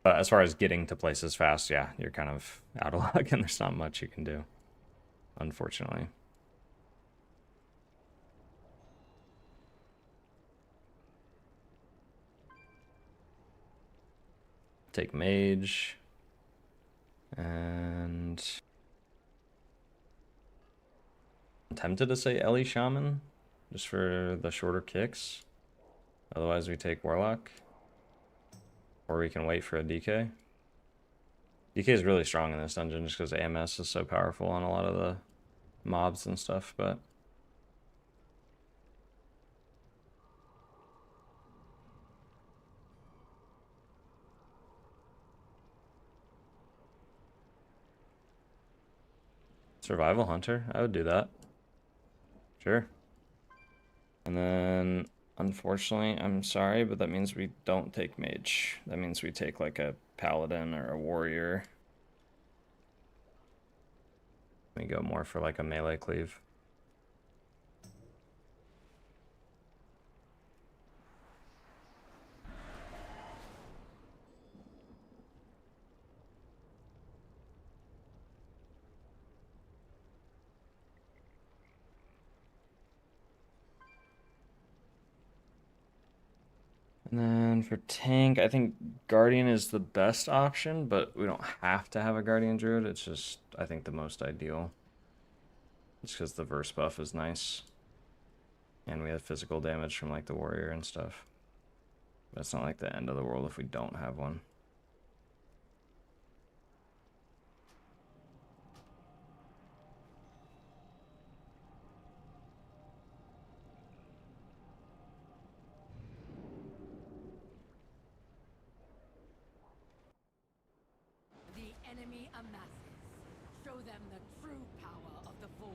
But as far as getting to places fast, yeah, you're kind of out of luck and there's not much you can do, unfortunately. Take mage. And I'm tempted to say Ellie Shaman, just for the shorter kicks. Otherwise we take Warlock. Or we can wait for a DK. DK is really strong in this dungeon just because AMS is so powerful on a lot of the mobs and stuff, but Survival Hunter, I would do that. Sure. And then, unfortunately, I'm sorry, but that means we don't take Mage. That means we take like a Paladin or a Warrior. We go more for like a melee cleave. And then for tank, I think Guardian is the best option, but we don't have to have a Guardian Druid. It's just, I think, the most ideal. Just because the verse buff is nice. And we have physical damage from like the Warrior and stuff. But it's not like the end of the world if we don't have one. The enemy amasses. Show them the true power of the void.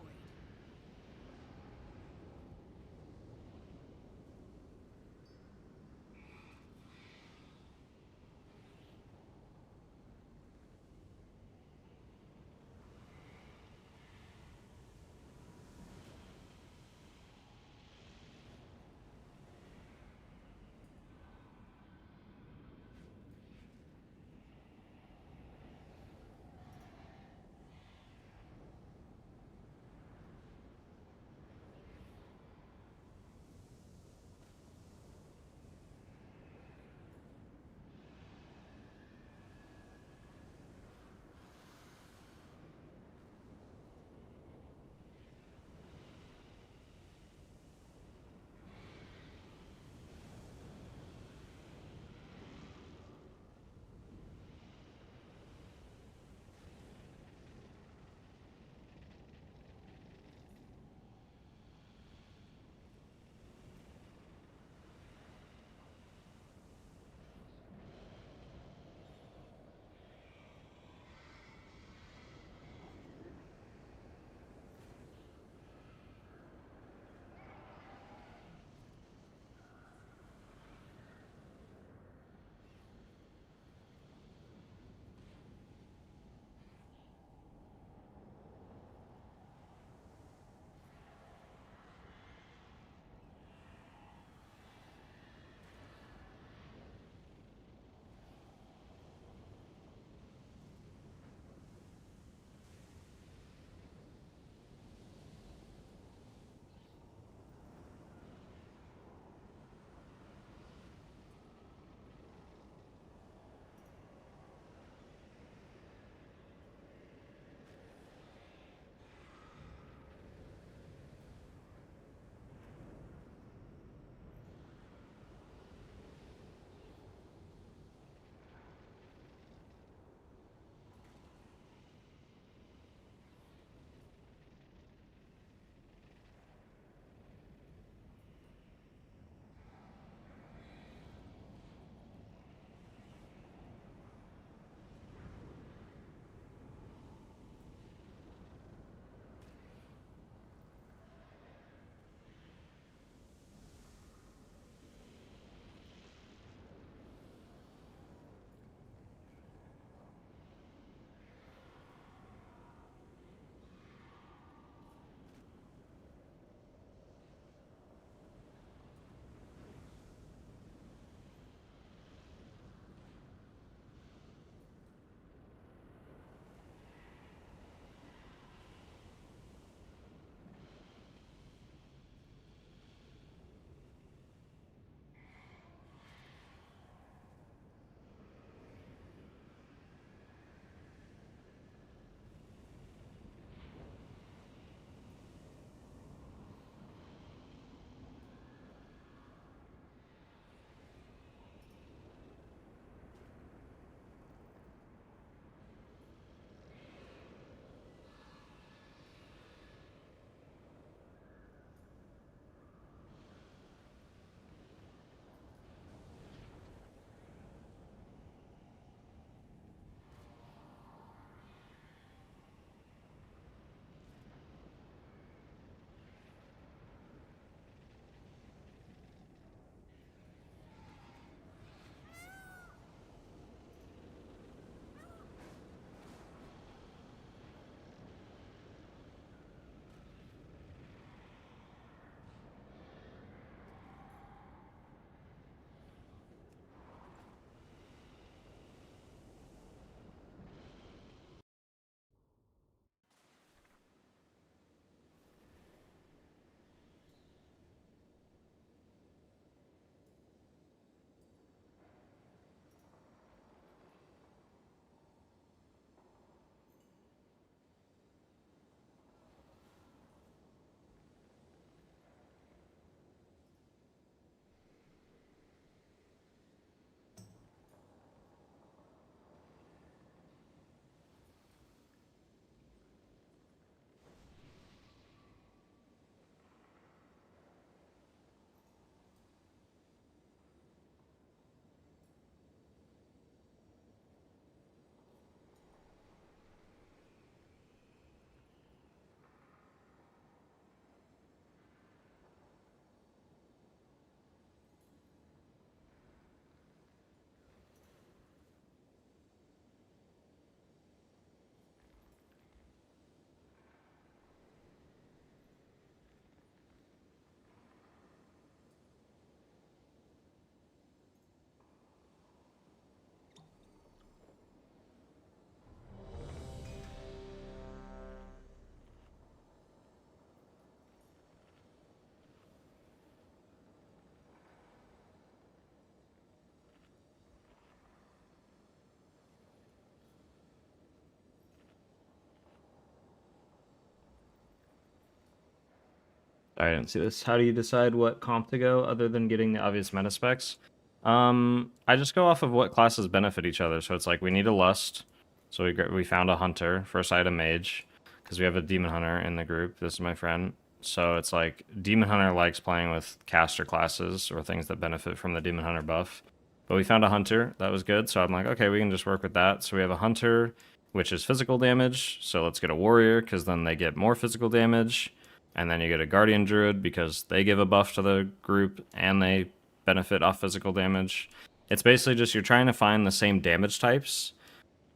I didn't see this. How do you decide what comp to go other than getting the obvious meta specs? I just go off of what classes benefit each other. So it's like we need a lust. So we found a hunter, first item mage, because we have a demon hunter in the group. This is my friend. So it's like demon hunter likes playing with caster classes or things that benefit from the demon hunter buff. But we found a hunter. That was good. So I'm like, okay, we can just work with that. So we have a hunter, which is physical damage. So let's get a warrior, because then they get more physical damage. And then you get a guardian druid, because they give a buff to the group and they benefit off physical damage. It's basically just you're trying to find the same damage types,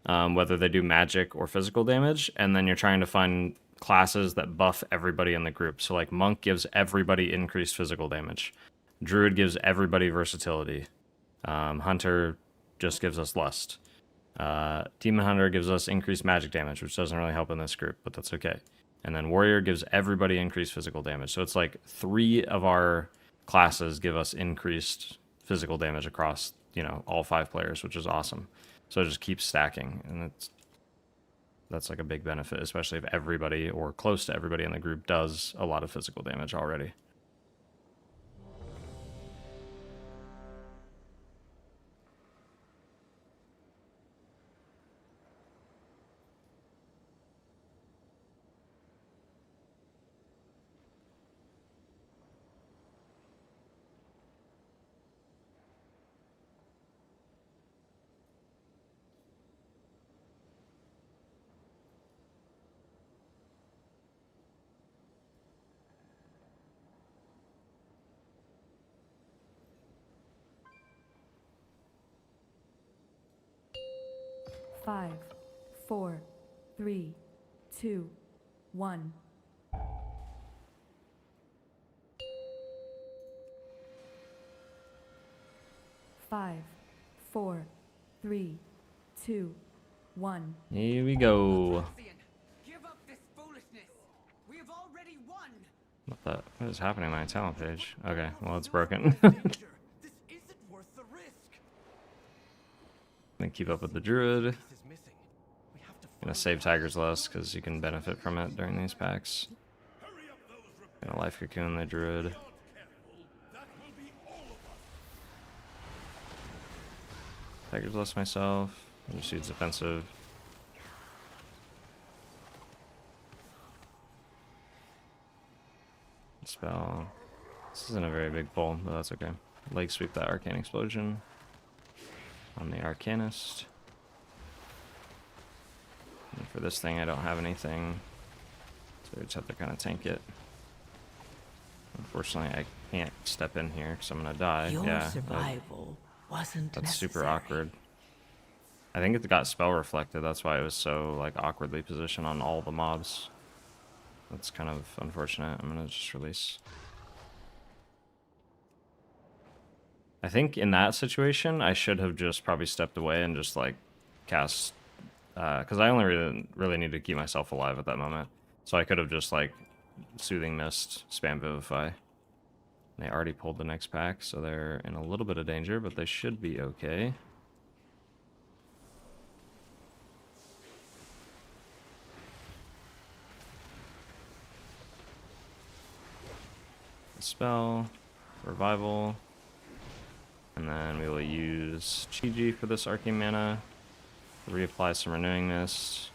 whether they do magic or physical damage, and then you're trying to find classes that buff everybody in the group. So like monk gives everybody increased physical damage. Druid gives everybody versatility. Hunter just gives us lust. Demon hunter gives us increased magic damage, which doesn't really help in this group, but that's okay. And then warrior gives everybody increased physical damage. So it's like 3 of our classes give us increased physical damage across, you know, all 5 players, which is awesome. So it just keeps stacking, and that's like a big benefit, especially if everybody or close to everybody in the group does a lot of physical damage already. Five, 4, 3, 2, 1. Five, 4, 3, 2, 1. Here we go. Give up this foolishness. We have already won. What is happening on my talent page? Okay, well, it's broken. This isn't worth the risk. Then keep up with the druid. This is missing. We have to Gonna save Tiger's Lust because you can benefit from it during these packs. Gonna life cocoon the druid. Tiger's Lust myself. Just use defensive. Spell. This isn't a very big pull, but that's okay. Leg sweep that arcane explosion on the arcanist. And for this thing, I don't have anything, so we just have to kind of tank it. Unfortunately, I can't step in here because I'm gonna die. Your survival wasn't that's necessary. super awkward. I think it got spell reflected. That's why it was so like awkwardly positioned on all the mobs. That's kind of unfortunate. I'm gonna just release. I think in that situation, I should have just probably stepped away and just like cast, because I only really need to keep myself alive at that moment. So I could have just like Soothing Mist, spam Vivify. They already pulled the next pack, so they're in a little bit of danger, but they should be okay. Spell, revival, and then we will use Chi for this arcane mana, reapply some renewing mist,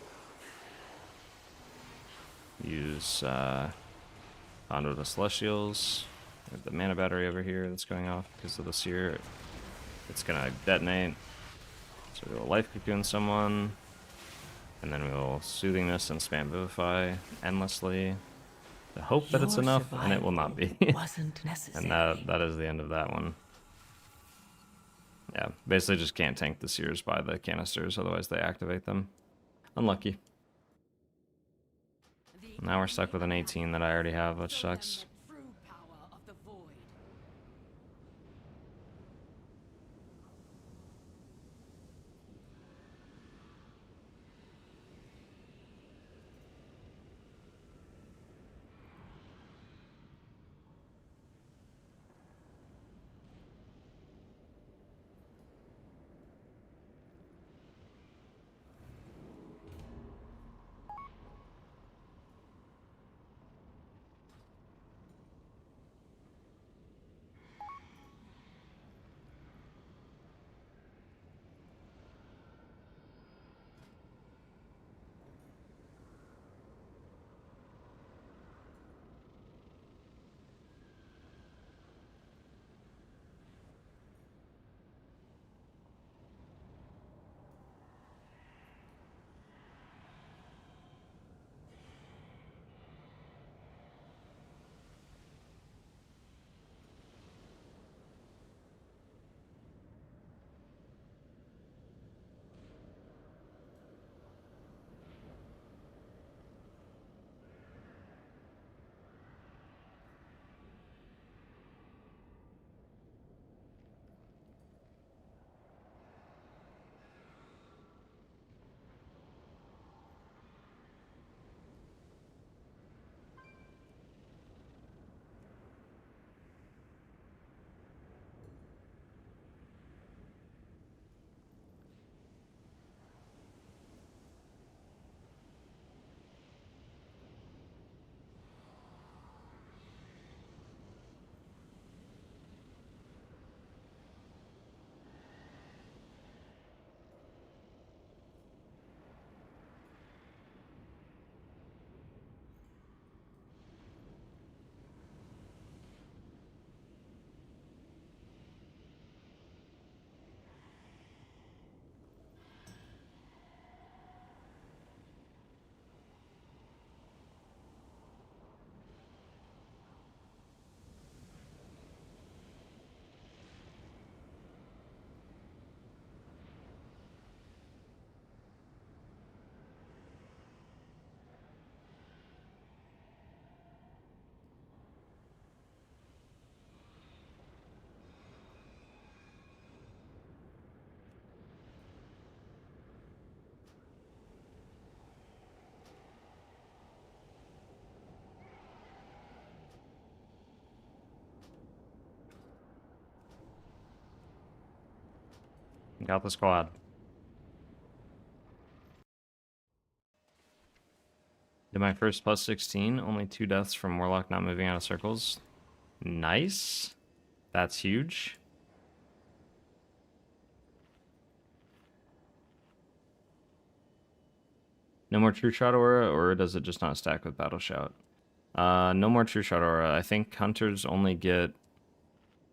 use Conduit of Celestials. We have the mana battery over here that's going off because of the seer. It's gonna detonate, so we will life cocoon someone, and then we will Soothing Mist and spam Vivify endlessly. I hope that it's enough, and it will not be. Wasn't necessary. And that is the end of that one. Yeah, basically just can't tank the seers by the canisters, otherwise they activate them. Unlucky. Now we're stuck with an 18 that I already have, which sucks. Got the squad. Did my first plus 16, only 2 deaths from Warlock not moving out of circles. Nice. That's huge. No more True Shot Aura, or does it just not stack with Battle Shout? No more True Shot Aura. I think Hunters only get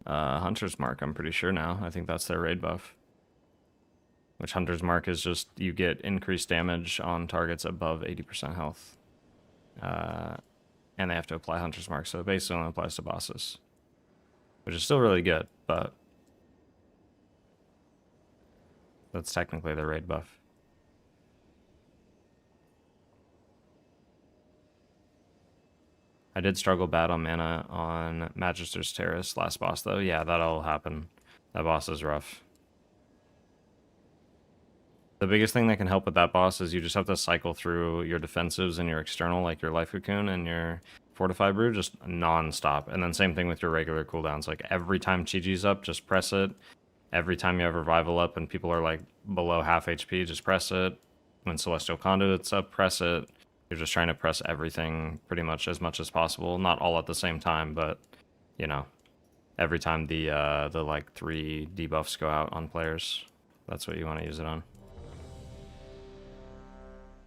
Hunter's Mark, I'm pretty sure now. I think that's their raid buff. Which Hunter's Mark is just, you get increased damage on targets above 80% health. And they have to apply Hunter's Mark, so it basically only applies to bosses. Which is still really good, but that's technically their raid buff. I did struggle bad on mana on Magister's Terrace last boss, though. Yeah, that'll happen. That boss is rough. The biggest thing that can help with that boss is you just have to cycle through your defensives and your external, like your Life Cocoon and your Fortify Brew, just non-stop. And then same thing with your regular cooldowns. Like every time Chi-Chi's up, just press it. Every time you have Revival up and people are like below half HP, just press it. When Celestial Conduit's up, press it. You're just trying to press everything pretty much as possible. Not all at the same time, but, you know, every time the like 3 debuffs go out on players, that's what you want to use it on.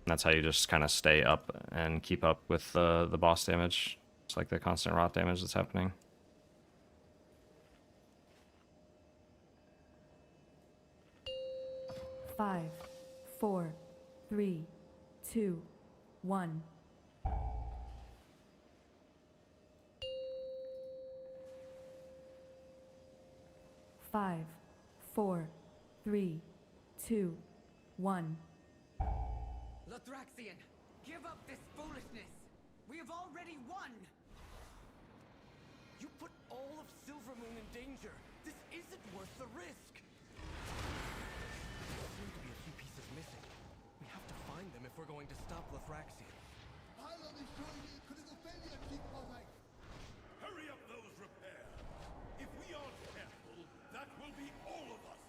That's how you just kind of stay up and keep up with the boss damage. It's like the constant rot damage that's happening. Five, 4, 3, 2, 1. Five, 4, 3, 2, 1. Lothraxion, give up this foolishness! We have already won! You put all of Silvermoon in danger! This isn't worth the risk! There seem to be a few pieces missing. We have to find them if we're going to stop Lothraxion. Hurry up those repairs! If we aren't careful, that will be all of us!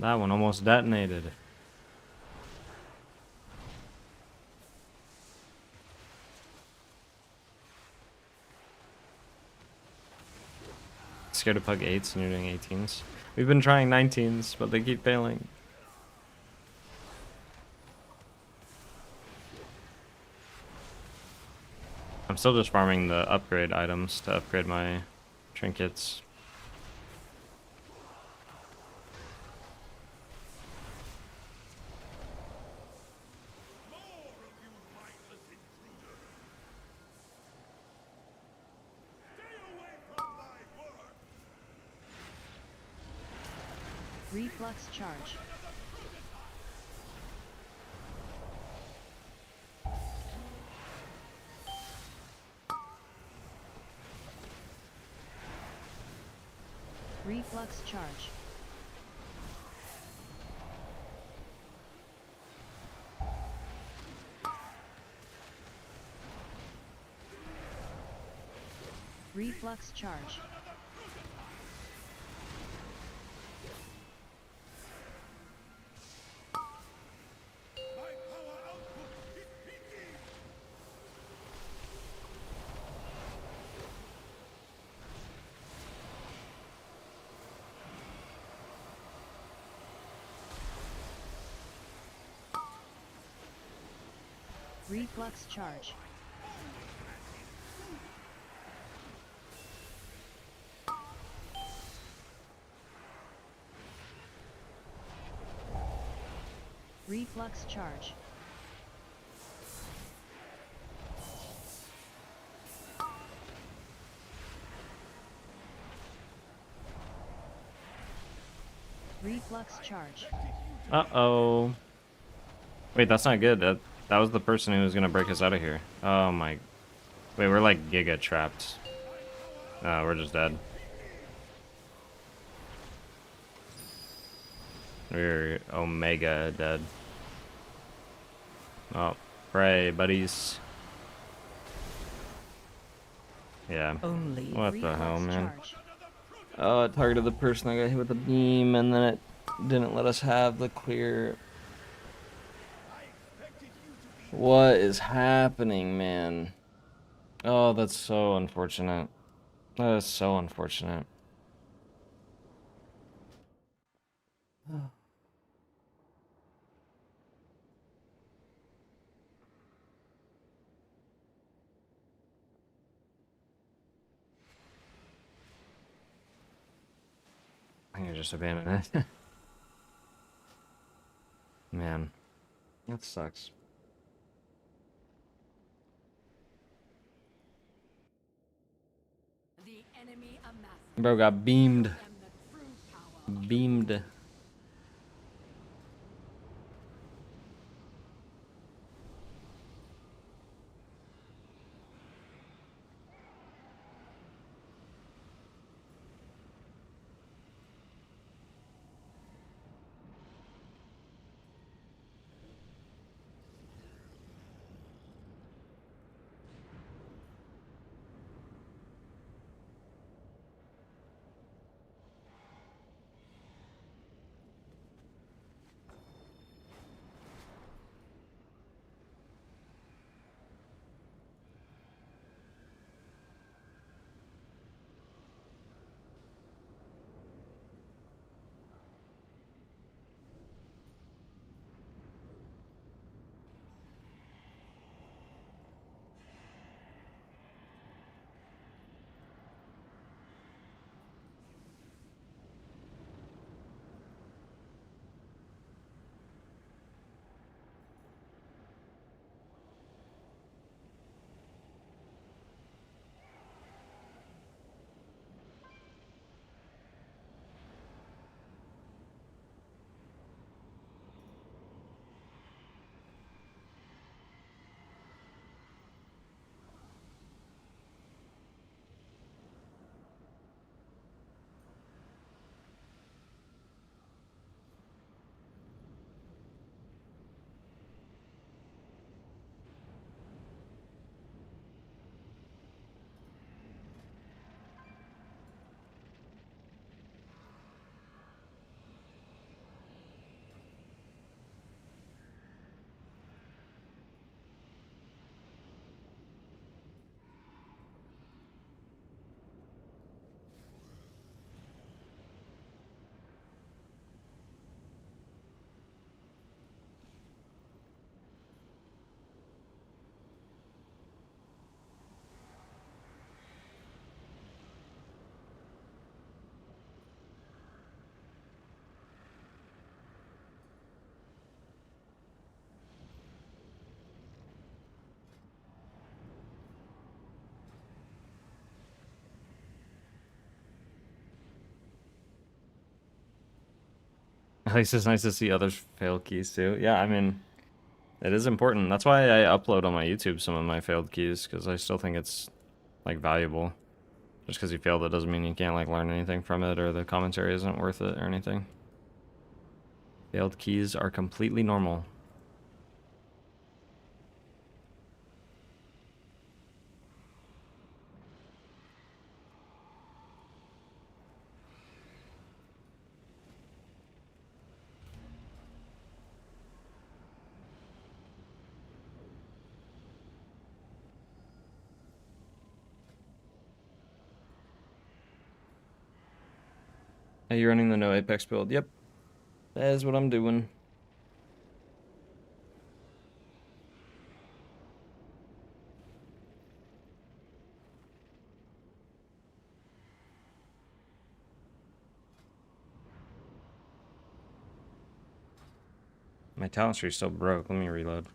That one almost detonated. Scared to pug 8s and you're doing 18s. We've been trying 19s, but they keep failing. I'm still just farming the upgrade items to upgrade my trinkets. Reflux charge. Reflux charge. Reflux charge. Reflux charge. Reflux charge. Reflux charge. Uh-oh. Wait, that's not good. That was the person who was gonna break us out of here. Oh my... Wait, we're like giga trapped. Oh, we're just dead. We're omega dead. Oh, pray, buddies. Yeah. Only What the hell, man? Charge. Oh, it targeted the person that got hit with the beam, and then it didn't let us have the clear. What is happening, man? Oh, that's so unfortunate. That is so unfortunate. I think I just abandoned it. Man, that sucks. The enemy amassed. Bro got beamed. And the true power. Beamed. At least it's nice to see others failed keys too. Yeah, I mean, it is important. That's why I upload on my YouTube some of my failed keys, because I still think it's like valuable. Just because you failed it doesn't mean you can't like learn anything from it, or the commentary isn't worth it or anything. Failed keys are completely normal. Are you running the no Apex build? Yep. That is what I'm doing. My talent tree still broke. Let me reload.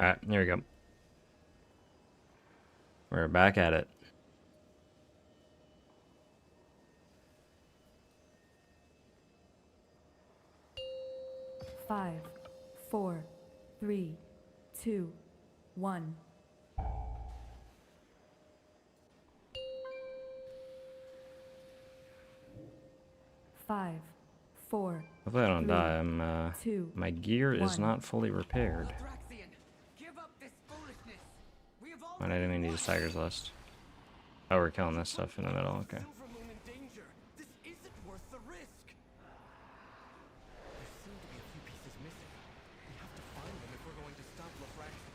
Alright, here we go. We're back at it. Five, four, three, two, one. Five, four. Hopefully I don't three, die. I'm, two, my gear is one. not fully repaired. Lathraxian, give up this foolishness. We have I didn't mean to use Tiger's Lust. Oh, we're killing this stuff in the middle, okay. Silver Moon in danger. This isn't worth the risk. There seem to be a few pieces missing. We have to find them if we're going to stop Lathraxian.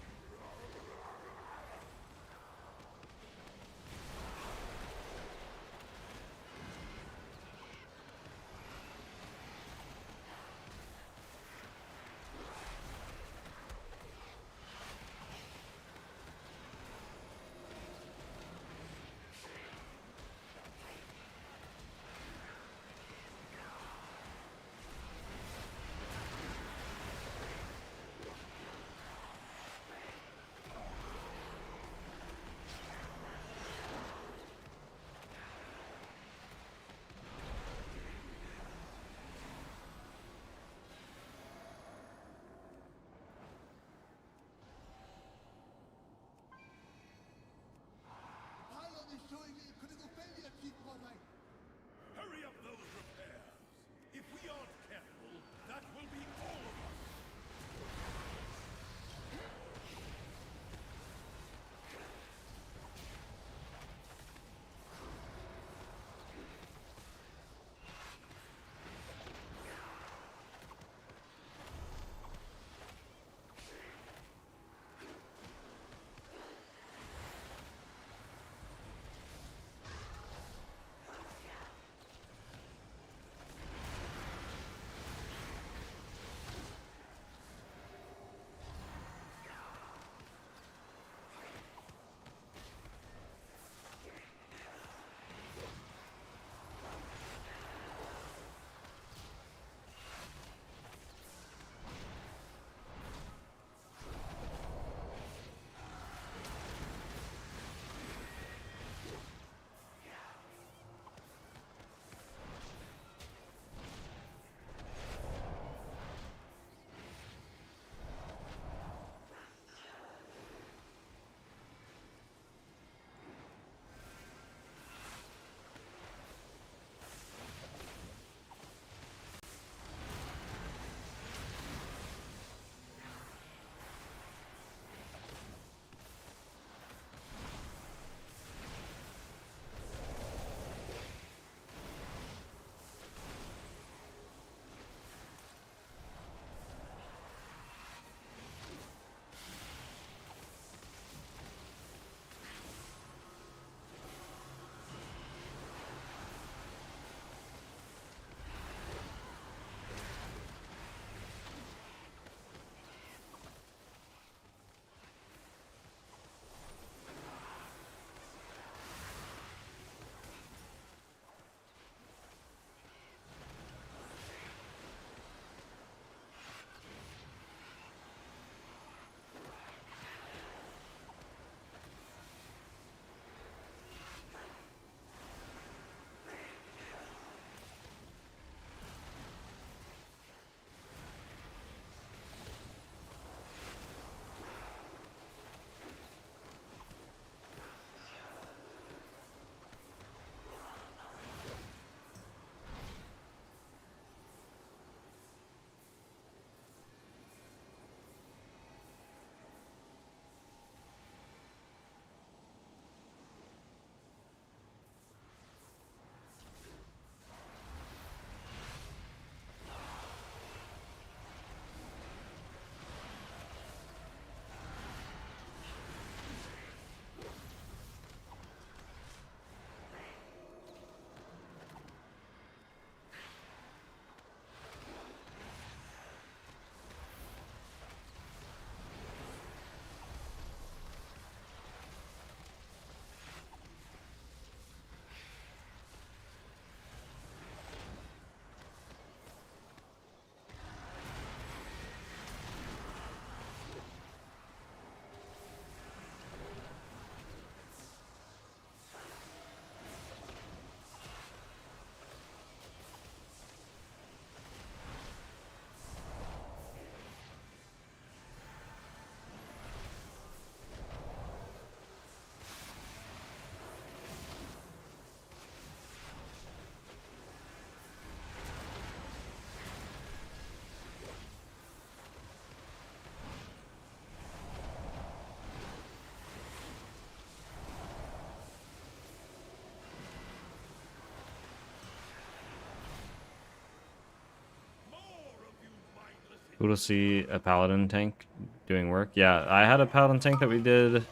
Cool to see a Paladin tank doing work. Yeah, I had a Paladin tank that we did.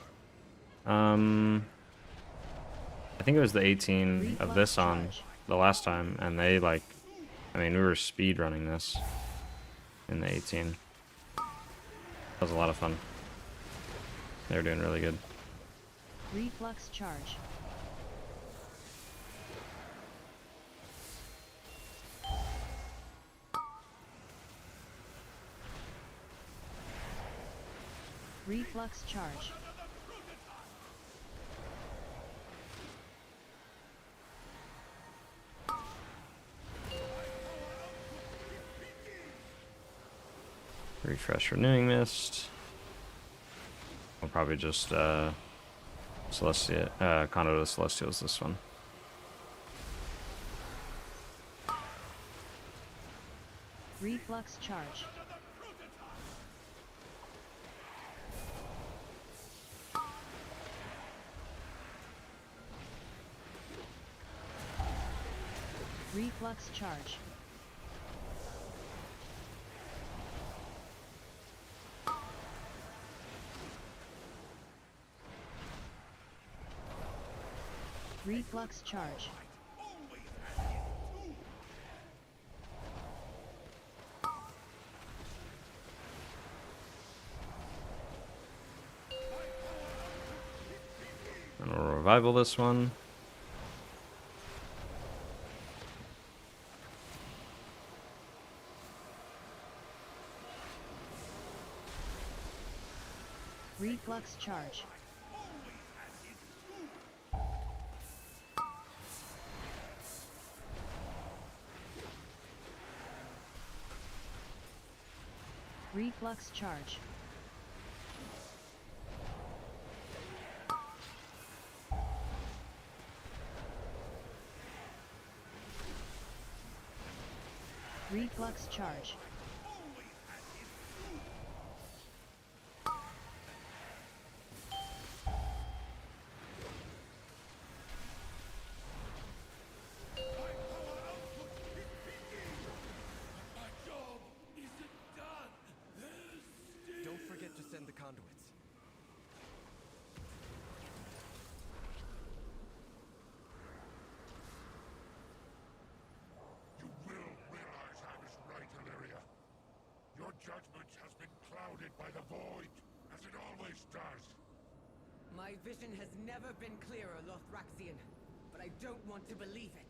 I think it was the 18 of this on the last time, and they like, I mean, we were speed running this in the 18. That was a lot of fun. They were doing really good. Reflux charge. Reflux charge. Refresh renewing mist. We'll probably just Celestia, Condo to Celestials this one. Reflux charge. Reflux charge. Reflux charge. And we'll revival this one. Reflux charge. Reflux charge. Reflux charge. Don't forget to send the conduits. You will realize I was right, Illyria. Your judgment has been clouded by the void, as it always does. My vision has never been clearer, Lothraxian, but I don't want to believe it.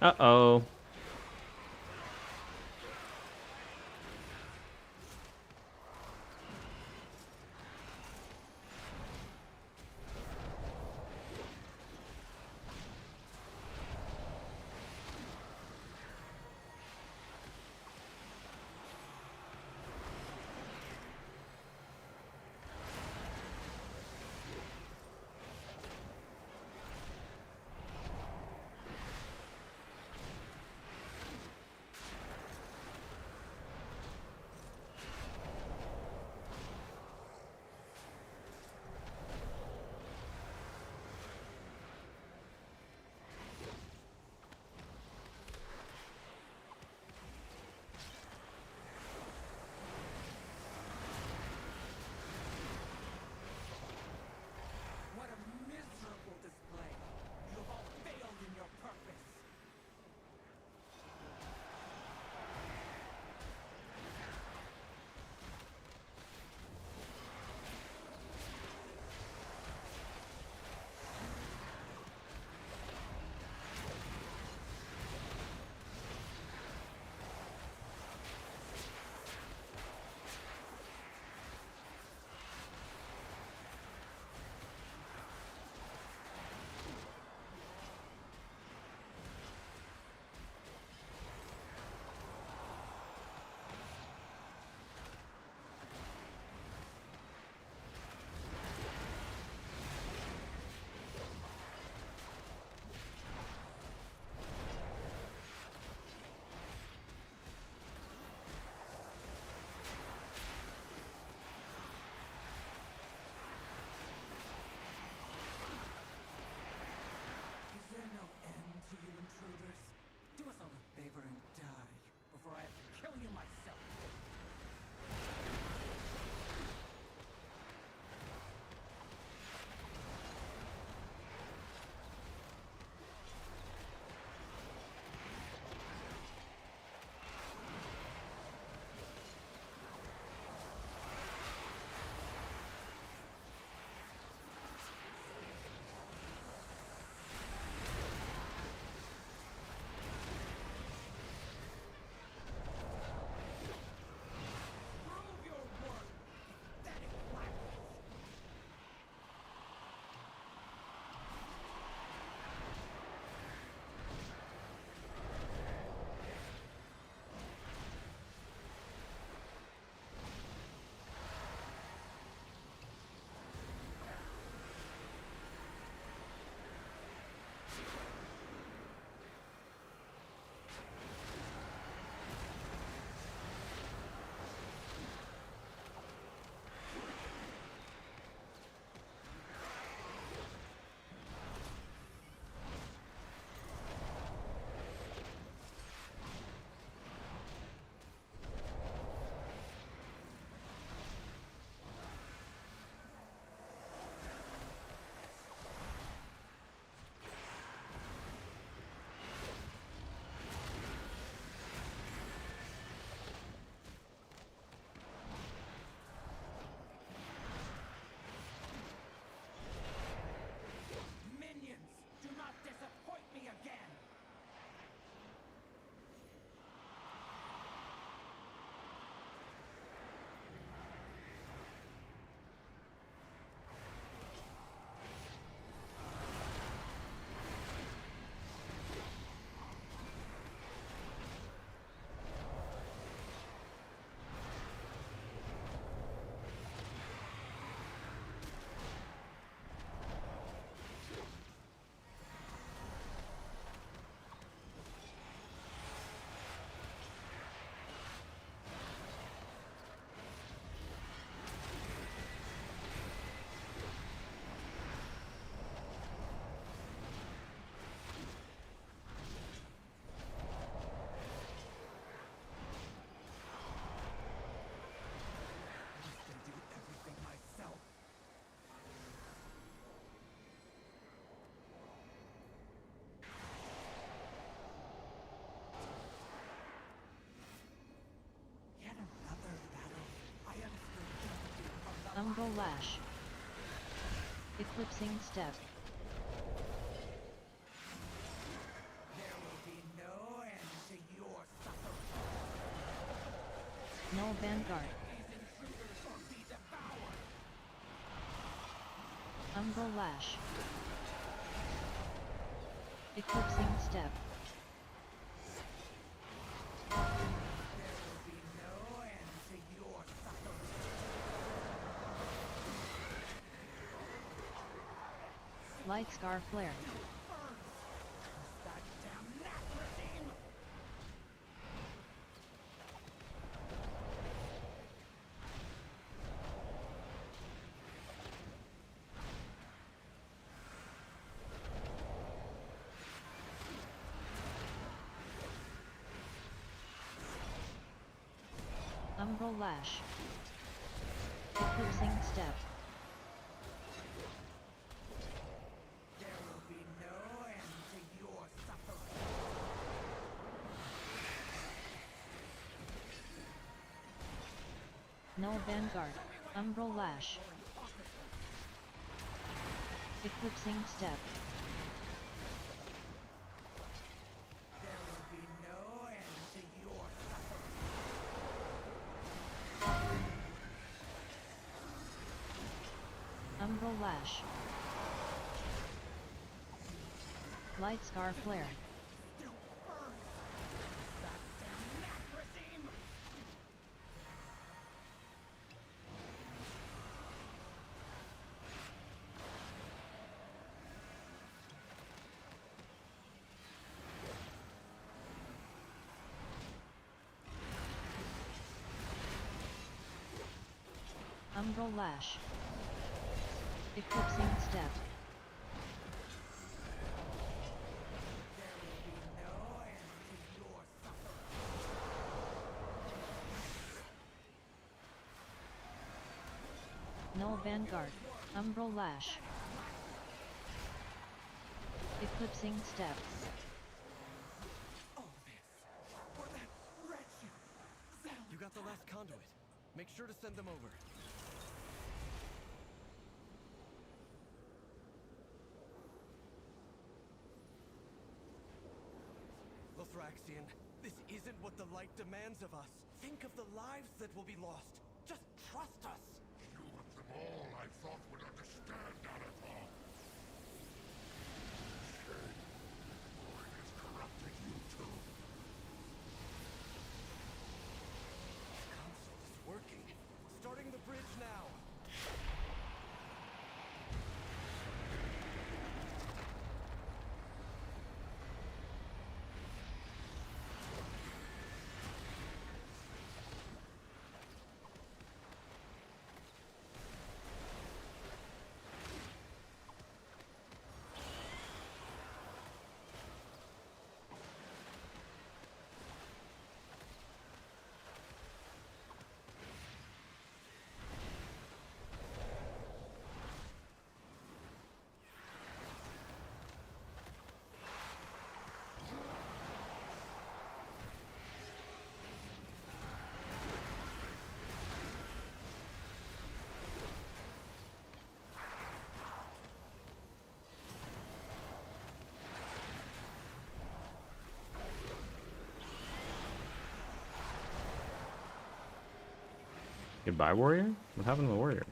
Uh-oh. What a miserable display! You have all failed in your purpose! Is there no end to you intruders? Do us all a favor and die before I have to kill you myself. Prove your worth, pathetic blackness! Minions, do not disappoint me again! I can do everything myself. Yet another battle. I understood everything from the Umbo Lash. Eclipsing Step. There will be No Vanguard. Umbral Lash. Eclipsing Step. Light Scar Flare. Umbral Lash. Eclipsing Step. No Vanguard. Umbral Lash. Eclipsing Step. Umbral Lash. Light Scar Flare. Umbral Lash. Eclipsing Step. No Vanguard. Umbral Lash. Eclipsing Step. You got the last conduit. Make sure to send them over. Lothraxion, this isn't what the light demands of us. Think of the lives that will be lost. Just trust us. You of them all I thought would understand, Arathon. Shame. Void has corrupted you too. Console is working. Starting the bridge now. Goodbye, warrior? What happened to the warrior?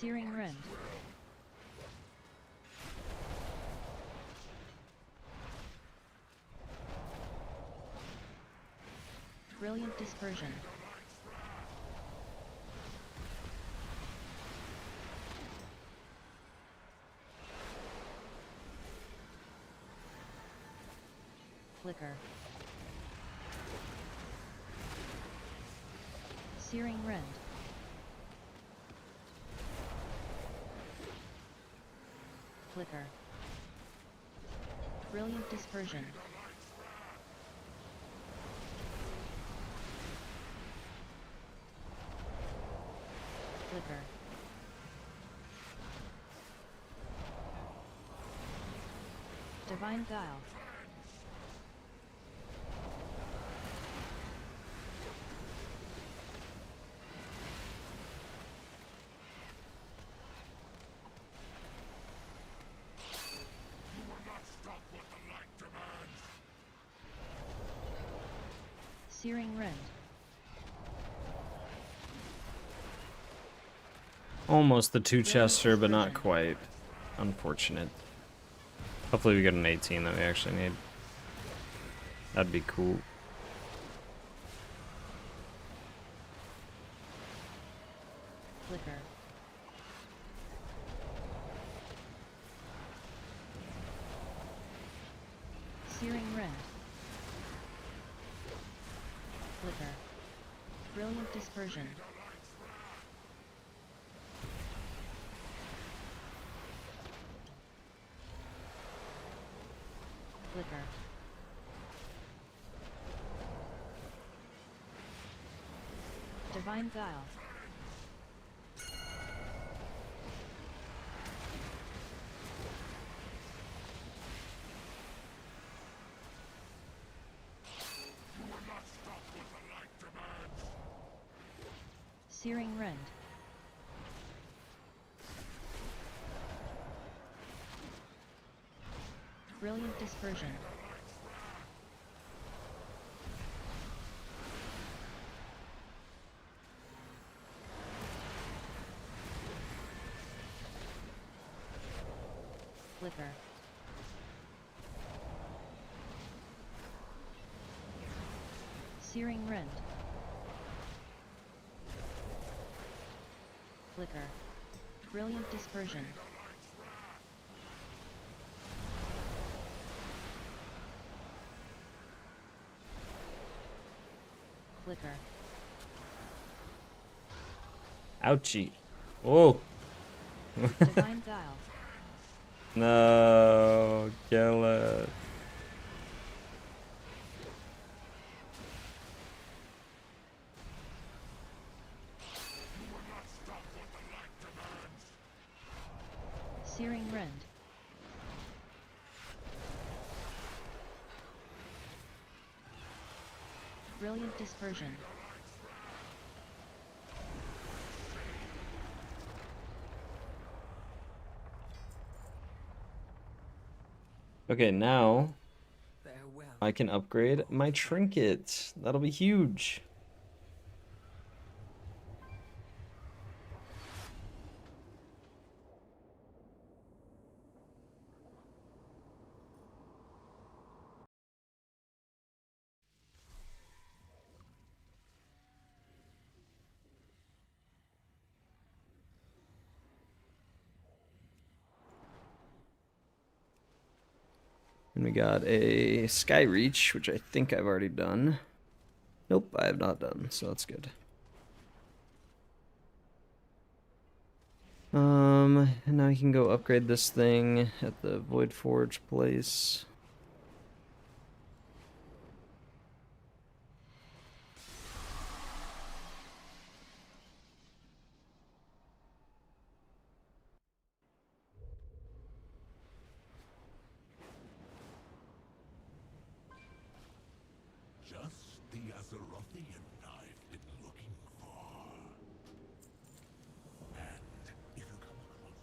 Searing Rend. Brilliant Dispersion. Flicker. Searing Rend. Flicker. Brilliant Dispersion. Flicker. Divine Guile. Searing Rend. Almost the 2-chester, but not quite. Unfortunate. Hopefully we get an 18 that we actually need. That'd be cool. Flicker. Searing Rend. Flicker. Brilliant Dispersion. Flicker. Divine Guile. Searing Rend. Brilliant Dispersion. Flicker. Searing Rend. Flicker. Brilliant Dispersion. Flicker. Ouchie. Oh. Divine Guile. No, kill it. Searing Rend. Brilliant Dispersion. Okay, now I can upgrade my trinket. That'll be huge. And we got a Sky Reach, which I think I've already done. Nope, I have not done, so that's good. And now you can go upgrade this thing at the Void Forge place. Just the Azerothian I've been looking for. And if you come across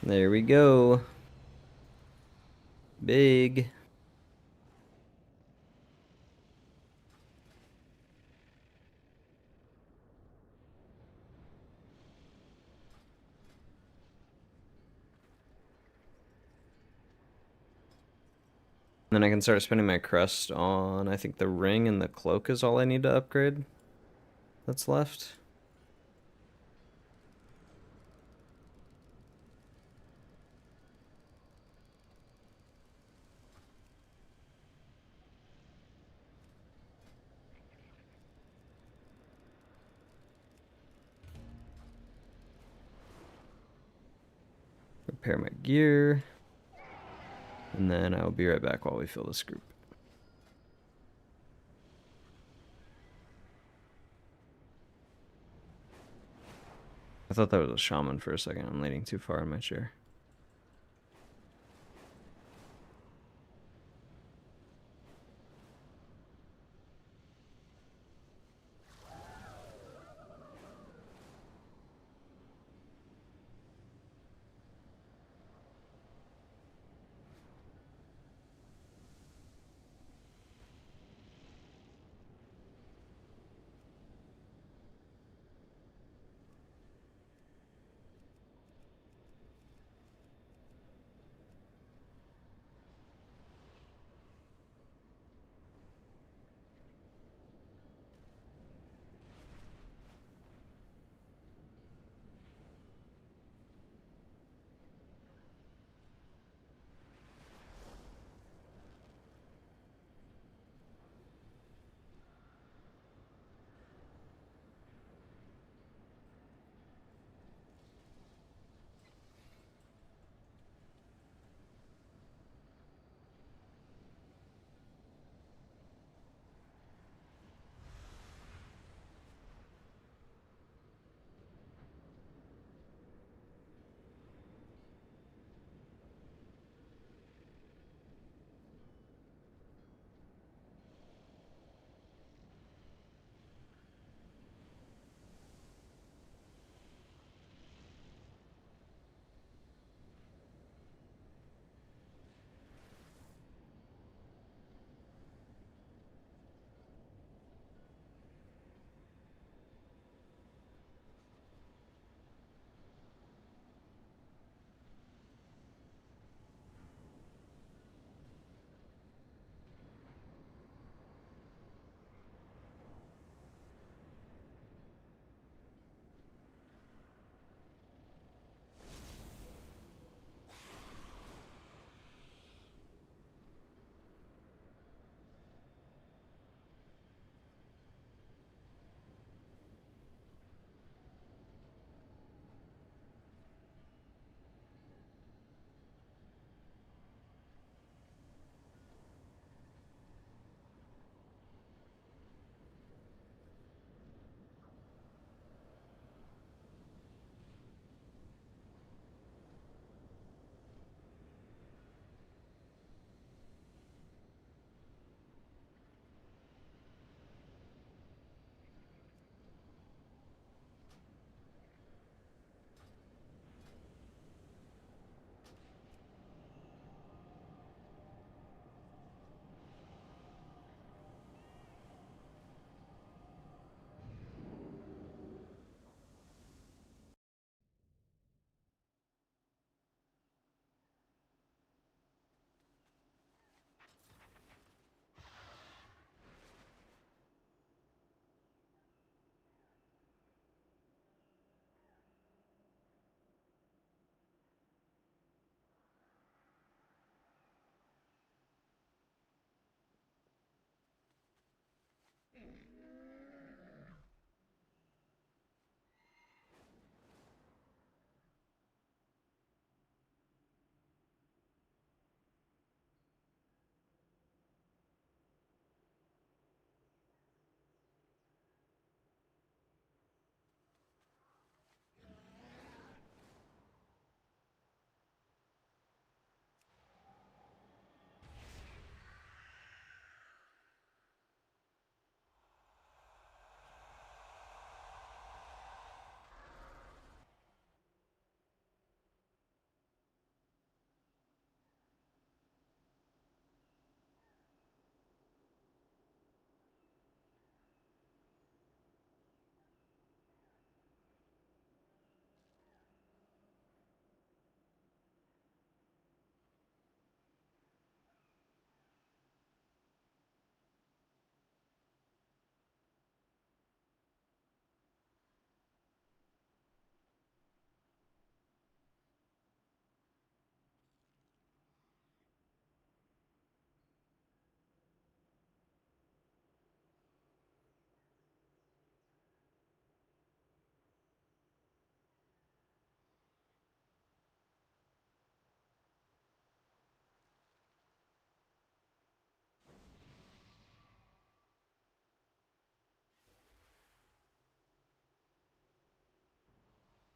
There we go. big. Then I can start spending my crest on, I think the ring and the cloak is all I need to upgrade that's left. Repair my gear. And then I'll be right back while we fill this group. I thought that was a shaman for a second. I'm leaning too far in my chair.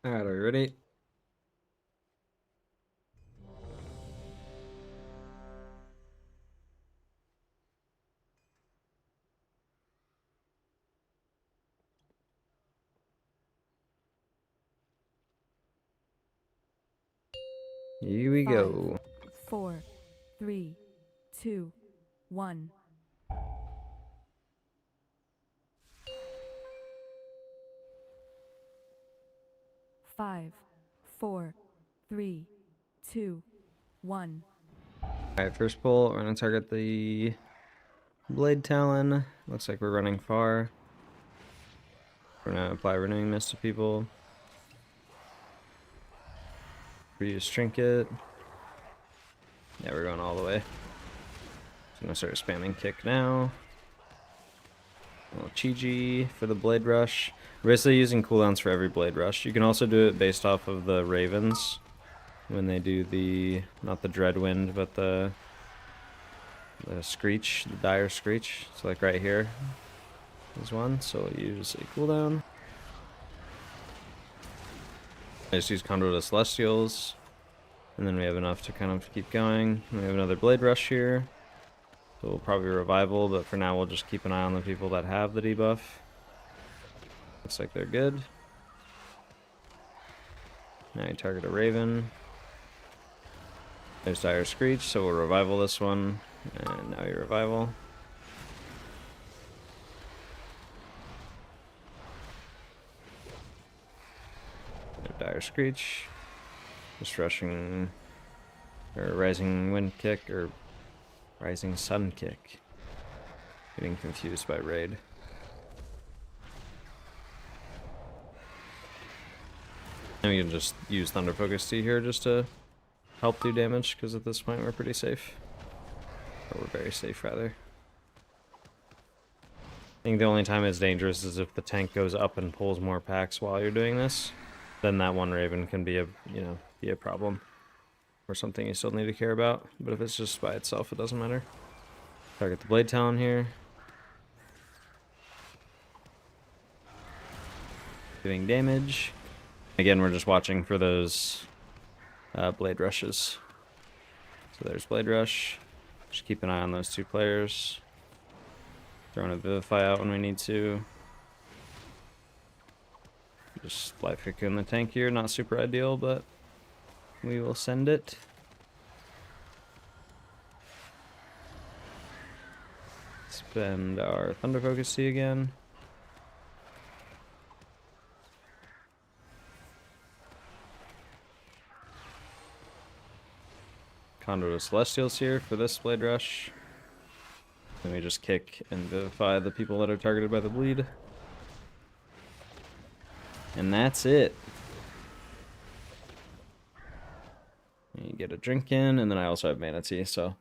Alright, are you ready? Here we go. 4, 3, 2, 1. Five, 4, 3, 2, 1. Alright, first pull, we're gonna target the Blade Talon. Looks like we're running far. We're gonna apply Renewing Mist to people. Reuse Trinket. Yeah, we're going all the way. So I'm gonna start spamming kick now. A little Chi-Ji for the Blade Rush. We're basically using cooldowns for every Blade Rush. You can also do it based off of the Ravens. When they do the, not the Dreadwind, but the Screech, the Dire Screech. So like right here is one, so we'll use a cooldown. I just use Conduit of Celestials, and then we have enough to kind of keep going. And we have another Blade Rush here, so we'll probably revival, but for now we'll just keep an eye on the people that have the debuff. Looks like they're good. Now you target a Raven. There's Dire Screech, so we'll revival this one, and now you revival. Dire Screech. Just rushing, or Rising Wind Kick, or Rising Sun Kick. Getting confused by Raid. And we can just use Thunder Focus Tea here just to help do damage, because at this point we're pretty safe. Or we're very safe, rather. I think the only time it's dangerous is if the tank goes up and pulls more packs while you're doing this. Then that one Raven can be a, be a problem. Or something you still need to care about. But if it's just by itself, it doesn't matter. Target the Blade Talon here. Doing damage. Again, we're just watching for those Blade Rushes. So there's Blade Rush. Just keep an eye on those two players. Throwing a Vivify out when we need to. Just Life Cocoon the tank here, not super ideal, but we will send it. Spend our Thunder Focus Tea again. Conduit of Celestials here for this Blade Rush. Then we just kick and Vivify the people that are targeted by the bleed. And that's it. You get a drink in, and then I also have Mana Tea, so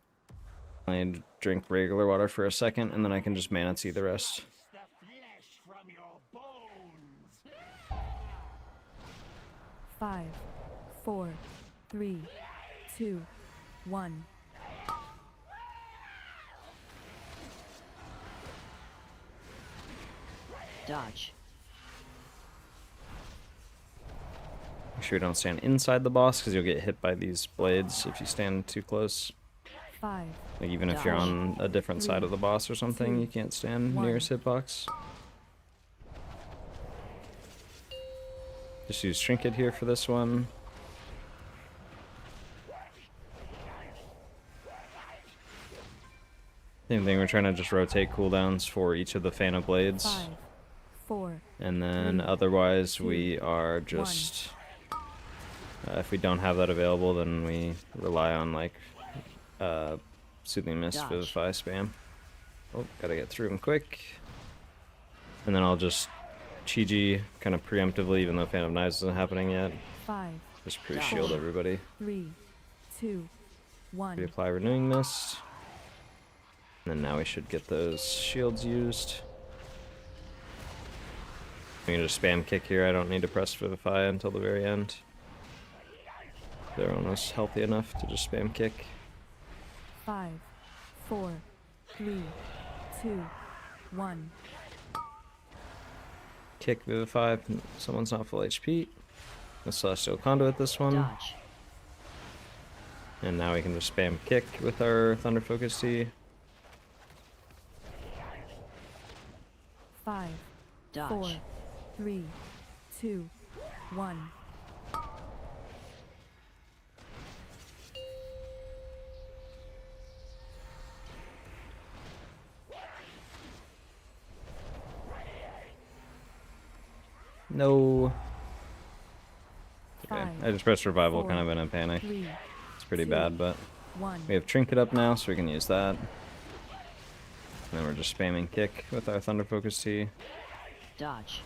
I need to drink regular water for a second, and then I can just Mana Tea the rest. 5, 4, 3, 2, 1. Dodge. Make sure you don't stand inside the boss, because you'll get hit by these blades if you stand too close. 5. Like even if you're on a different side of the boss or something, you can't stand near his hitbox. Just use Trinket here for this one. Same thing, we're trying to just rotate cooldowns for each of the Fan of Blades. 5, 4. And then otherwise we are just... if we don't have that available, then we rely on like Soothing Mist, Vivify, spam. Oh, gotta get through them quick. And then I'll just Chi-Ji kind of preemptively, even though Phantom Knives isn't happening yet. 5. Just pre-shield everybody. 3, 2, 1. Reapply Renewing Mist. And then now we should get those shields used. We can just spam kick here. I don't need to press Vivify until the very end. Everyone was healthy enough to just spam kick. 5, 4, 3, 2, 1. Kick Vivify. Someone's not full HP. the Celestial Conduit this one. Dodge. And now we can just spam kick with our Thunder Focus Tea. 5, Dodge. 4, 3, 2, 1. No. Okay, 5, I just pressed revival 4, kind of in a panic. 3, It's pretty 2, bad, but 1. we have Trinket up now, so we can use that. And then we're just spamming kick with our Thunder Focus Tea. Dodge.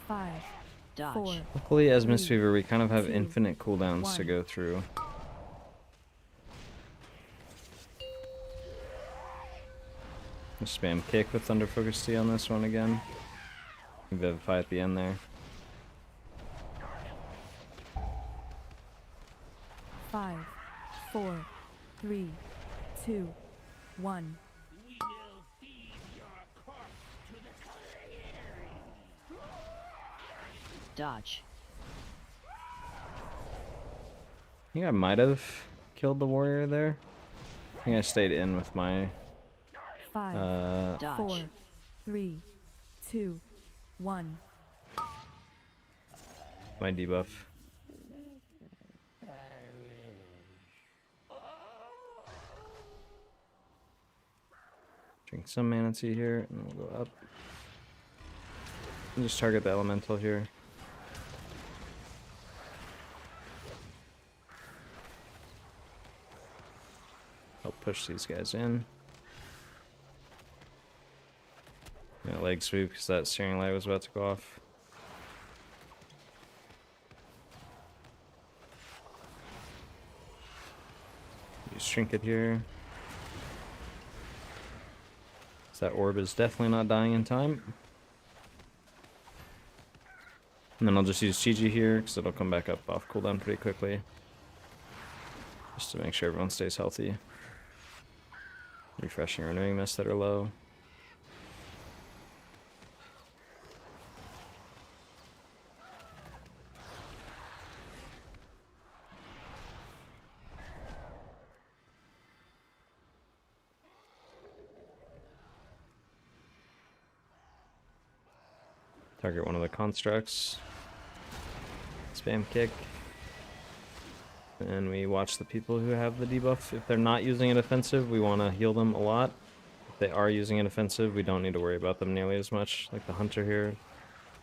Five, Dodge. 4, Luckily, as 3, Mistweaver, we kind of have 2, infinite cooldowns to 1. go through. Just spam kick with Thunder Focus Tea on this one again. Vivify at the end there. 5, 4, 3, 2, 1. Dodge. I think I might have killed the warrior there. I think I stayed in with my 5, Dodge. 4, 3, 2, 1. my debuff. Drink some Mana Tea here, and we'll go up. And just target the elemental here. Help push these guys in. Yeah, leg sweep because that steering light was about to go off. Use Trinket here. So that orb is definitely not dying in time. And then I'll just use CG here because it'll come back up off cooldown pretty quickly. Just to make sure everyone stays healthy. Refreshing renewing mist that are low. Target one of the constructs. Spam kick. And we watch the people who have the debuff. If they're not using it offensive, we want to heal them a lot. If they are using it offensive, we don't need to worry about them nearly as much. Like the hunter here,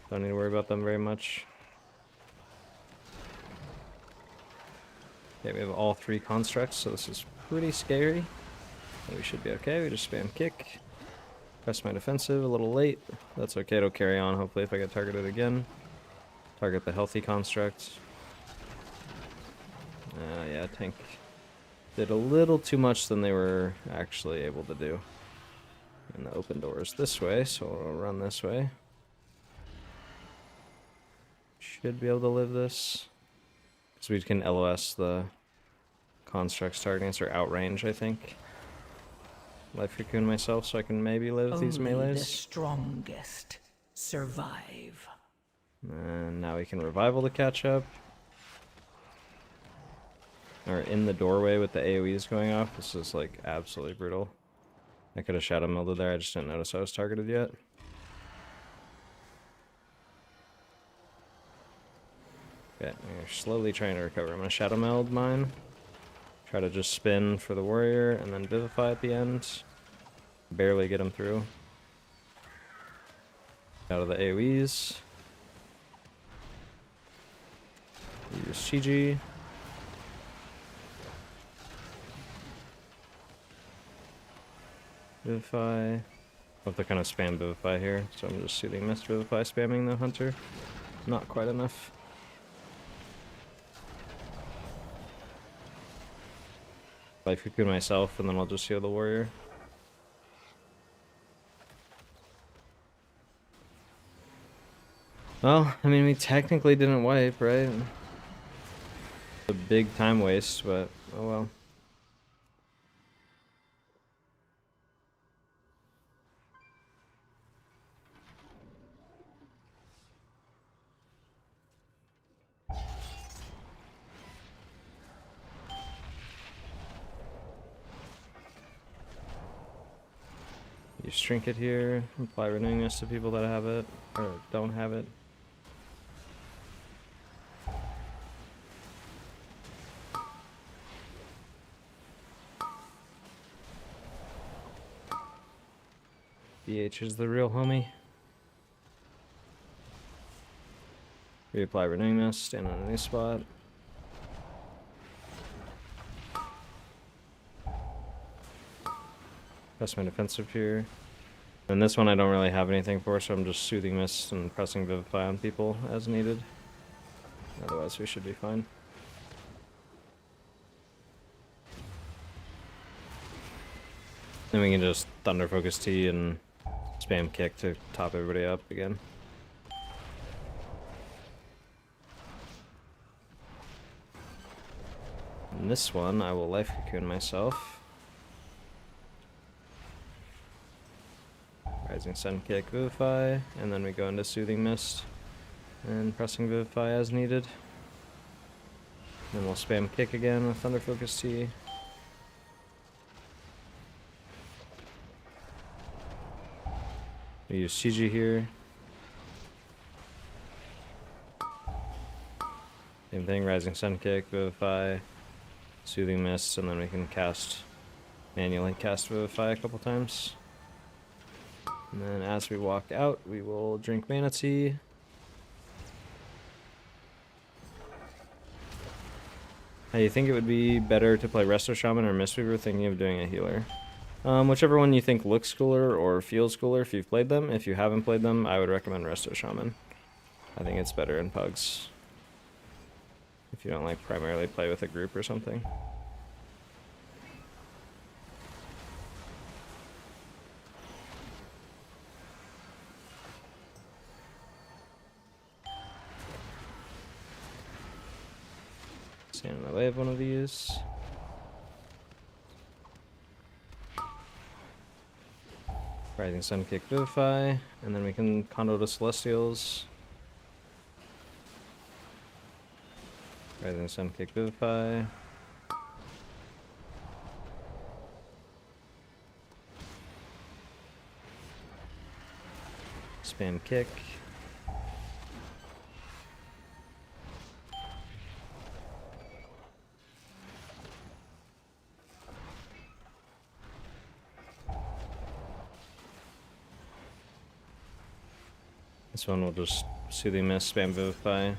don't need to worry about them very much. Okay, we have all three constructs, so this is pretty scary. But we should be okay. We just spam kick. Press my defensive a little late. That's okay, it'll carry on hopefully if I get targeted again. Target the healthy construct. Yeah, tank did a little too much than they were actually able to do. And the open door is this way, so we'll run this way. Should be able to live this. Because we can LOS the constructs targeting us, or outrange, I think. Life Cocoon myself so I can maybe live these Only melees. the strongest survive. And now we can revival to catch up. Or in the doorway with the AoEs going off. This is like absolutely brutal. I could have shadow melded there, I just didn't notice I was targeted yet. Okay, we're slowly trying to recover. I'm gonna shadow meld mine. Try to just spin for the warrior and then vivify at the end. Barely get him through. Out of the AoEs. Use CG. Vivify. I'll have to kind of spam Vivify here, so I'm just Soothing Mist Vivify spamming the hunter. Not quite enough. Life Cocoon myself, and then I'll just heal the warrior. Well, I mean, we technically didn't wipe, right? A big time waste, but oh well. Use Trinket here. Apply Renewing Mist to people that have it, or don't have it. BH is the real homie. Reapply Renewing Mist, stand on a new spot. Press my defensive here. And this one I don't really have anything for, so I'm just Soothing Mist and pressing Vivify on people as needed. Otherwise we should be fine. Then we can just Thunder Focus T and spam kick to top everybody up again. And this one I will Life Cocoon myself. Rising Sun Kick, Vivify, and then we go into Soothing Mist and pressing Vivify as needed. Then we'll spam kick again with Thunder Focus T. We use CG here. Same thing, Rising Sun Kick, Vivify, Soothing Mist, and then we can manually cast Vivify a couple times. And then as we walk out, we will drink Mana Tea. How do you think it would be better to play Resto Shaman or Mistweaver, thinking of doing a healer? Whichever one you think looks cooler or feels cooler if you've played them. If you haven't played them, I would recommend Resto Shaman. I think it's better in Pugs. If you don't like primarily play with a group or something. Stand in the way of one of these. Rising Sun Kick, Vivify, and then we can Condo to Celestials. Rising Sun Kick, Vivify. Spam kick. This one will just Soothing Mist, spam Vivify. I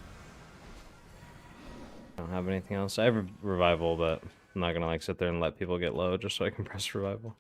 don't have anything else. I have Revival, but I'm not gonna like sit there and let people get low just so I can press Revival.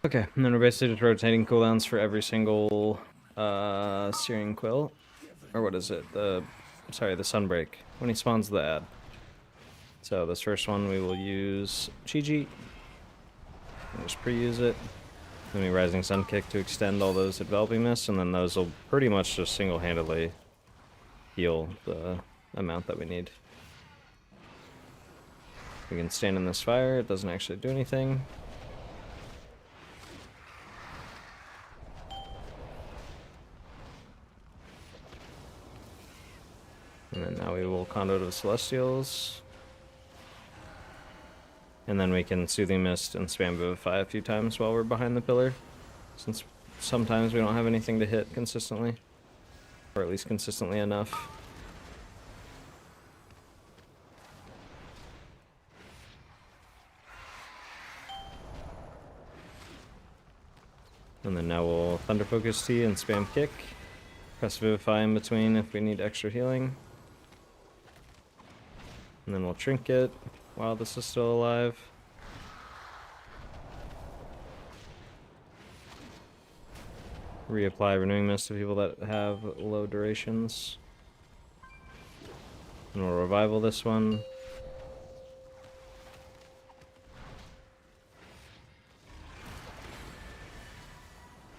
Okay, and then we're basically just rotating cooldowns for every single Searing Quill. Or what is it? The Sunbreak. When he spawns the ad. So this first one we will use Chi-Chi. Just pre-use it. Then we Rising Sun Kick to extend all those Enveloping Mists, and then those will pretty much just single-handedly heal the amount that we need. We can stand in this fire, it doesn't actually do anything. And then now we will Condo to the Celestials. And then we can Soothing Mist and spam Vivify a few times while we're behind the pillar. Since sometimes we don't have anything to hit consistently. Or at least consistently enough. And then now we'll Thunder Focus T and spam kick. Press Vivify in between if we need extra healing. And then we'll trinket while this is still alive. Reapply Renewing Mist to people that have low durations. And we'll revival this one.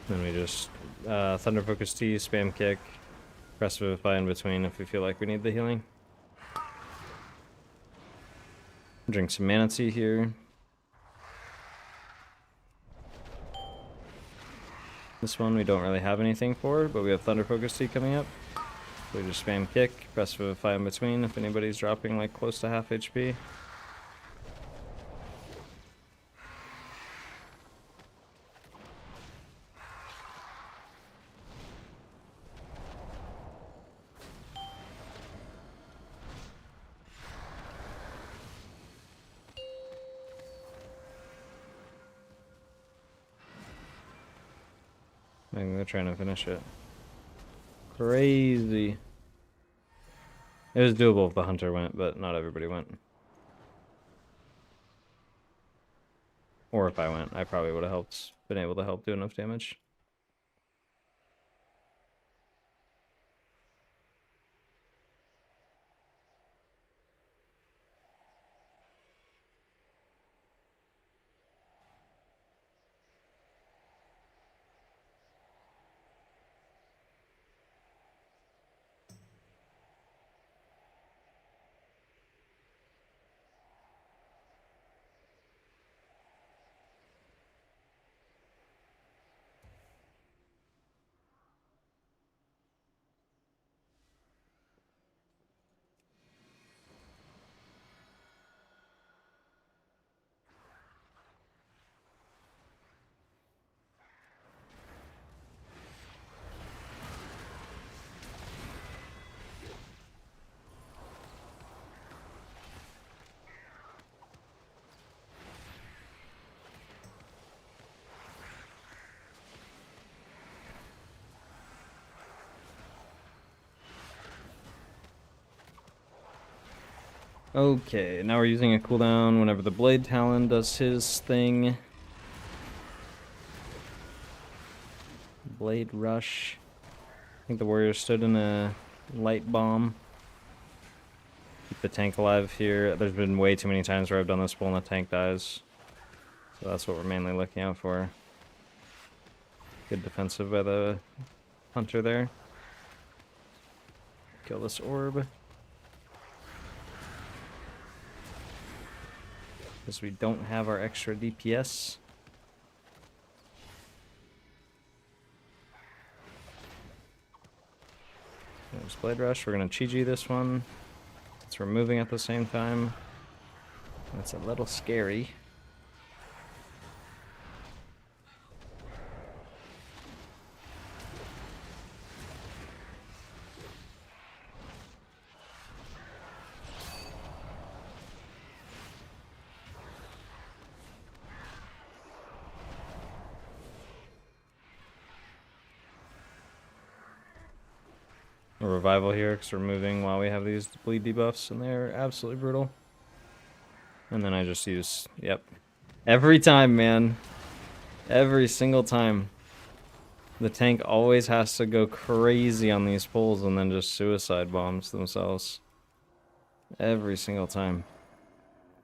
Then we just Thunder Focus T, spam kick, press Vivify in between if we feel like we need the healing. Drink some Mana Tea here. This one we don't really have anything for, but we have Thunder Focus Tea coming up. So we just spam kick, press Vivify in between if anybody's dropping like close to half HP. I think they're trying to finish it. Crazy. It was doable if the hunter went, but not everybody went. Or if I went, I probably would have been able to help do enough damage. Okay, now we're using a cooldown whenever the Blade Talon does his thing. Blade Rush. I think the warrior stood in a light bomb. Keep the tank alive here. There's been way too many times where I've done this pull and the tank dies. So that's what we're mainly looking out for. Good defensive by the hunter there. Kill this orb. Because we don't have our extra DPS. There's Blade Rush. We're going to Chi-Ji this one. Since we're moving at the same time. That's a little scary. A revival here because we're moving while we have these bleed debuffs and they're absolutely brutal. And then I just use, yep. Every time, man. Every single time. The tank always has to go crazy on these pulls and then just suicide bombs themselves. Every single time.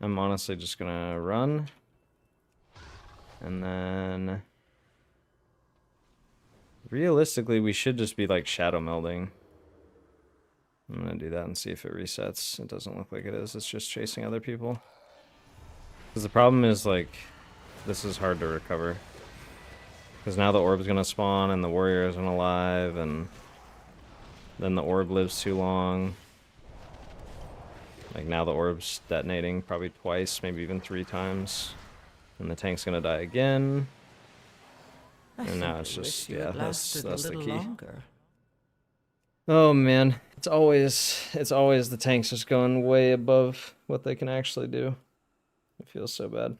I'm honestly just gonna run. And then... realistically, we should just be like shadow melding. I'm gonna do that and see if it resets. It doesn't look like it is. It's just chasing other people. Because the problem is, like, this is hard to recover. Because now the orb's gonna spawn and the warrior isn't alive, and then the orb lives too long. Like, now the orb's detonating probably twice, maybe even 3 times. And the tank's gonna die again. And now it's just, yeah, that's the key. Oh man, it's always the tanks just going way above what they can actually do. It feels so bad.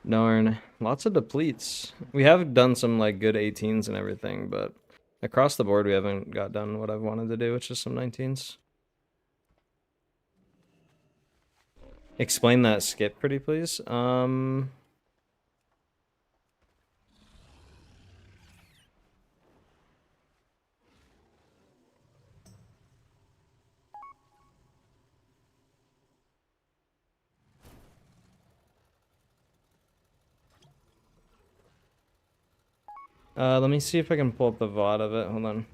Darn. Lots of depletes. We have done some like good 18s and everything, but across the board we haven't got done what I've wanted to do, which is some 19s. Explain that skip pretty please. Let me see if I can pull up the VOD of it. Hold on.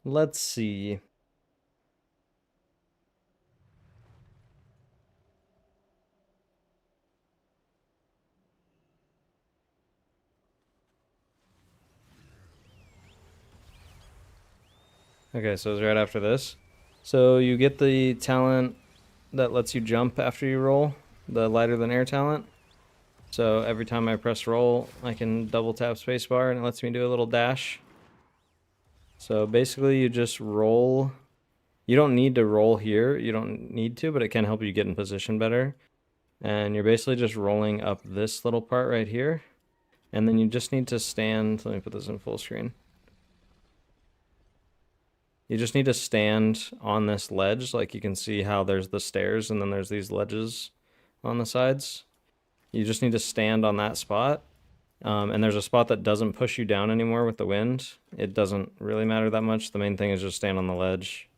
Let's see. Okay, so it's right after this. So you get the talent that lets you jump after you roll, the lighter than air talent. So every time I press roll, I can double tap spacebar and it lets me do a little dash. So basically you just roll. You don't need to roll here, you don't need to, but it can help you get in position better. And you're basically just rolling up this little part right here. And then you just need to stand, let me put this in full screen. You just need to stand on this ledge, like you can see how there's the stairs and then there's these ledges on the sides. You just need to stand on that spot. And there's a spot that doesn't push you down anymore with the wind. It doesn't really matter that much. The main thing is just stand on the ledge.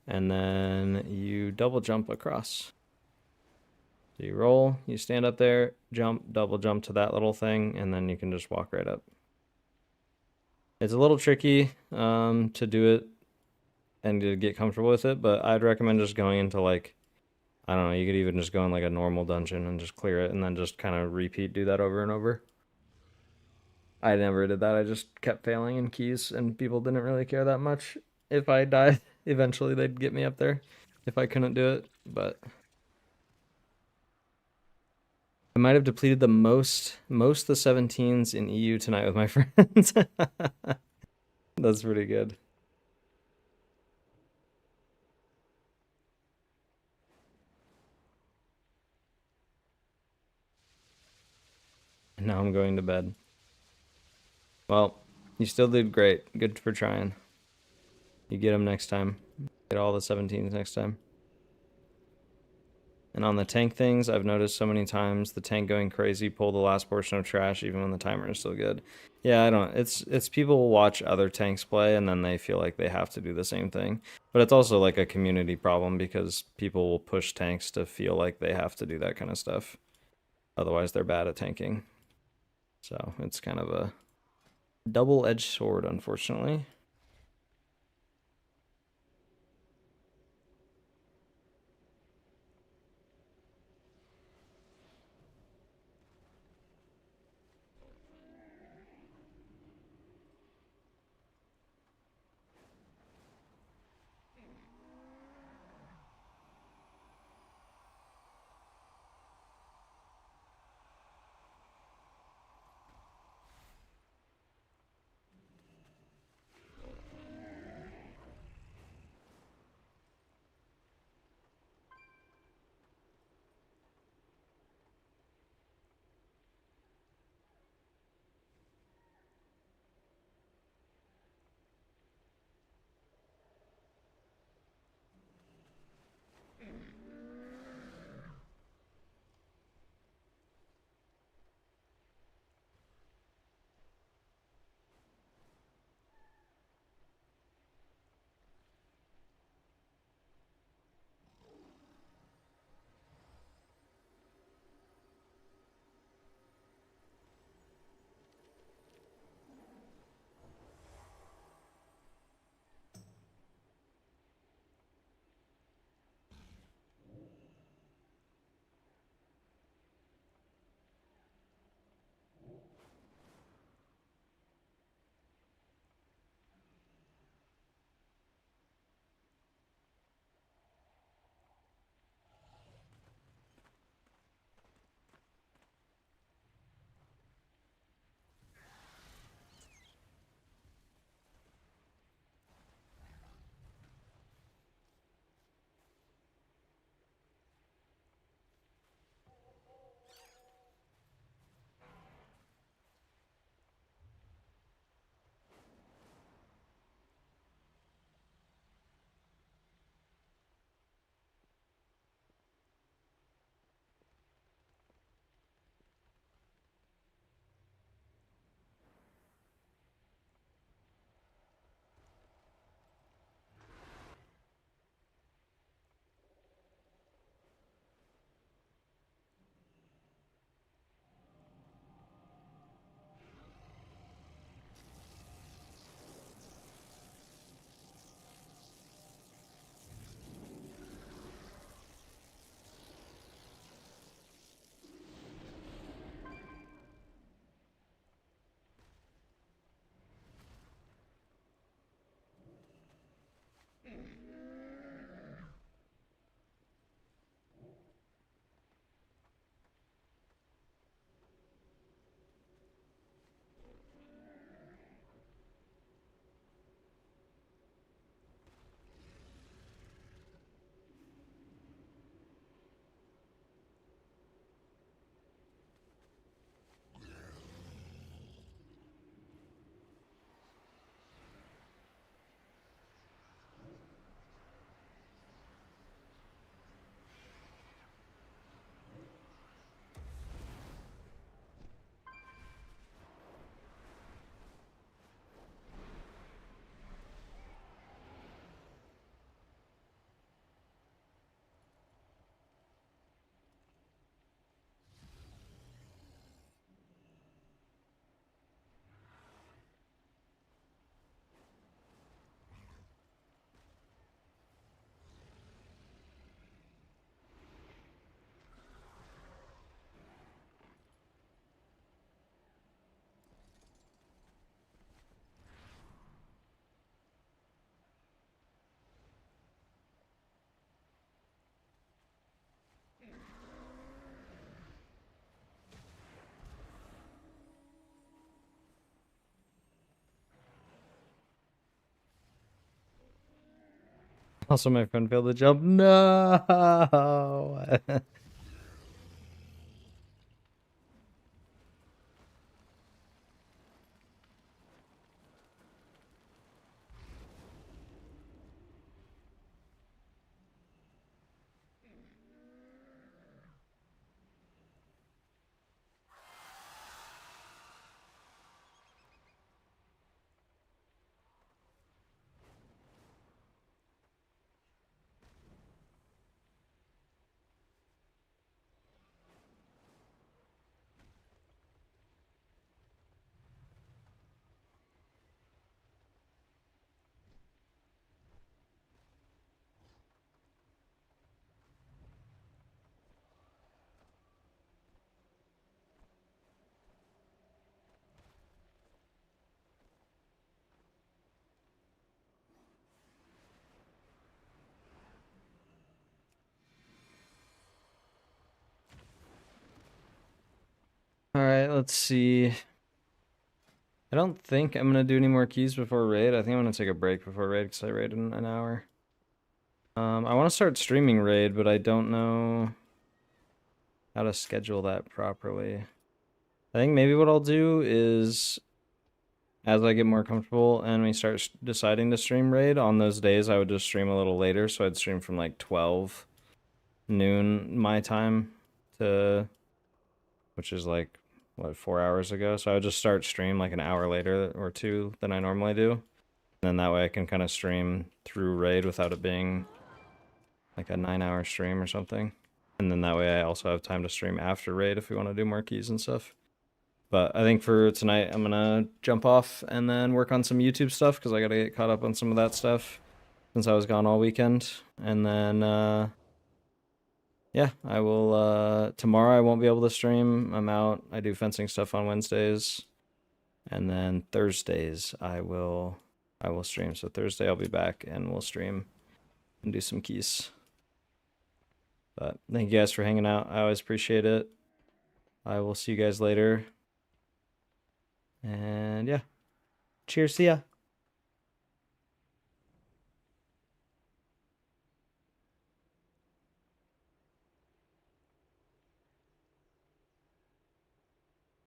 And then you double jump across. So you roll, you stand up there, jump, double jump to that little thing, and then you can just walk right up. It's a little tricky to do it and to get comfortable with it, but I'd recommend just going into like, I don't know, you could even just go in like a normal dungeon and just clear it and then just kind of do that over and over. I never did that. I just kept failing in keys and people didn't really care that much. If I died, eventually they'd get me up there if I couldn't do it, but I might have depleted the most the 17s in EU tonight with my friends. That's pretty good. And now I'm going to bed. Well, you still did great. Good for trying. You get them next time. Get all the 17s next time. And on the tank things, I've noticed so many times the tank going crazy, pull the last portion of trash even when the timer is still good. Yeah, I don't. It's people watch other tanks play and then they feel like they have to do the same thing. But it's also like a community problem because people will push tanks to feel like they have to do that kind of stuff. Otherwise, they're bad at tanking. So it's kind of a double-edged sword, unfortunately. Also, my friend failed the jump. No. Alright, let's see. I don't think I'm gonna do any more keys before raid. I think I'm gonna take a break before raid because I raid in an hour. I want to start streaming raid, but I don't know how to schedule that properly. I think maybe what I'll do is, as I get more comfortable and we start deciding to stream raid, on those days I would just stream a little later, so I'd stream from like 12 noon my time to, which is like, what, 4 hours ago? So I would just start stream like an hour later or two than I normally do. And then that way I can kind of stream through raid without it being like a 9-hour stream or something. And then that way I also have time to stream after raid if we want to do more keys and stuff. But I think for tonight I'm gonna jump off and then work on some YouTube stuff because I gotta get caught up on some of that stuff since I was gone all weekend. And then yeah, I will tomorrow I won't be able to stream. I'm out. I do fencing stuff on Wednesdays. And then Thursdays I will stream. So Thursday I'll be back and we'll stream and do some keys. But thank you guys for hanging out. I always appreciate it. I will see you guys later. And yeah. Cheers. See ya.